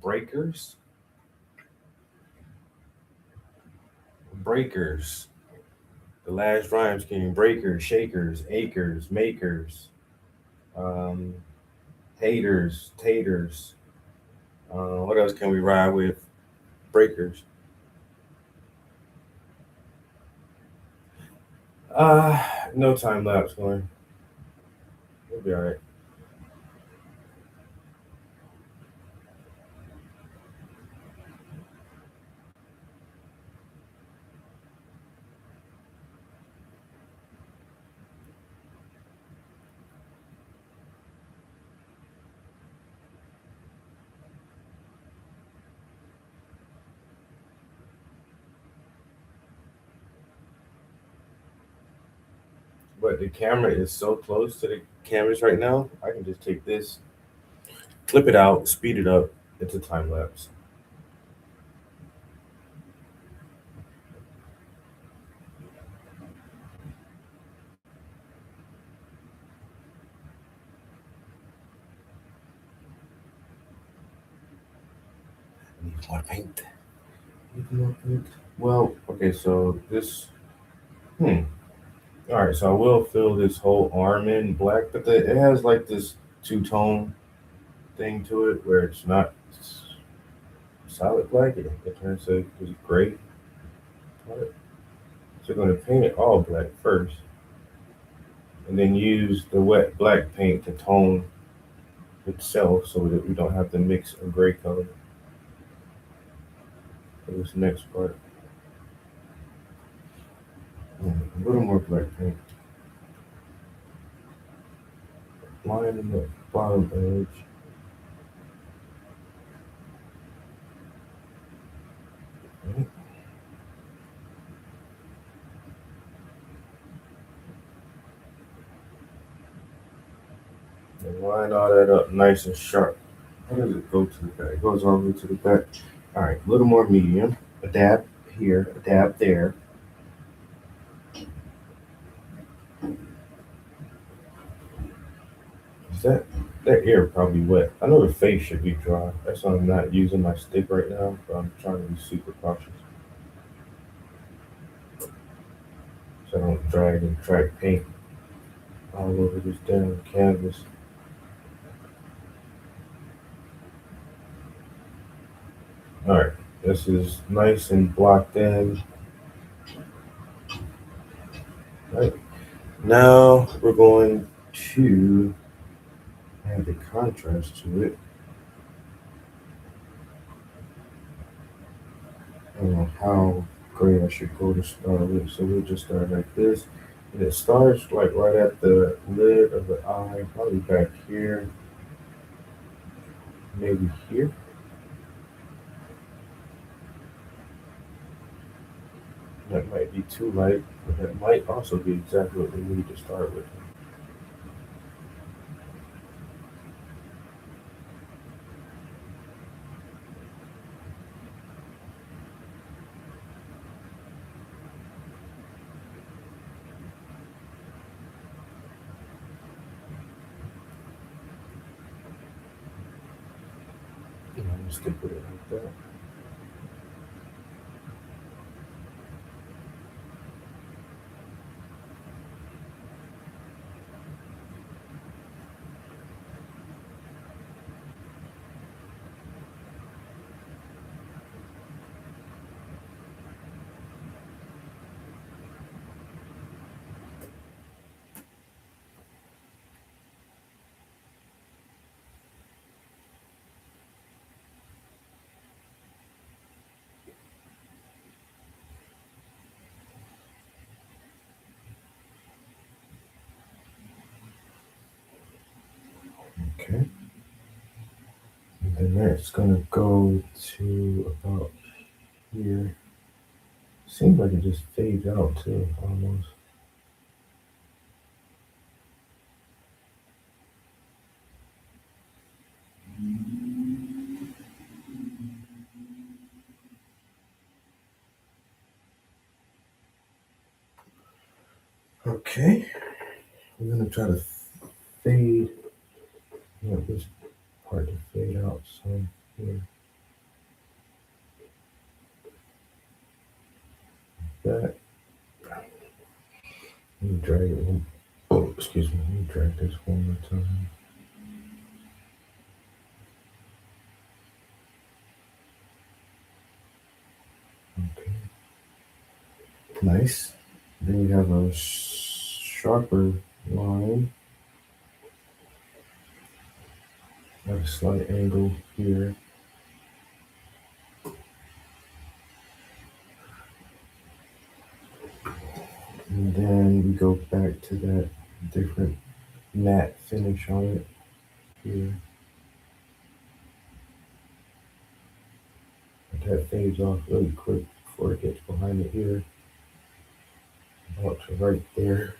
Breakers. Breakers. The last rhyme scheme. Breakers, shakers, acres, makers, haters, taters. What else can we ride with? Breakers. No time lapse going. We'll be all right. But the camera is so close to the cameras right now, I can just take this, clip it out, speed it up. It's a time lapse. Need more paint. Need more paint. Well, okay, so this. All right, so I will fill this whole arm in black, but it has like this two-tone thing to it where it's not solid black. It turns to this gray part. So we're going to paint it all black first, and then use the wet black paint to tone itself so that we don't have to mix a gray color for this next part. A little more black paint. Line in the bottom edge. Okay. And line all that up nice and sharp. How does it go to the back? It goes all the way to the back. All right, a little more medium. A dab here, a dab there. Is that ear probably wet? I know the face should be dry. That's why I'm not using my stick right now, but I'm trying to be super cautious. So I don't drag and track paint all over this damn canvas. All right, this is nice and blocked in. All right, now we're going to add the contrast to it. I don't know how gray I should go to start with, so we'll just start like this. And it starts like right at the lid of the eye, probably back here, maybe here. That might be too light, but that might also be exactly what we need to start with. I'm gonna stick with it like that. Okay. And then that's gonna go to about here. Seems like it just fades out too, almost. Okay. We're gonna try to fade. I want this part to fade out some here. That. Let me drag it. Oh, excuse me. Let me drag this one more time. Okay. Nice. Then we have a sharper line at a slight angle here. And then we go back to that different matte finish on it here. That fades off really quick before it gets behind the ear. About to right there.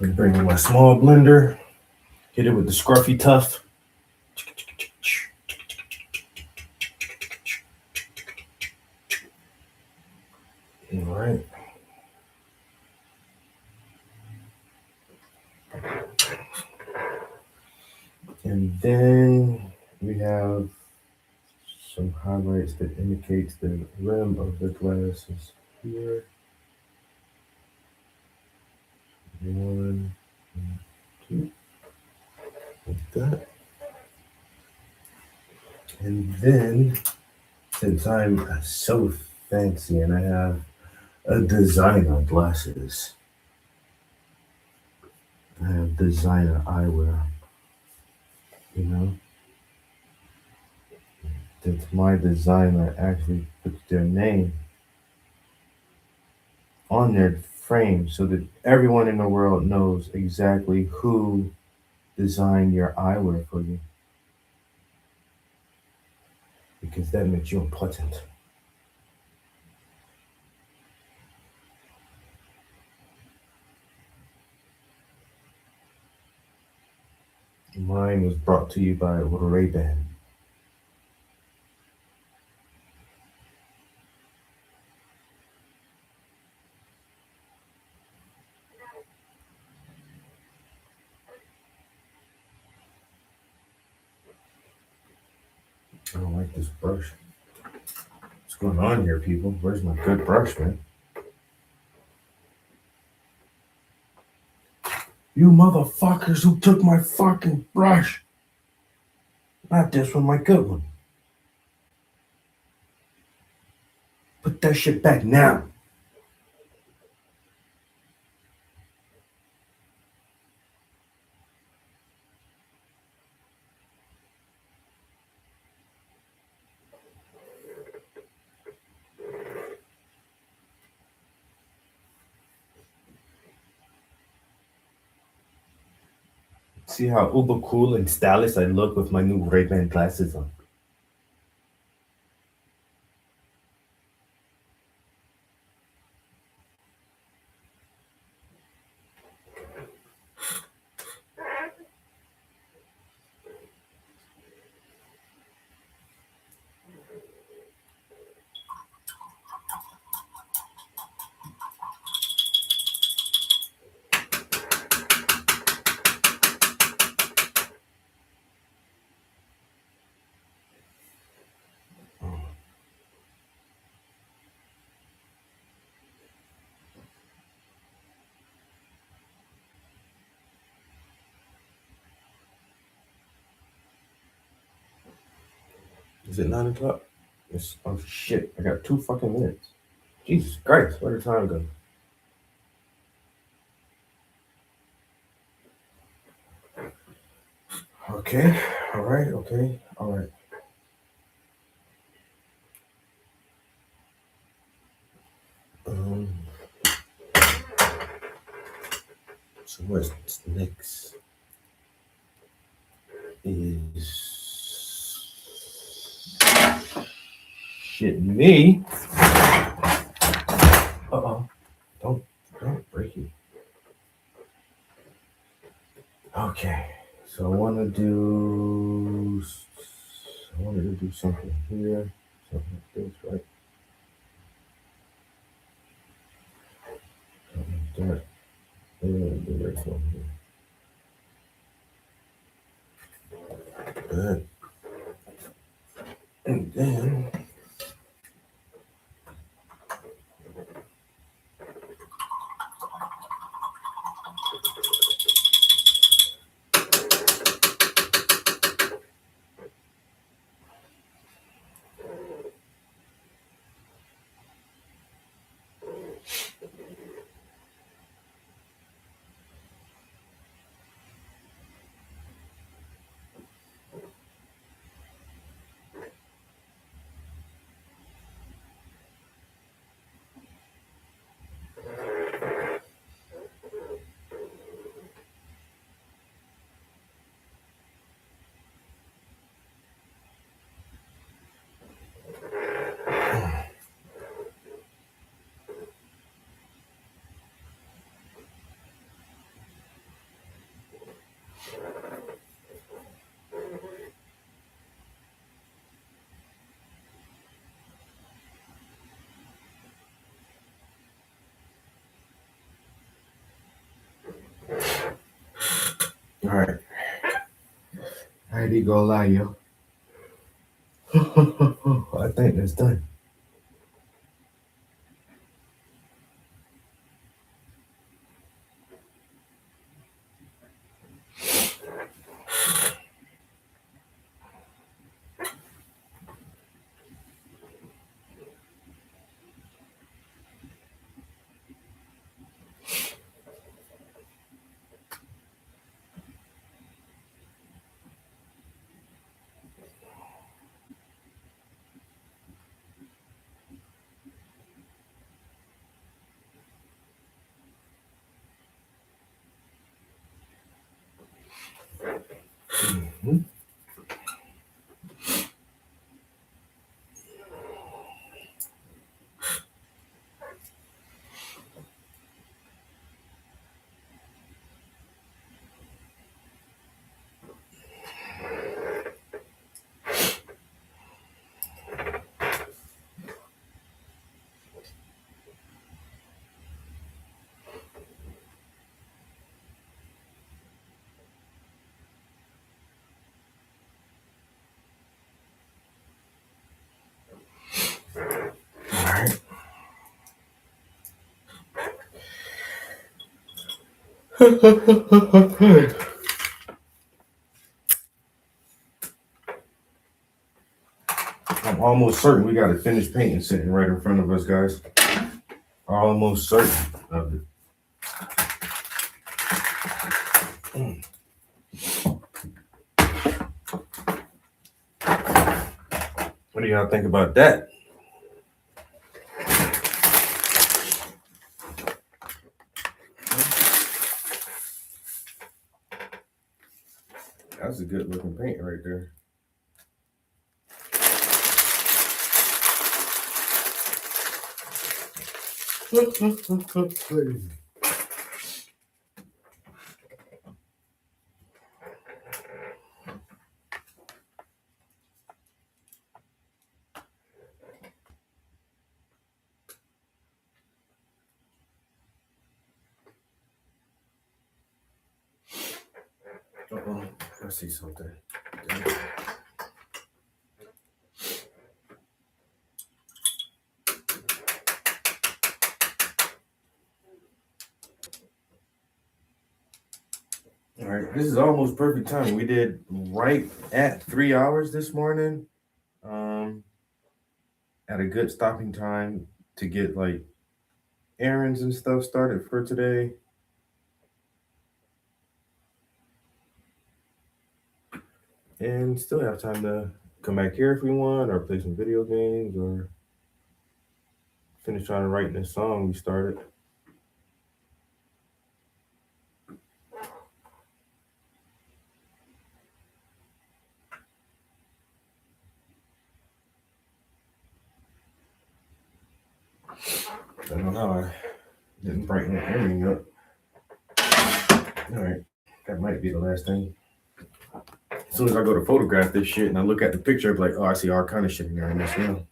I'm bringing my small blender, hit it with the Scruffy Tough. All right. And then we have some highlights that indicates the rim of the glasses here. 1 and 2, like that. And then, since I'm so fancy and I have a designer glasses, I have designer eyewear, you know? Since my designer actually puts their name on their frame so that everyone in the world knows exactly who designed your eyewear for you. Because that makes you important. Mine was brought to you by Ray-Ban. I don't like this brush. What's going on here, people? Where's my good brush, man? You motherfuckers who took my fucking brush. Not this one, my good one. Put that shit back now. See how uber cool and stylish I look with my new Ray-Ban glasses on. Is it 9 o'clock? It's, oh shit, I got 2 fucking minutes. Jesus Christ, where did time go? Okay, all right, okay, all right. So what's next is shit me. Uh-oh. Don't break it. Okay. So I wanted to do something here, something like this, right? Something like that. And the next one here. Good. And then all right. I ain't gonna lie, yo. I think that's done. Mhm. All right. I'm almost certain we got a finished painting sitting right in front of us, guys. Almost certain of it. What do y'all think about that? That's a good looking paint right there. Uh-oh, I see something. All right, this is almost perfect time. We did right at 3 hours this morning. At a good stopping time to get like errands and stuff started for today. And still have time to come back here if we want, or play some video games, or finish trying to write this song we started. I don't know how I didn't brighten everything up. All right, that might be the last thing. As soon as I go to photograph this shit and I look at the picture, I'm like, oh, I see all kind of shit in there. I miss now.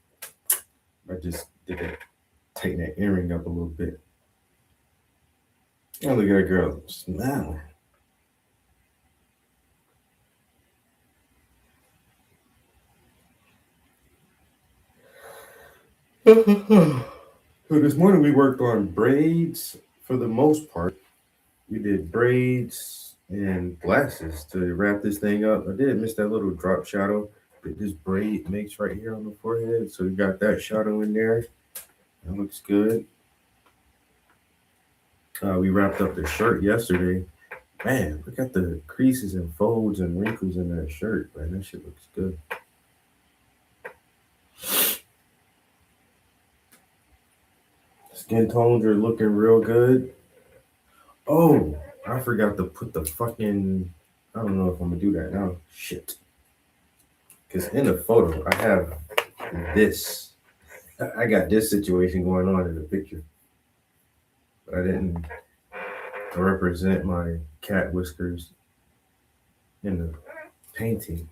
I just did that, tighten that earring up a little bit. Oh, look at that girl smiling. So this morning we worked on braids for the most part. We did braids and glasses to wrap this thing up. I did miss that little drop shadow that this braid makes right here on the forehead. So we got that shadow in there. That looks good. We wrapped up the shirt yesterday. Man, look at the creases and folds and wrinkles in that shirt, man. That shit looks good. Skin tones are looking real good. Oh, I forgot to put the fucking, I don't know if I'm gonna do that now. Shit. Because in the photo, I have this. I got this situation going on in the picture. But I didn't represent my cat whiskers in the painting.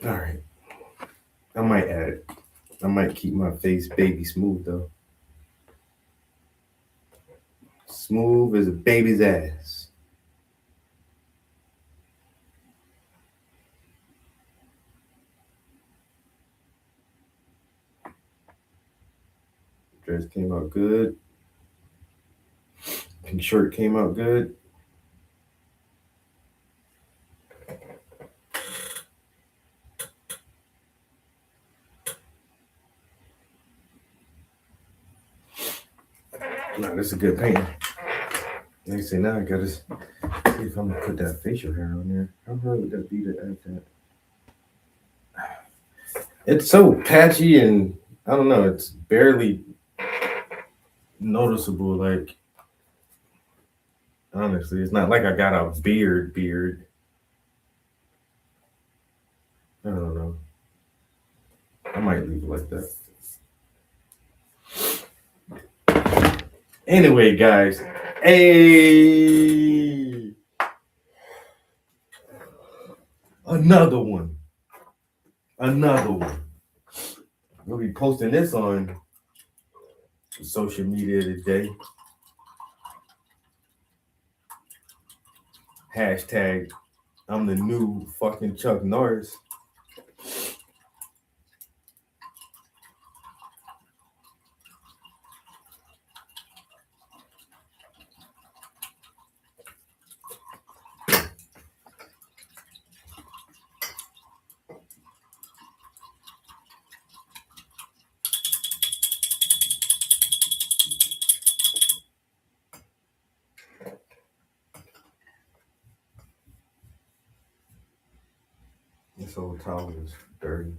All right. I might add it. I might keep my face baby smooth though. Smooth as a baby's ass. Dress came out good. Pink shirt came out good. No, this is a good painting. Like I say, now I gotta see if I'm gonna put that facial hair on there. How hard would that be to add that? It's so patchy and I don't know, it's barely noticeable. Like, honestly, it's not like I got a beard. I don't know. I might leave it like that. Anyway, guys. Hey, another one. We'll be posting this on social media today. Hashtag I'm the new fucking Chuck Norris. This old towel is dirty.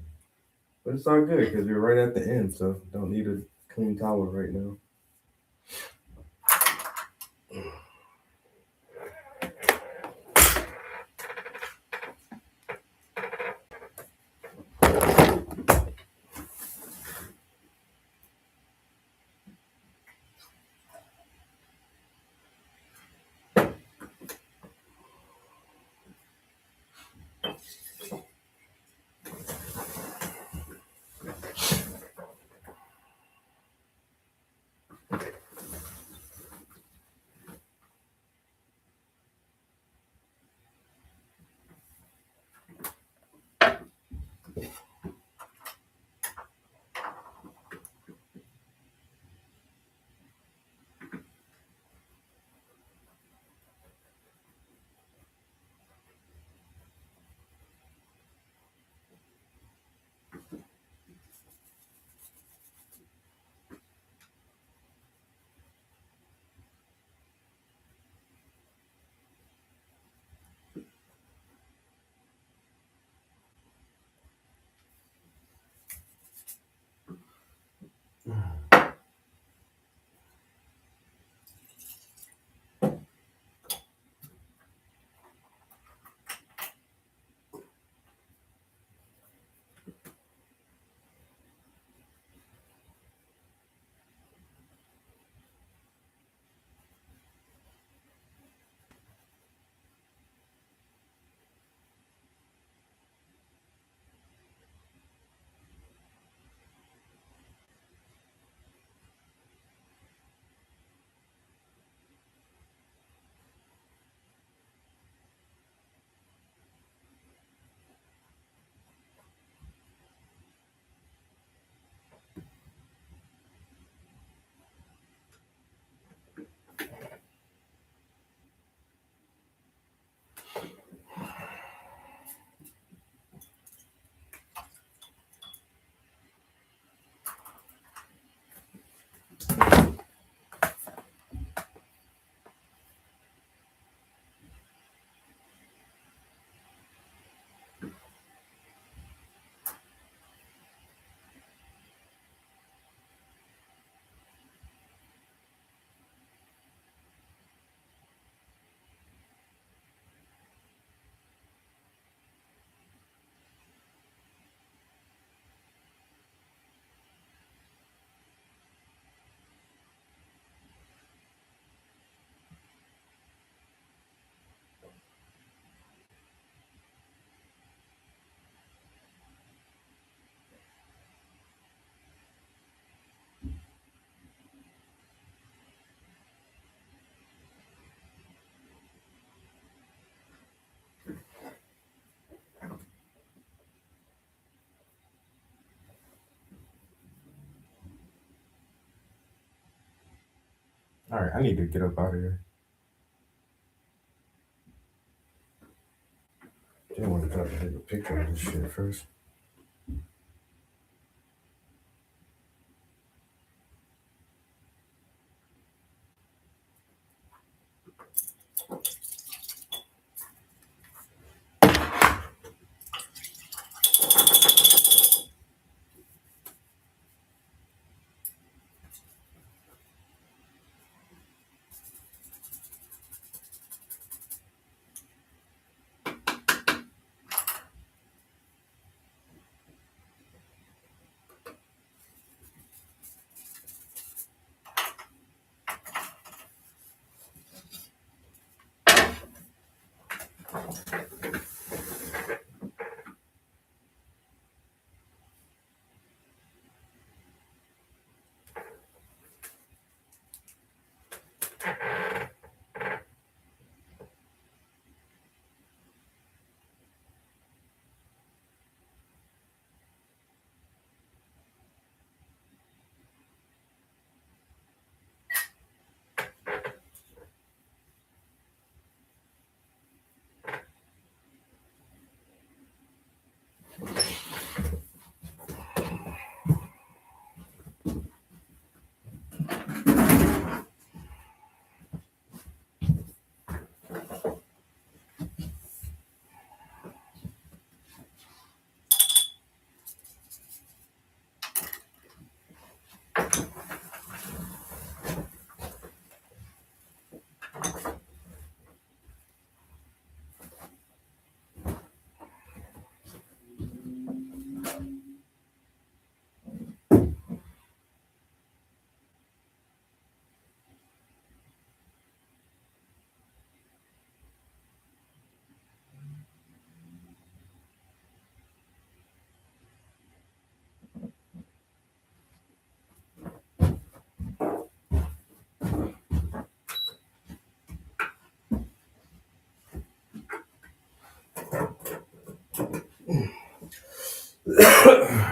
But it's all good because we're right at the end, so don't need a clean towel right now. All right, I need to get up out of here. I want to try to take a picture of this shit first.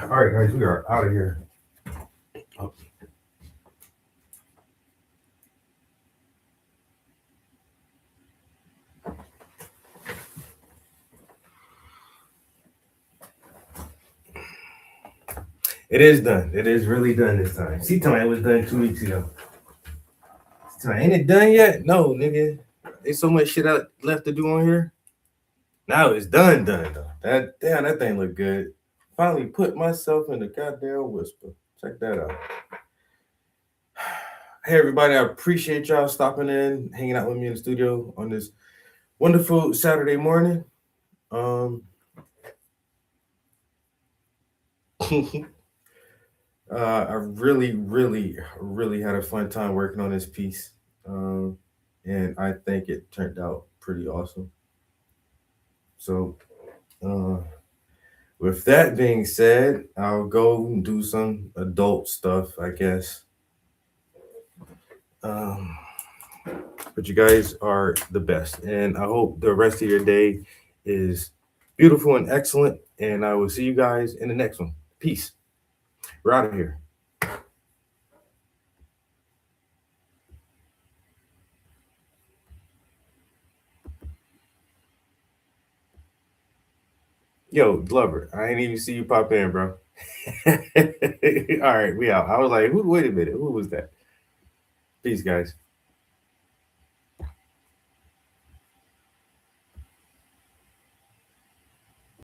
All right, guys, we are out of here. Oh. It is done. It is really done this time. See, time it was done 2 weeks ago. Ain't it done yet? No, nigga. There's so much shit left to do on here. Now it's done though. That thing look good. Finally put myself in the goddamn whisper. Check that out. Hey everybody, I appreciate y'all stopping in, hanging out with me in the studio on this wonderful Saturday morning. I really had a fun time working on this piece. And I think it turned out pretty awesome. So with that being said, I'll go and do some adult stuff, I guess. But you guys are the best. And I hope the rest of your day is beautiful and excellent. And I will see you guys in the next one. Peace. We're out of here. Yo, Glover, I ain't even see you pop in, bro. All right, we out. I was like, wait a minute, who was that? Peace, guys.